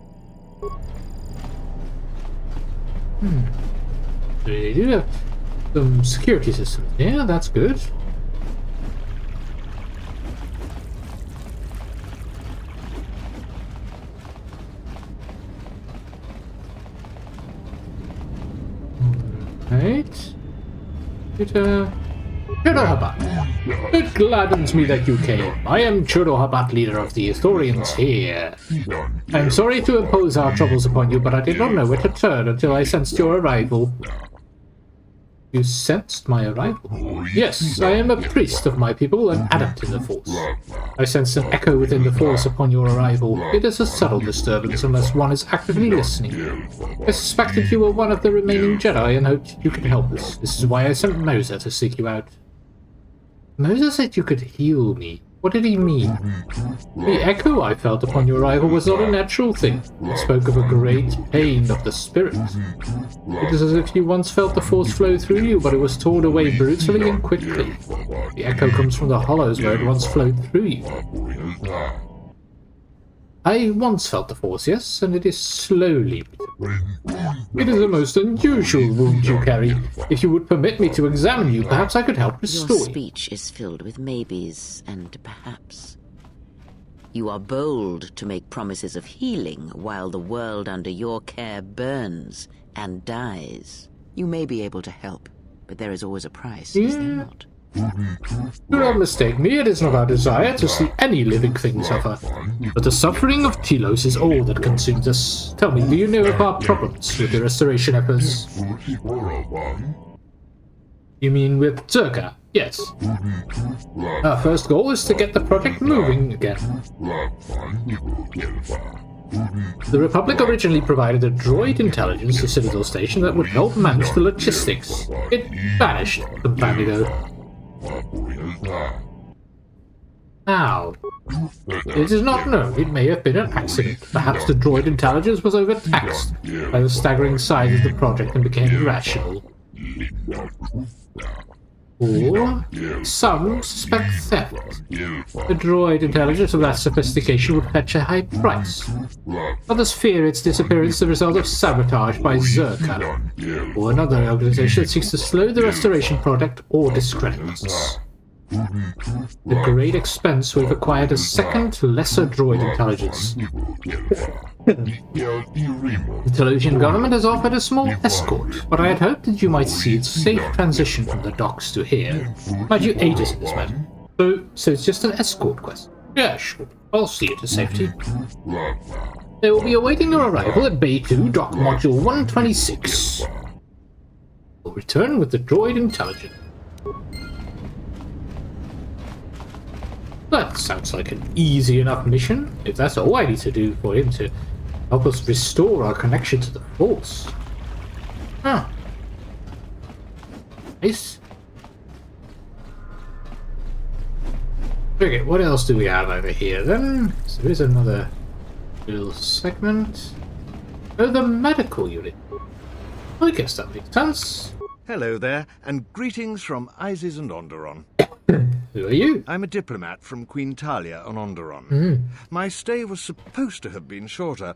They do have some security systems. Yeah, that's good. Right. Chodo Habat. It gladdens me that you came. I am Chodo Habat, leader of the Ithorians here. I am sorry to impose our troubles upon you, but I did not know where to turn until I sensed your arrival. You sensed my arrival? Yes, I am a priest of my people, an adept in the Force. I sensed an echo within the Force upon your arrival. It is a subtle disturbance unless one is actively listening. I suspected you were one of the remaining Jedi and hoped you could help us. This is why I sent Moser to seek you out. Moser said you could heal me. What did he mean? The echo I felt upon your arrival was not a natural thing. It spoke of a great pain of the spirit. It is as if you once felt the Force flow through you, but it was torn away brutally and quickly. The echo comes from the hollows where it once flowed through you. I once felt the force, yes, and it is slowly returning. It is a most unusual wound you carry. If you would permit me to examine you, perhaps I could help restore Your you. speech is filled with maybes and perhaps. You are bold to make promises of healing while the world under your care burns and dies. You may be able to help, but there is always a price, is there not? Do not mistake me, it is not our desire to see any living thing suffer. But the suffering of Telos is all that consumes us. Tell me, do you know of our problems with the restoration efforts? You mean with Zerka? Yes. Our first goal is to get the project moving again. The Republic originally provided a droid intelligence to Citadel Station that would help manage the logistics. It vanished some time ago. How? It is not known. It may have been an accident. Perhaps the droid intelligence was overtaxed by the staggering size of the project and became irrational. Or some suspect theft. The droid intelligence of that sophistication would fetch a high price. Others fear its disappearance the result of sabotage by Zerka, or another organization that seeks to slow the restoration project or discredit us. At great expense, we've acquired a second, lesser droid intelligence. The Telosian government has offered a small escort, but I had hoped that you might see its safe transition from the docks to here. Might you aid us in this matter? So it's just an escort quest? Yeah, sure. I'll see you to safety. They will be awaiting your arrival at Bay 2, Dock Module 126. We'll return with the droid intelligence. That sounds like an easy enough mission, if that's all I need to do for him to help us restore our connection to the Force. Huh. Nice. Okay, what else do we have over here then? So here's another little segment. Oh, the medical unit. I guess that makes sense. Hello there, and greetings from Isis and Onderon. Who are you? I'm a diplomat from Queen Talia on Onderon. My stay was supposed to have been shorter,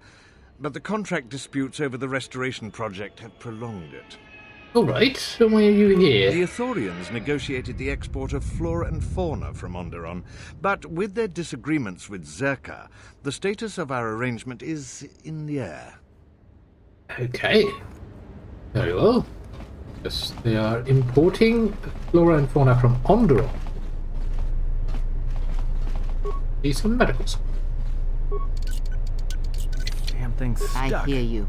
but the contract disputes over the restoration project have prolonged it. Alright, and why are you here? The Ithorians negotiated the export of flora and fauna from Onderon, but with their disagreements with Zerka, the status of our arrangement is in the air. Okay. Very well. Yes, they are importing flora and fauna from Onderon. These are medicals. Damn thing's stuck. I hear you.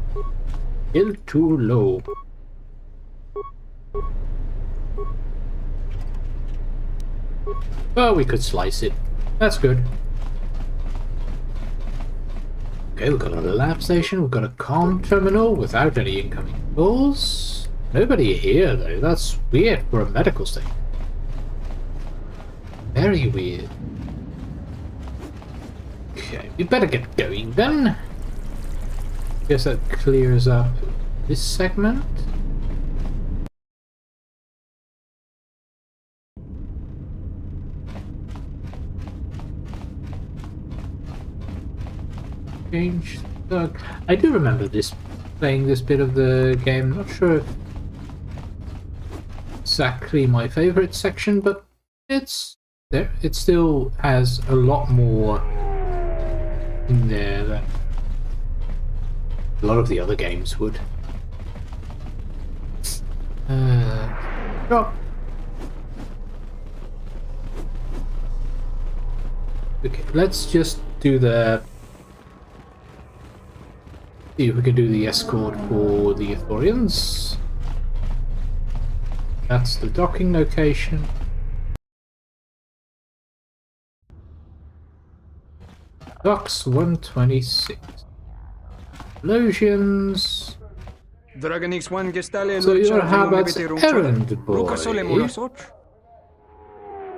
Still too low. Well, we could slice it. That's good. Okay, we've got a lab station, we've got a comm terminal without any incoming calls. Nobody here, though. That's weird for a medical station. Very weird. Okay, we better get going then. Guess that clears up this segment. Change. I do remember this playing this bit of the game. Not sure if exactly my favorite section, but it's there. It still has a lot more in there than a lot of the other games would. Drop. Okay, let's just do the. See if we can do the escort for the Ithorians. That's the docking location. Docks 126. Explosions. So you're Harvard's errand boy.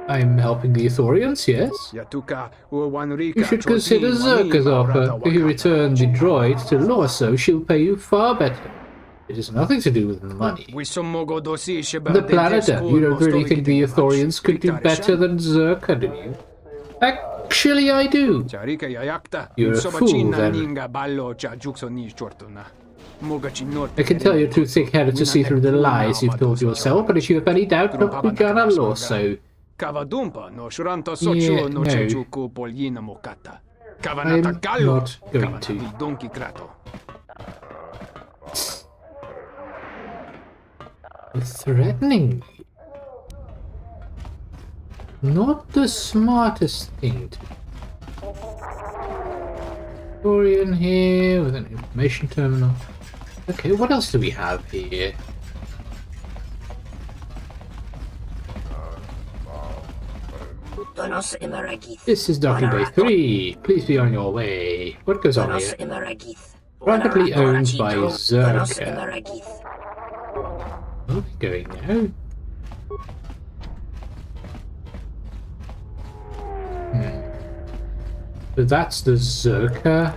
I'm helping the Ithorians, yes? You should consider Zerka's offer. If you return the droid to Lorso, she'll pay you far better. It has nothing to do with money. The planet, you don't really think the Ithorians could do better than Zerka, do you? Heck, Actually, I do. You're a fool, then. I can tell you're too thick-headed to see through the lies you've told yourself, but if you have any doubt, don't begin a lawsuit. Yeah, no. I'm not going to. Threatening me? Not the smartest thing to do. Historian here with an information terminal. Okay, what else do we have here? This is Docking Bay 3. Please be on your way. What goes on here? Privately owned by Zerka. Where are we going now? So that's the Zerka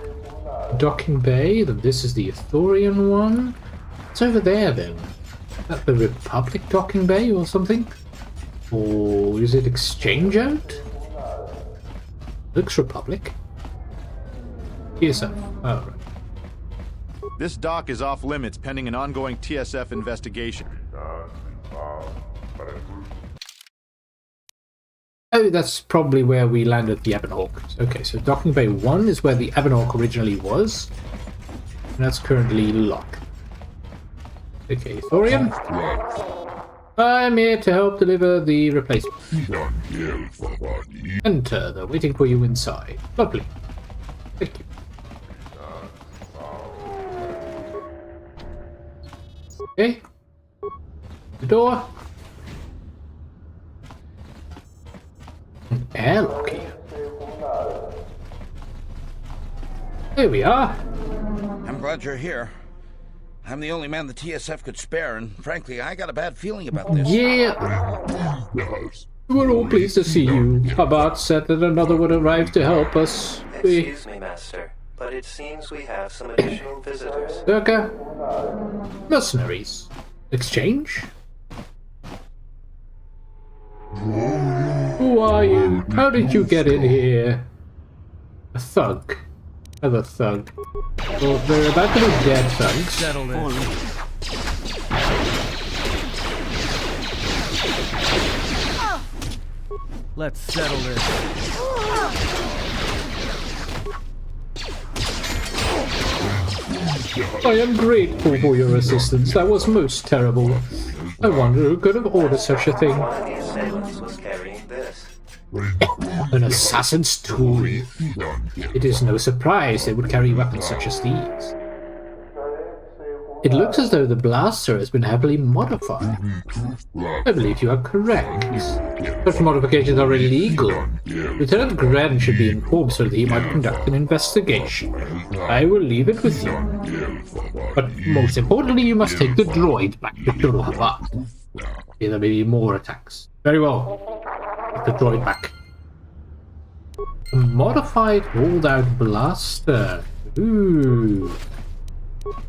docking bay, then this is the Ithorian one. It's over there then. Is that the Republic docking bay or something? Or is it Exchange Out? Looks Republic. TSF. Oh, right. This dock is off limits pending an ongoing TSF investigation. Oh, that's probably where we landed the Ebonhawk. Okay, so Docking Bay 1 is where the Ebonhawk originally was. And that's currently locked. Okay, Thorian. I'm here to help deliver the replacement. Enter, they're waiting for you inside. Lovely. Thank you. Okay. The door. An airlock here. There we are. I'm glad you're here. I'm the only man the TSF could spare, and frankly, I got a bad feeling about this. Yeah. We're all pleased to see you. Abbott said that another would arrive to help us. Excuse me, Master, but it seems we have some additional visitors. Zerka. Mercenaries. Exchange? Who are you? How did you get in here? A thug. Another thug. Well, they're about to be dead thugs. Settle this. Let's settle this. I am grateful for your assistance. That was most terrible. I wonder who could have ordered such a thing. One of the assailants was carrying this. An assassin's tool. It is no surprise they would carry weapons such as these. It looks as though the blaster has been heavily modified. I believe you are correct. Such modifications are illegal. Lieutenant Gren should be informed so that he might conduct an investigation. I will leave it with you. But most importantly, you must take the droid back to Turuhabat. There may be more attacks. Very well. Take the droid back. A modified hold-out blaster. Ooh.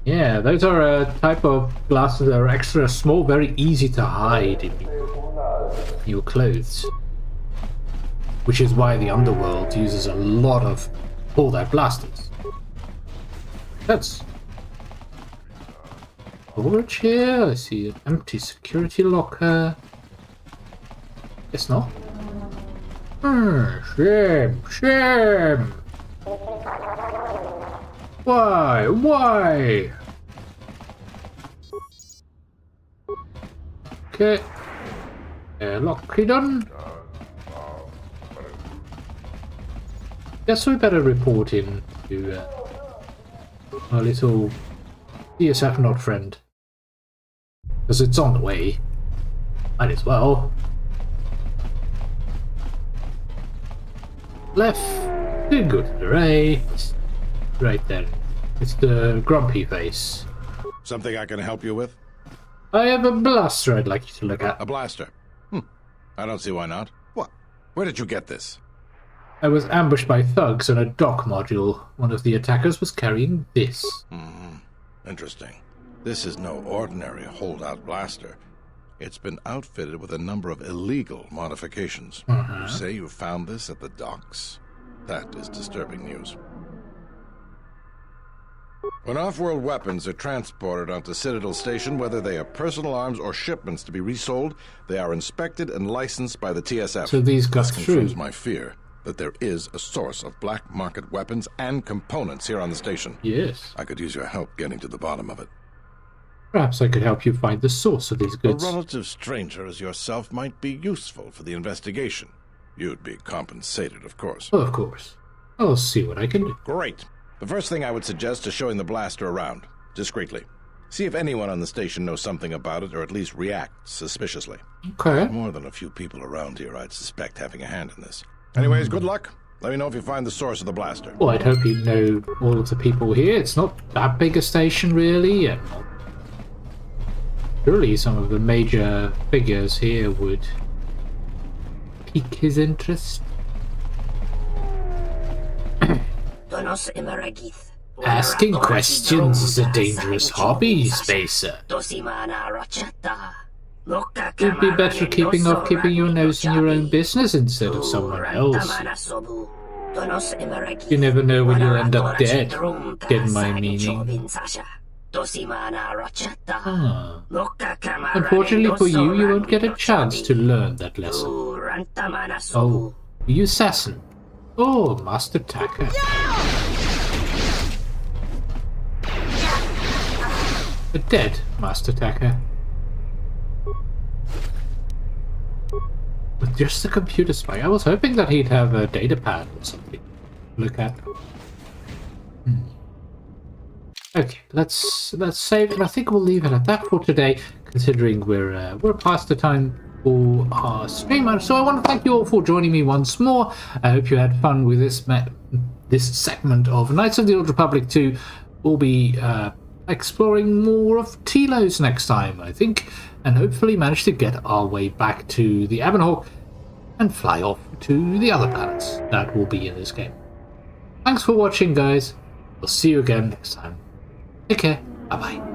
Yeah, those are a type of blasters that are extra small, very easy to hide in your clothes. Which is why the underworld uses a lot of hold-out blasters. That's storage here. I see an empty security locker. Guess not. Shame, shame. Why? Why? Okay. Lock done. Guess we better report in to our little TSF not friend. Because it's on the way. Might as well. Left. Then go to the right. Right then. It's the grumpy face. Something I can help you with? I have a blaster I'd like you to look at. A blaster? I don't see why not. What? Where did you get this? I was ambushed by thugs on a dock module. One of the attackers was carrying this. Interesting. This is no ordinary holdout blaster. It's been outfitted with a number of illegal modifications. You say you found this at the docks? That is disturbing news. When off-world weapons are transported onto Citadel Station, whether they are personal arms or shipments to be resold, they are inspected and licensed by the TSF. So these got this confirms my fear that there is a source of black market weapons and components here on the station. Yes. I could use your help getting to the bottom of it. Perhaps I could help you find the source of these goods. A relative stranger as yourself might be useful for the investigation. You'd be compensated, of course. Of course. I'll see what I can do. Great. The first thing I would suggest is showing the blaster around, discreetly. See if anyone on the station knows something about it, or at least reacts suspiciously. Okay. More than a few people around here I'd suspect having a hand in this. Anyways, good luck. Let me know if you find the source of the blaster. Well, I'd hope you know all of the people here. It's not that big a station, really. And surely some of the major figures here would pique his interest. Asking questions is a dangerous hobby, Spacer. You'd be better keeping your nose in your own business instead of someone else. You never know when you'll end up dead. Get my meaning? Unfortunately for you, you won't get a chance to learn that lesson. Oh, you assassin. Oh, Master Taka. A dead Master Taka. With just the computer spy. I was hoping that he'd have a data pad or something to look at. Okay, let's save it. I think we'll leave it at that for today, considering we're past the time for our stream. So I want to thank you all for joining me once more. I hope you had fun with this segment of Knights of the Old Republic 2. We'll be exploring more of Telos next time, I think, and hopefully manage to get our way back to the Ebonhawk and fly off to the other planets that will be in this game. Thanks for watching, guys. We'll see you again next time. Take care. Bye-bye.